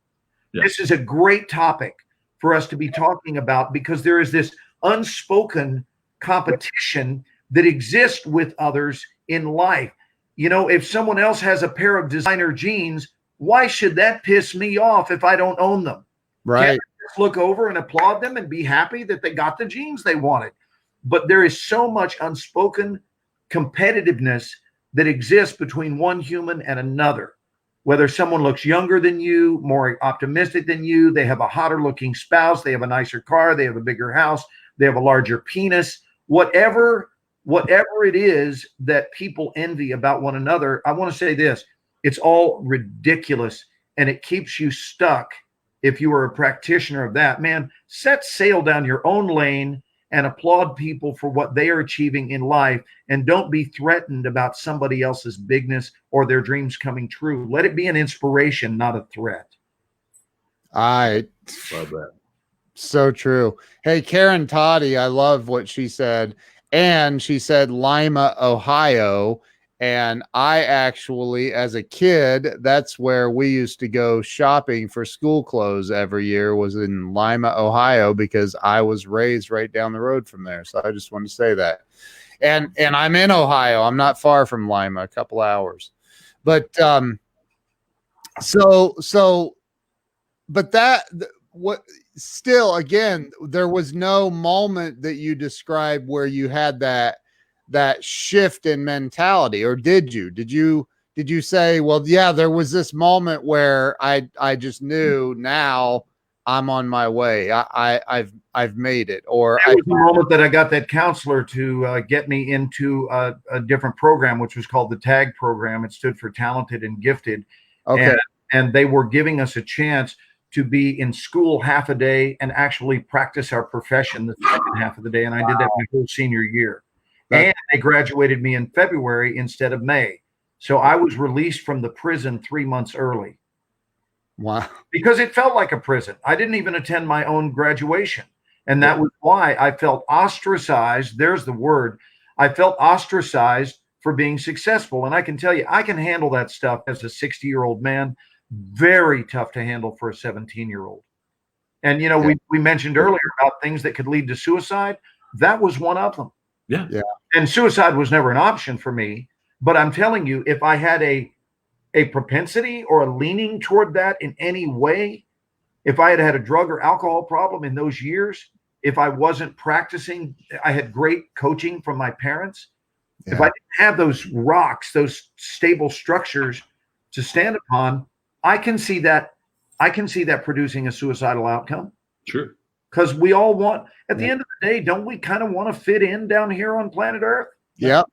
This is a great topic for us to be talking about because there is this unspoken competition that exists with others in life. You know, if someone else has a pair of designer jeans, why should that piss me off if I don't own them? Right. Can't I just look over and applaud them and be happy that they got the jeans they wanted? But there is so much unspoken competitiveness that exists between one human and another. Whether someone looks younger than you, more optimistic than you, they have a hotter looking spouse, they have a nicer car, they have a bigger house, they have a larger penis, whatever it is that people envy about one another. I want to say this, it's all ridiculous and it keeps you stuck. If you are a practitioner of that, man, set sail down your own lane and applaud people for what they are achieving in life. And don't be threatened about somebody else's bigness or their dreams coming true. Let it be an inspiration, not a threat. I love that. So true. Hey, Karen Toddy, I love what she said. And she said Lima, Ohio. And I actually, as a kid, that's where we used to go shopping for school clothes every year, was in Lima, Ohio, because I was raised right down the road from there. So I just wanted to say that. And I'm in Ohio. I'm not far from Lima, a couple hours. But still, again, there was no moment that you described where you had that shift in mentality, or did you say, well, yeah, there was this moment where I just knew now I'm on my way. I've made it. Or that was the moment that I got that counselor to get me into a different program, which was called the TAG program. It stood for Talented and Gifted. Okay. And they were giving us a chance to be in school half a day and actually practice our profession the second half of the day. And I did that my whole senior year. And they graduated me in February instead of May. So I was released from the prison 3 months early. Wow. Because it felt like a prison. I didn't even attend my own graduation. And that was why I felt ostracized. There's the word. I felt ostracized for being successful. And I can tell you, I can handle that stuff as a 60-year-old man. Very tough to handle for a 17-year-old. And, you know, we mentioned earlier about things that could lead to suicide. That was one of them. Yeah. And suicide was never an option for me. But I'm telling you, if I had a propensity or a leaning toward that in any way, if I had had a drug or alcohol problem in those years, if I wasn't practicing, I had great coaching from my parents. If I didn't have those rocks, those stable structures to stand upon, I can see that producing a suicidal outcome. Sure. Because we all want, at the end of the day, don't we kind of want to fit in down here on planet Earth? Yeah.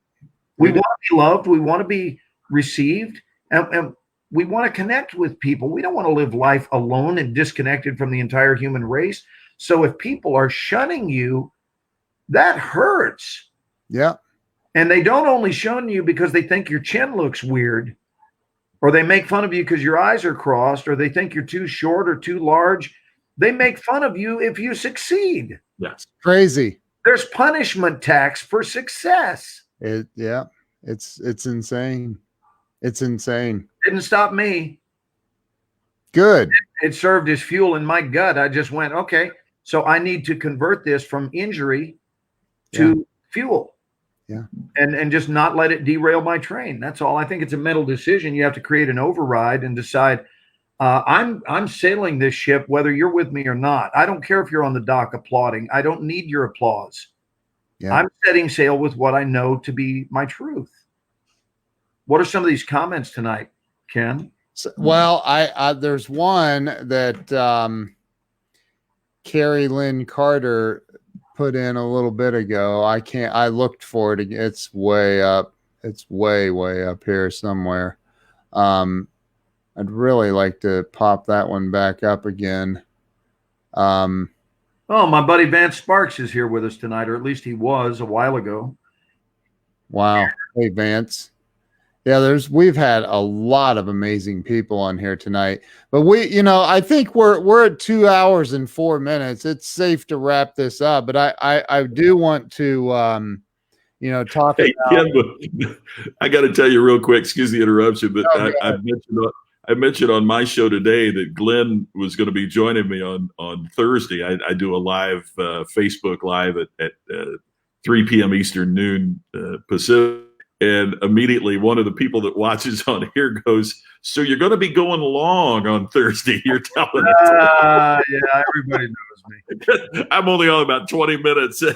We want to be loved. We want to be received. And we want to connect with people. We don't want to live life alone and disconnected from the entire human race. So if people are shunning you, that hurts. Yeah. And they don't only shun you because they think your chin looks weird, or they make fun of you because your eyes are crossed, or they think you're too short or too large. They make fun of you if you succeed. Yes. Crazy. There's punishment tax for success. It's insane. It's insane. Didn't stop me. Good. It served as fuel in my gut. I just went, okay, so I need to convert this from injury to fuel. Yeah. And just not let it derail my train. That's all. I think it's a mental decision. You have to create an override and decide, I'm sailing this ship, whether you're with me or not. I don't care if you're on the dock applauding. I don't need your applause. Yeah. I'm setting sail with what I know to be my truth. What are some of these comments tonight, Ken? Well, I there's one that Carrie Lynn Carter put in a little bit ago. I looked for it. It's way up. It's way up here somewhere. I'd really like to pop that one back up again. Oh, my buddy Vance Sparks is here with us tonight, or at least he was a while ago. Wow. Hey, Vance. Yeah, we've had a lot of amazing people on here tonight, but I think we're at 2 hours and 4 minutes. It's safe to wrap this up, but I do want to, talk hey, about. Ken, I got to tell you real quick, excuse the interruption, but I mentioned on my show today that Glenn was going to be joining me on Thursday. I do a live Facebook Live at 3 p.m. Eastern, noon Pacific. And immediately one of the people that watches on here goes, "So you're going to be going long on Thursday?" You're telling us. Yeah, everybody knows me. I'm only on about 20 minutes. And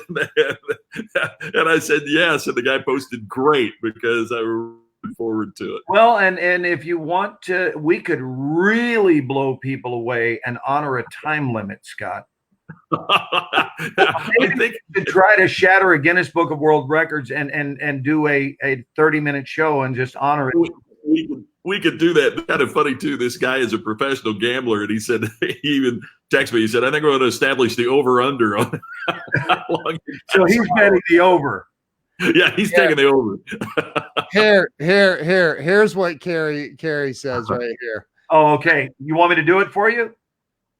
I said, yes. And the guy posted, great, because I was looking forward to it. Well, and if you want to, we could really blow people away and honor a time limit, Scott. I think to try to shatter a Guinness Book of World Records and do a 30-minute show and just honor it. We could do that. Kind of funny too. This guy is a professional gambler, and he said, he even texted me. He said, "I think we're going to establish the over/under on how long." So he's betting the over. Yeah, he's taking the over. Here's what Carrie says right here. Oh, okay. You want me to do it for you?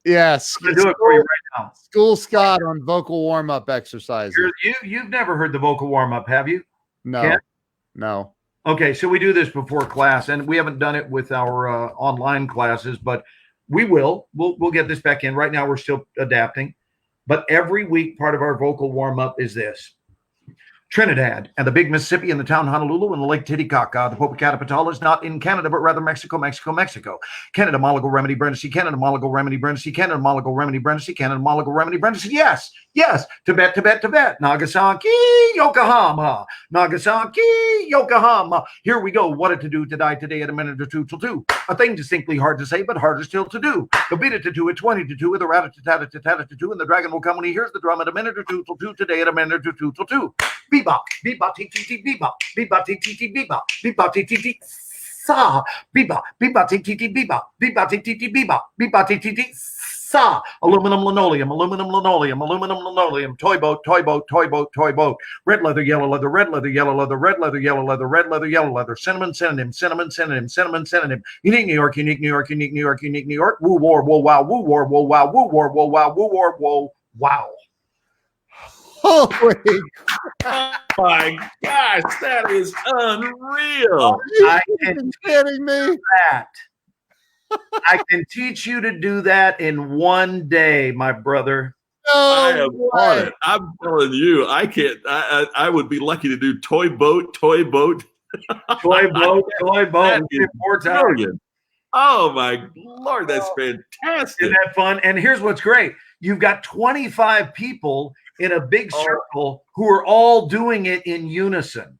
Yes. I'm gonna do it for you right now. School Scott on vocal warm-up exercises. You've never heard the vocal warm-up, have you? No. Ken? No. Okay, so we do this before class, and we haven't done it with our online classes, but we will. We'll get this back in. Right now, we're still adapting. But every week, part of our vocal warm-up is this. Trinidad and the big Mississippi and the town Honolulu and the Lake Titicaca. The Popocatépetl is not in Canada, but rather Mexico. Canada, Malago, Remedy, Brindisi. Canada, Malago, Remedy, Brindisi. Canada, Malago, Remedy, Brindisi. Canada, Malago, Remedy, Brindisi. Yes. Tibet. Nagasaki, Yokohama. Nagasaki, Yokohama. Here we go. What to do today at a minute or two till 2. A thing distinctly hard to say, but harder still to do. The beat it to 2 at 20 to 2 with a rat-a-tat-a-tat-a-tat to 2, and the dragon will come when he hears the drum at a minute or 2 till 2 today at a minute or 2 till 2. Bebop, bebop, tee, bebop, bebop, tee, bebop, bebop, tee, sa, bebop, bebop, tee, bebop, bebop, tee, bebop, bebop, tee, sa, aluminum, linoleum, toy boat, red leather, yellow leather, red leather, yellow leather, red leather, yellow leather, red leather, yellow leather, cinnamon, synonym, unique New York, unique New York, unique New York, unique New York, woo war, whoa wow, woo war, whoa wow, woo war, whoa wow, woo war, whoa wow. Holy my gosh, that is unreal. Are you kidding me? That. I can teach you to do that in one day, my brother. I am on it. I'm telling you, I can't. I would be lucky to do toy boat. Toy boat. 4 times. Oh my Lord, that's fantastic. Isn't that fun? And here's what's great. You've got 25 people in a big circle who are all doing it in unison.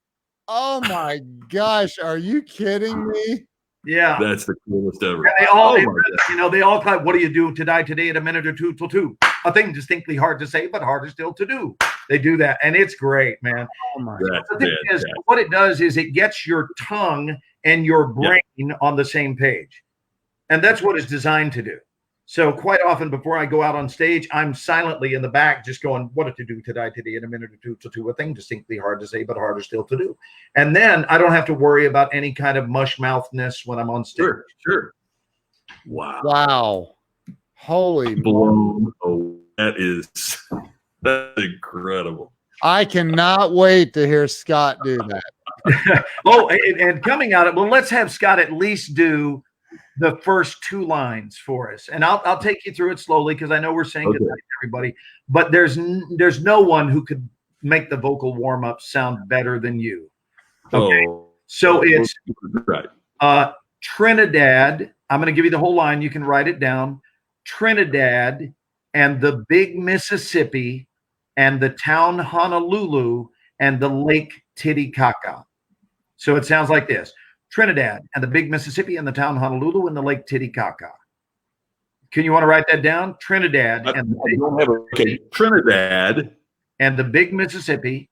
Oh my gosh, are you kidding me? Yeah, that's the coolest ever. And they all, they all kind of, what do you do today at a minute or 2 till 2? A thing distinctly hard to say, but harder still to do. They do that, and it's great, man. Oh my! The thing is, what it does is it gets your tongue and your brain on the same page, and that's what it's designed to do. So quite often before I go out on stage, I'm silently in the back just going, what to do today in a minute or 2 till 2, a thing distinctly hard to say, but harder still to do. And then I don't have to worry about any kind of mush mouthness when I'm on stage. Sure. Wow. Holy blown. Oh, that's incredible. I cannot wait to hear Scott do that. And coming out of, well, let's have Scott at least do the first 2 lines for us, and I'll take you through it slowly because I know we're saying goodnight to everybody, but there's no one who could make the vocal warm-up sound better than you. Okay, so it's Trinidad. I'm going to give you the whole line. You can write it down. Trinidad and the big Mississippi and the town Honolulu and the Lake Titicaca. So it sounds like this. Trinidad and the big Mississippi and the town Honolulu and the Lake Titicaca. You want to write that down? Trinidad and Trinidad and the big Mississippi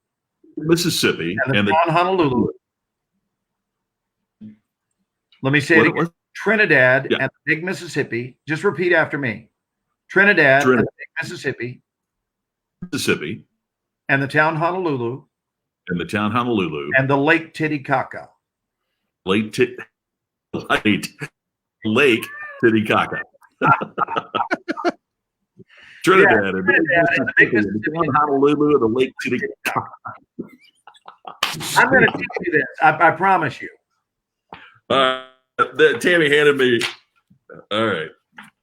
and the town Honolulu. Let me say it again. Trinidad and the big Mississippi. Just repeat after me. Trinidad and the big Mississippi and the town Honolulu and the Lake Titicaca. Lake Titicaca. Trinidad and Honolulu and the Lake Titicaca. I'm going to teach you this. I promise you. Tammy handed me. All right.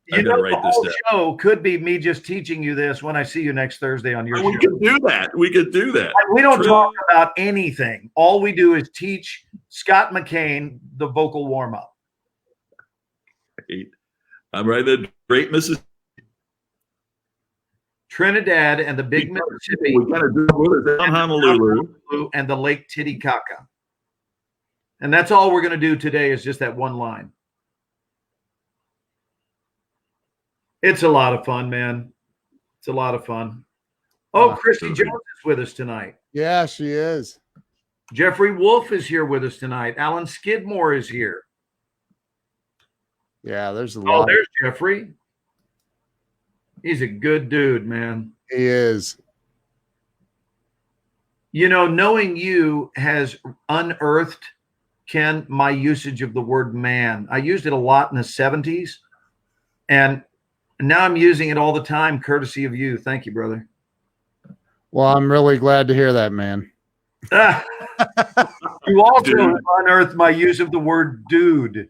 You know, the whole show could be me just teaching you this when I see you next Thursday on your show. We could do that. We could do that. We don't talk about anything. All we do is teach Scott McCain the vocal warm-up. I'm right there. Great Mississippi. Trinidad and the Big Mississippi. We got to do it down Honolulu. And the Lake Titicaca. And that's all we're going to do today is just that one line. It's a lot of fun, man. It's a lot of fun. Oh, Christy Jones is with us tonight. Yeah, she is. Jeffrey Wolf is here with us tonight. Alan Skidmore is here. Yeah, there's a lot. Oh, there's Jeffrey. He's a good dude, man. He is. You know, knowing you has unearthed, Ken, my usage of the word man. I used it a lot in the 70s, and now I'm using it all the time, courtesy of you. Thank you, brother. Well, I'm really glad to hear that, man. You also unearthed my use of the word dude.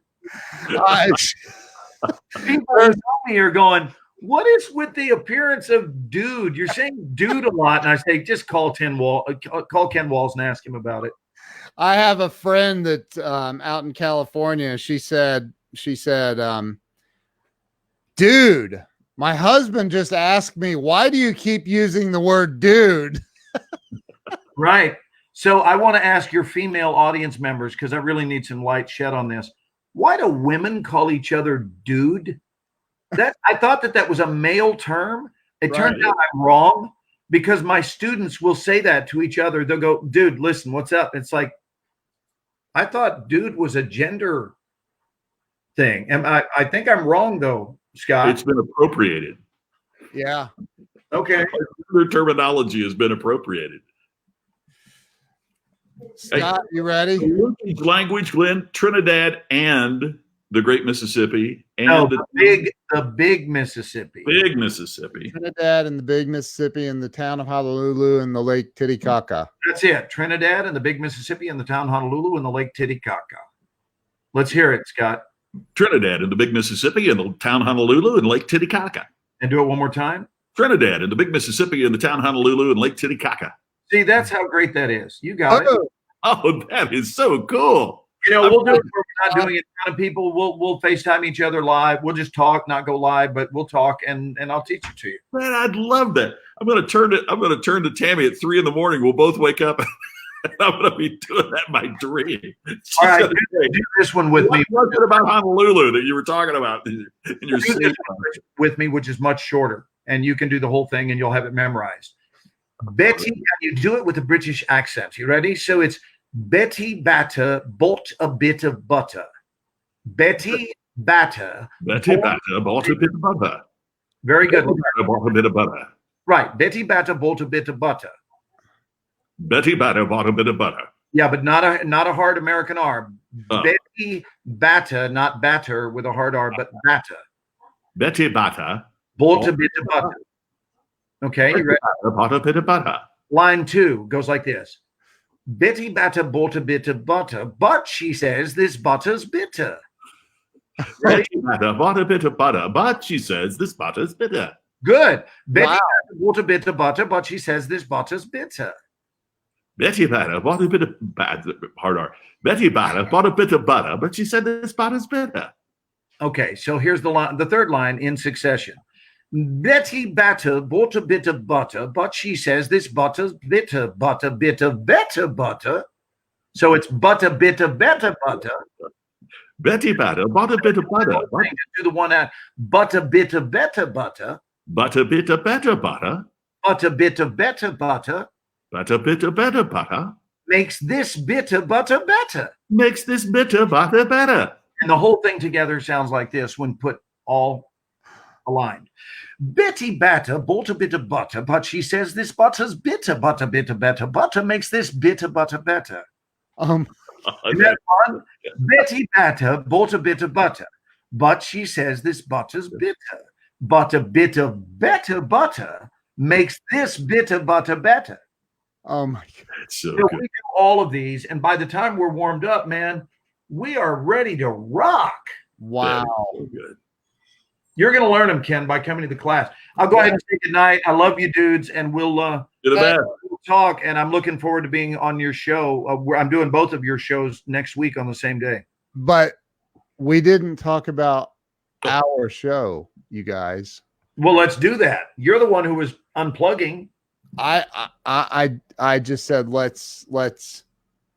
People tell me you're going, what is with the appearance of dude? You're saying dude a lot, and I say just call Ken Walls and ask him about it. I have a friend that out in California. She said, dude, my husband just asked me, why do you keep using the word dude? Right. So I want to ask your female audience members, because I really need some light shed on this. Why do women call each other dude? I thought that was a male term. It turns out I'm wrong, because my students will say that to each other. They'll go, dude, listen, what's up? It's like, I thought dude was a gender thing. And I think I'm wrong, though, Scott. It's been appropriated. Yeah. Okay. Their terminology has been appropriated. Scott, you ready? Language, Glenn, Trinidad and the Great Mississippi. And the big Mississippi. Big Mississippi. Trinidad and the Big Mississippi and the town of Honolulu and the Lake Titicaca. That's it. Trinidad and the Big Mississippi and the town Honolulu and the Lake Titicaca. Let's hear it, Scott. Trinidad and the Big Mississippi and the town Honolulu and Lake Titicaca. And do it one more time. Trinidad and the Big Mississippi and the town Honolulu and Lake Titicaca. See, that's how great that is. You got it. Oh, that is so cool. You know, we'll do it where we're not doing it. Kind of people, we'll FaceTime each other live. We'll just talk, not go live, but we'll talk, and I'll teach it to you. Man, I'd love that. I'm going to turn to Tammy at 3 a.m. We'll both wake up, and I'm going to be doing that in my dream. All right, do this one with me. What's it about Honolulu that you were talking about in your sleep? With me, which is much shorter, and you can do the whole thing, and you'll have it memorized. Betty, you do it with a British accent. You ready? So it's Betty Batter bought a bit of butter. Betty Batter bought a bit of butter. Very good. Bought a bit of butter. Right. Betty Batter bought a bit of butter. Betty Batter bought a bit of butter. Yeah, but not a hard American R. Betty Batter, not batter with a hard R, but batter. Betty Batter bought a bit of butter. Okay, you ready? Bought a bit of butter. Line 2 goes like this. Betty Batter bought a bit of butter, but she says this butter's bitter. Betty Batter bought a bit of butter, but she says this butter's bitter. Good. Betty Batter bought a bit of butter, but she says this butter's bitter. Betty Batter bought a bit of hard R. Betty Batter bought a bit of butter, but she said this butter's bitter. Okay, so here's the third line in succession. Betty Batter bought a bit of butter, but she says this butter's bitter. Butter, bitter, better butter. So it's butter, bitter, better butter. Betty Batter bought a bit of butter. Do the one out. Butter, bitter, better butter. Butter, bitter, better butter. Butter, bitter, better butter. Butter, bitter, better butter. Makes this bitter butter better. Makes this bitter butter better. And the whole thing together sounds like this when put all aligned. Betty Batter bought a bit of butter, but she says this butter's bitter. Butter, bitter, better butter makes this bitter butter better. Isn't that fun? Betty Batter bought a bit of butter, but she says this butter's bitter. But a bit of better butter makes this bitter butter better. Oh my God. So we do all of these, and by the time we're warmed up, man, we are ready to rock. Wow. So good. You're going to learn them, Ken, by coming to the class. I'll go ahead and say good night. I love you, dudes, and we'll talk. And I'm looking forward to being on your show. I'm doing both of your shows next week on the same day. But we didn't talk about our show, you guys. Well, let's do that. You're the one who was unplugging. I just said let's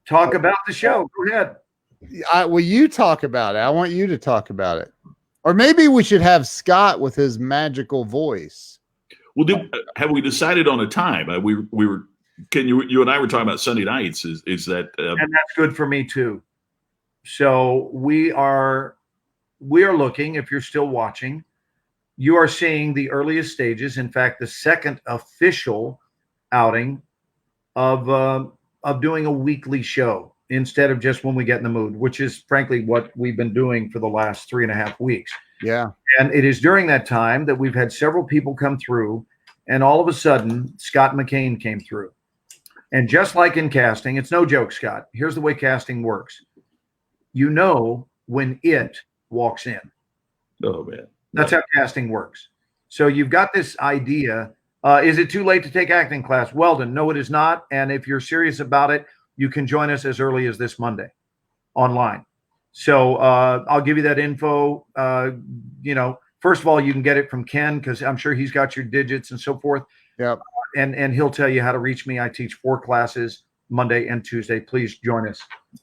talk about the show. Go ahead. Will you talk about it? I want you to talk about it. Or maybe we should have Scott with his magical voice. Well, have we decided on a time? We were. Can you and I were talking about Sunday nights? Is that? And that's good for me too. So we are looking. If you're still watching, you are seeing the earliest stages. In fact, the second official outing of doing a weekly show instead of just when we get in the mood, which is frankly what we've been doing for the last 3.5 weeks. Yeah. And it is during that time that we've had several people come through, and all of a sudden Scott McCain came through. And just like in casting, it's no joke, Scott. Here's the way casting works. You know when it walks in. Oh, man. That's how casting works. So you've got this idea. Is it too late to take acting class? Weldon, no, it is not. And if you're serious about it, you can join us as early as this Monday online. So I'll give you that info. First of all, you can get it from Ken because I'm sure he's got your digits and so forth. Yep. And he'll tell you how to reach me. I teach 4 classes Monday and Tuesday. Please join us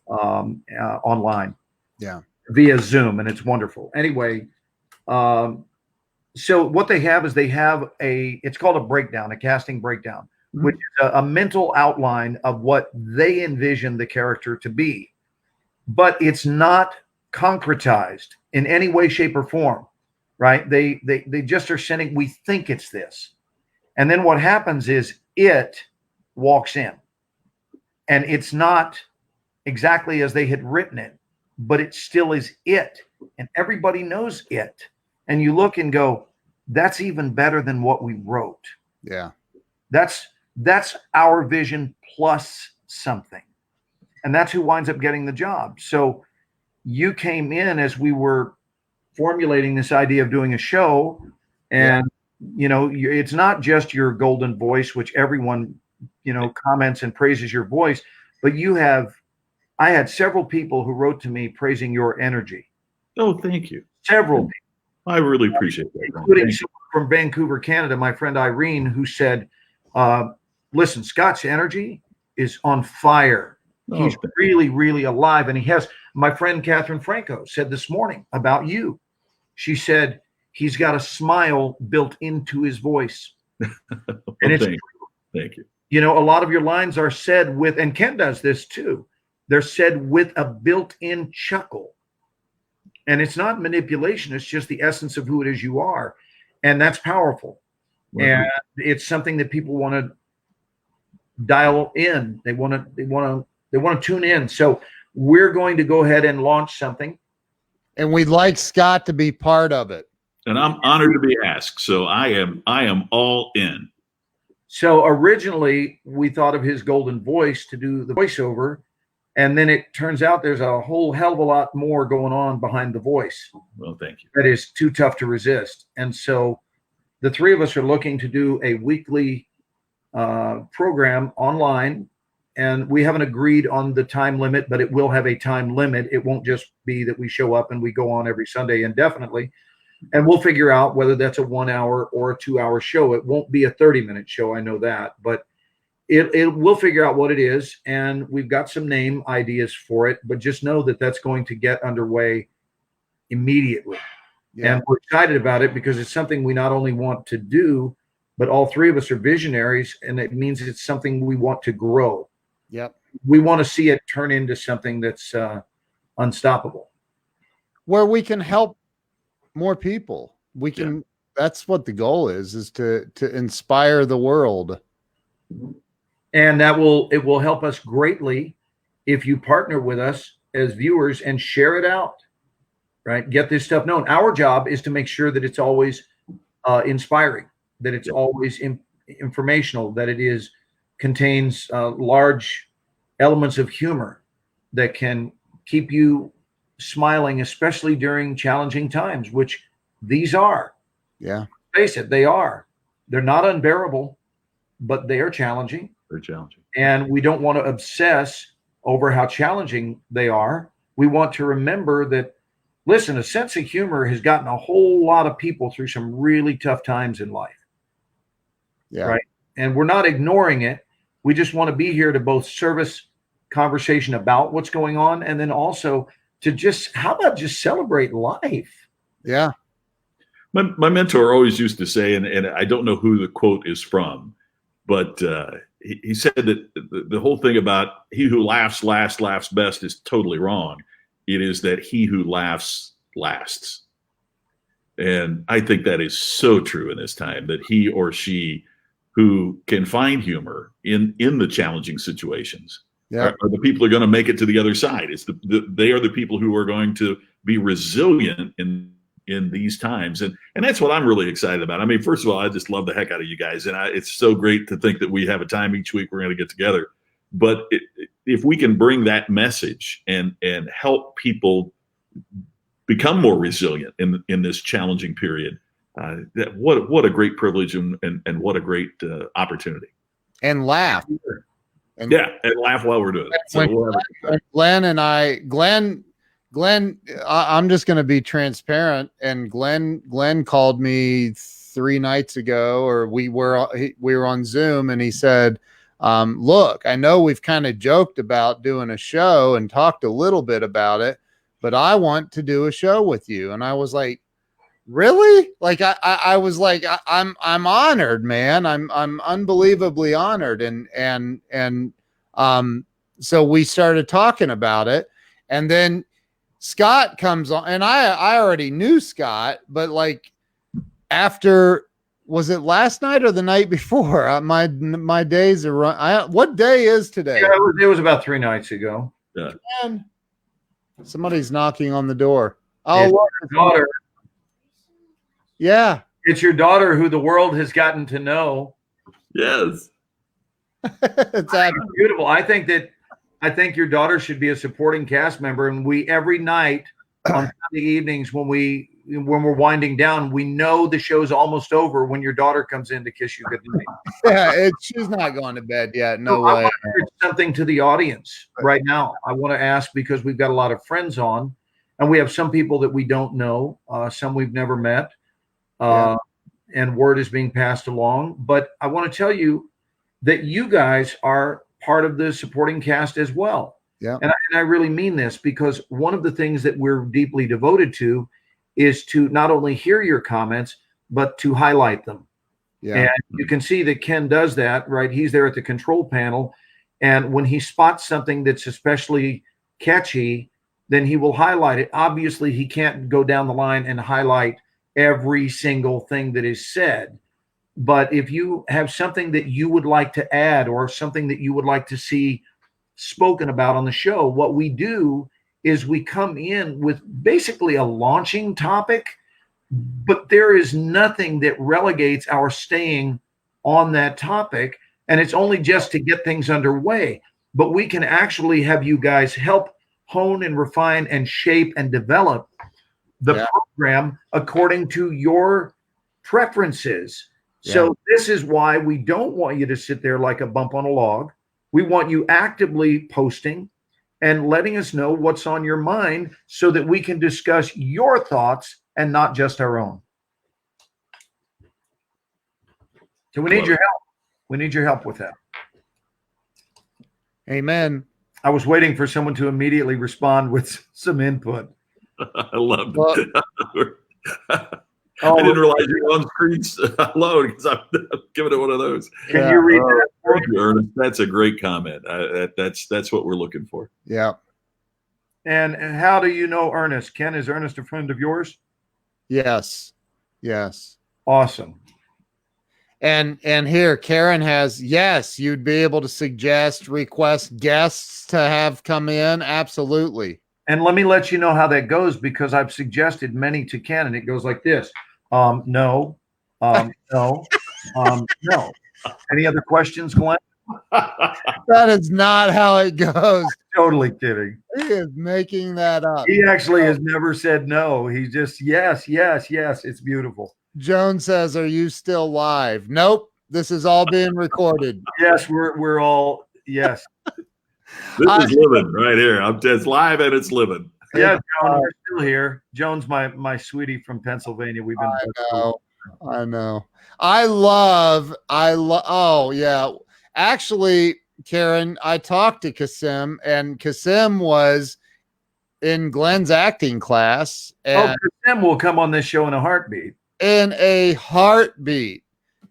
online. Yeah. Via Zoom, and it's wonderful. Anyway, so what they have is it's called a breakdown, a casting breakdown, which is a mental outline of what they envision the character to be. But it's not concretized in any way, shape, or form, right? They just are sending, we think it's this. And then what happens is it walks in. And it's not exactly as they had written it, but it still is it. And everybody knows it. And you look and go, that's even better than what we wrote. Yeah. That's our vision plus something. And that's who winds up getting the job. So you came in as we were formulating this idea of doing a show. And, it's not just your golden voice, which everyone, comments and praises your voice, but I had several people who wrote to me praising your energy. Oh, thank you. Several people. I really appreciate that. Including someone from Vancouver, Canada, my friend Irene, who said, listen, Scott's energy is on fire. He's really, really alive. And my friend Catherine Franco said this morning about you. She said, he's got a smile built into his voice. And it's thank you. A lot of your lines are said with, and Ken does this too, they're said with a built-in chuckle. And it's not manipulation. It's just the essence of who it is you are. And that's powerful. Wow. And it's something that people want to dial in. They want to tune in. So we're going to go ahead and launch something. And we'd like Scott to be part of it. And I'm honored to be asked. So I am all in. So originally we thought of his golden voice to do the voiceover. And then it turns out there's a whole hell of a lot more going on behind the voice. Well, thank you. That is too tough to resist. And so the three of us are looking to do a weekly program online. And we haven't agreed on the time limit, but it will have a time limit. It won't just be that we show up and we go on every Sunday indefinitely. And we'll figure out whether that's a 1 hour or a 2 hour show. It won't be a 30-minute show. I know that, but we'll figure out what it is. And we've got some name ideas for it, but just know that that's going to get underway immediately. Yeah. And we're excited about it because it's something we not only want to do, but all three of us are visionaries. And it means it's something we want to grow. Yep. We want to see it turn into something that's unstoppable. Where we can help more people. We can, that's what the goal is to inspire the world. And it will help us greatly if you partner with us as viewers and share it out, right? Get this stuff known. Our job is to make sure that it's always inspiring, that it's always informational, that it contains large elements of humor that can keep you smiling, especially during challenging times, which these are. Yeah. Face it, they are. They're not unbearable, but they are challenging. They're challenging. And we don't want to obsess over how challenging they are. We want to remember that, listen, a sense of humor has gotten a whole lot of people through some really tough times in life. Yeah. Right. And we're not ignoring it. We just want to be here to both service conversation about what's going on, and then also to how about just celebrate life? Yeah. My mentor always used to say, and I don't know who the quote is from, but he said that the whole thing about he who laughs last laughs best is totally wrong. It is that he who laughs lasts. And I think that is so true in this time, that he or she who can find humor in the challenging situations are the people who are going to make it to the other side. It's they are the people who are going to be resilient in these times. And that's what I'm really excited about. I mean, first of all, I just love the heck out of you guys. And it's so great to think that we have a time each week we're going to get together. But if we can bring that message and help people become more resilient in this challenging period, what a great privilege and what a great opportunity. And laugh. And laugh while we're doing it. So Glenn, I'm just going to be transparent. And Glenn called me 3 nights ago, or we were on Zoom, and he said, look, I know we've kind of joked about doing a show and talked a little bit about it, but I want to do a show with you. And I was like, really? Like, I was like, I'm honored, man. I'm unbelievably honored. And so we started talking about it, and then Scott comes on, and I already knew Scott, but like after, was it last night or the night before? My days are run. What day is today? Yeah, it was about 3 nights ago. Yeah. And somebody's knocking on the door. Oh, it's your daughter. Yeah. It's your daughter who the world has gotten to know. Yes. It's beautiful. I think your daughter should be a supporting cast member, and we every night on Sunday evenings when we're winding down, we know the show's almost over when your daughter comes in to kiss you goodnight. Yeah, she's not going to bed yet. No way. I want to do something to the audience right now. I want to ask, because we've got a lot of friends on, and we have some people that we don't know, some we've never met, and word is being passed along. But I want to tell you that you guys are part of the supporting cast as well. Yeah. And I really mean this, because one of the things that we're deeply devoted to is to not only hear your comments, but to highlight them. Yeah. And you can see that Ken does that, right? He's there at the control panel. And when he spots something that's especially catchy, then he will highlight it. Obviously, he can't go down the line and highlight every single thing that is said. But if you have something that you would like to add, or something that you would like to see spoken about on the show, what we do is we come in with basically a launching topic, but there is nothing that relegates our staying on that topic. And it's only just to get things underway. But we can actually have you guys help hone and refine and shape and develop the program according to your preferences. So this is why we don't want you to sit there like a bump on a log. We want you actively posting and letting us know what's on your mind, so that we can discuss your thoughts and not just our own. So we need your help. We need your help with that. Amen. I was waiting for someone to immediately respond with some input. I love it. I didn't realize you were on screen alone, because I'm giving it one of those. Can you read that? Thank you, Ernest. That's a great comment. That's what we're looking for. Yeah. And how do you know Ernest? Ken, is Ernest a friend of yours? Yes. Yes. Awesome. And here, Karen has, yes, you'd be able to request guests to have come in. Absolutely. And let me let you know how that goes, because I've suggested many to Ken, and it goes like this. No, no, no. Any other questions, Glenn? That is not how it goes. Totally kidding. He is making that up. He actually has never said no. He's just, yes, yes, yes. It's beautiful. Joan says, are you still live? Nope. This is all being recorded. Yes, we're all, yes. This is living right here. It's live and it's living. Yeah, Joan, we're still here. Joan's my sweetie from Pennsylvania. We've been. I know. I love. Oh yeah. Actually, Karen, I talked to Kasim, and Kasim was in Glenn's acting class. And Kasim will come on this show in a heartbeat. In a heartbeat.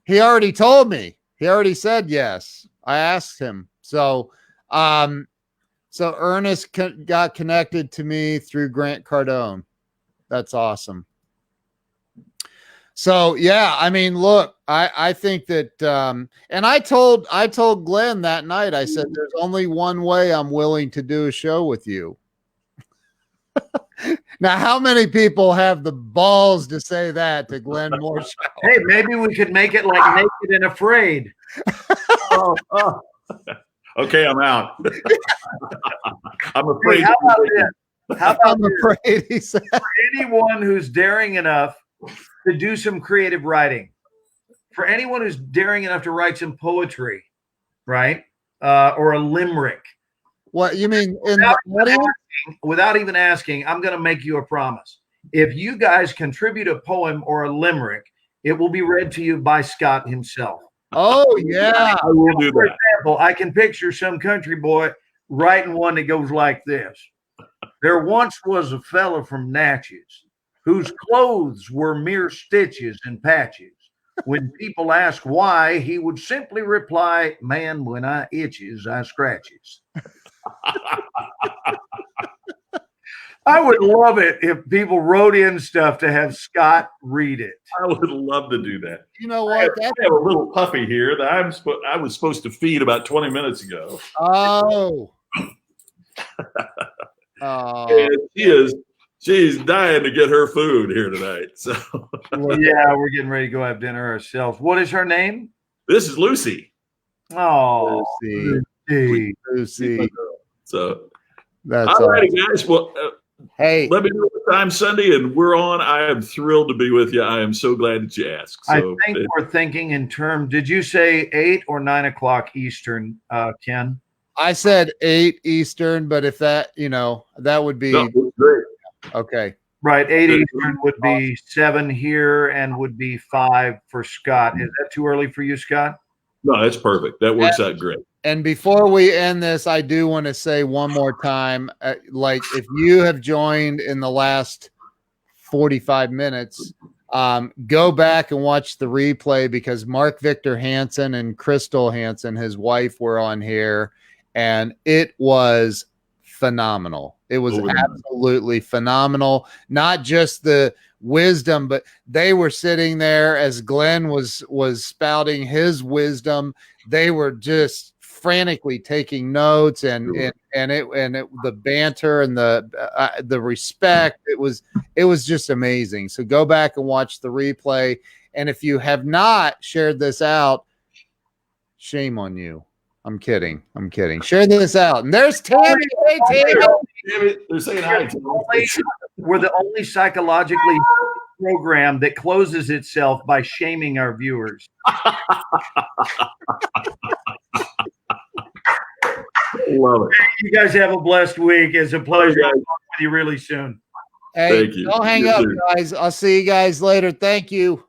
He already told me. He already said yes. I asked him. So Ernest got connected to me through Grant Cardone. That's awesome. So yeah, I mean, look, I think that, and I told Glenn that night, I said, there's only one way I'm willing to do a show with you. Now, how many people have the balls to say that to Glenn Morshower? Hey, maybe we could make it like Naked and Afraid. Oh. Okay, I'm out. I'm afraid. Hey, how about this? How about I'm afraid, he said. For anyone who's daring enough to do some creative writing, for anyone who's daring enough to write some poetry, right? Or a limerick. What you mean? Without even asking, I'm going to make you a promise. If you guys contribute a poem or a limerick, it will be read to you by Scott himself. Oh, yeah. I will do For that. example, I can picture some country boy writing one that goes like this. There once was a fella from Natchez whose clothes were mere stitches and patches. When people ask why, he would simply reply, man, when I itches, I scratches. I would love it if people wrote in stuff to have Scott read it. I would love to do that. You know what? I have a little puppy here that I was supposed to feed about 20 minutes ago. Oh. And she's dying to get her food here tonight. So yeah, we're getting ready to go have dinner ourselves. What is her name? This is Lucy. Oh, Lucy. So that's all right, guys. Well, hey, let me know what time Sunday, and we're on. I am thrilled to be with you. I am so glad that you asked. So, I think we're thinking in terms. Did you say 8 or 9 o'clock Eastern, Ken? I said 8 Eastern, but if that, that would be great. Okay. Right, 8 Eastern would be 7 here, and would be 5 for Scott. Is that too early for you, Scott? No, that's perfect. That works out great. And before we end this, I do want to say one more time, like if you have joined in the last 45 minutes, go back and watch the replay, because Mark Victor Hansen and Crystal Hansen, his wife, were on here, and it was phenomenal. It was absolutely phenomenal. Not just the wisdom, but they were sitting there as Glenn was spouting his wisdom. They were just frantically taking notes, and the banter and the respect. It was just amazing. So go back and watch the replay. And if you have not shared this out, shame on you. I'm kidding. Share this out. And there's Tammy. Hey, Tammy. They're saying hi. We're the only psychologically program that closes itself by shaming our viewers. Love it. You guys have a blessed week. It's a pleasure to talk with you really soon. Hey, thank you. Don't hang up, guys. I'll see you guys later. Thank you.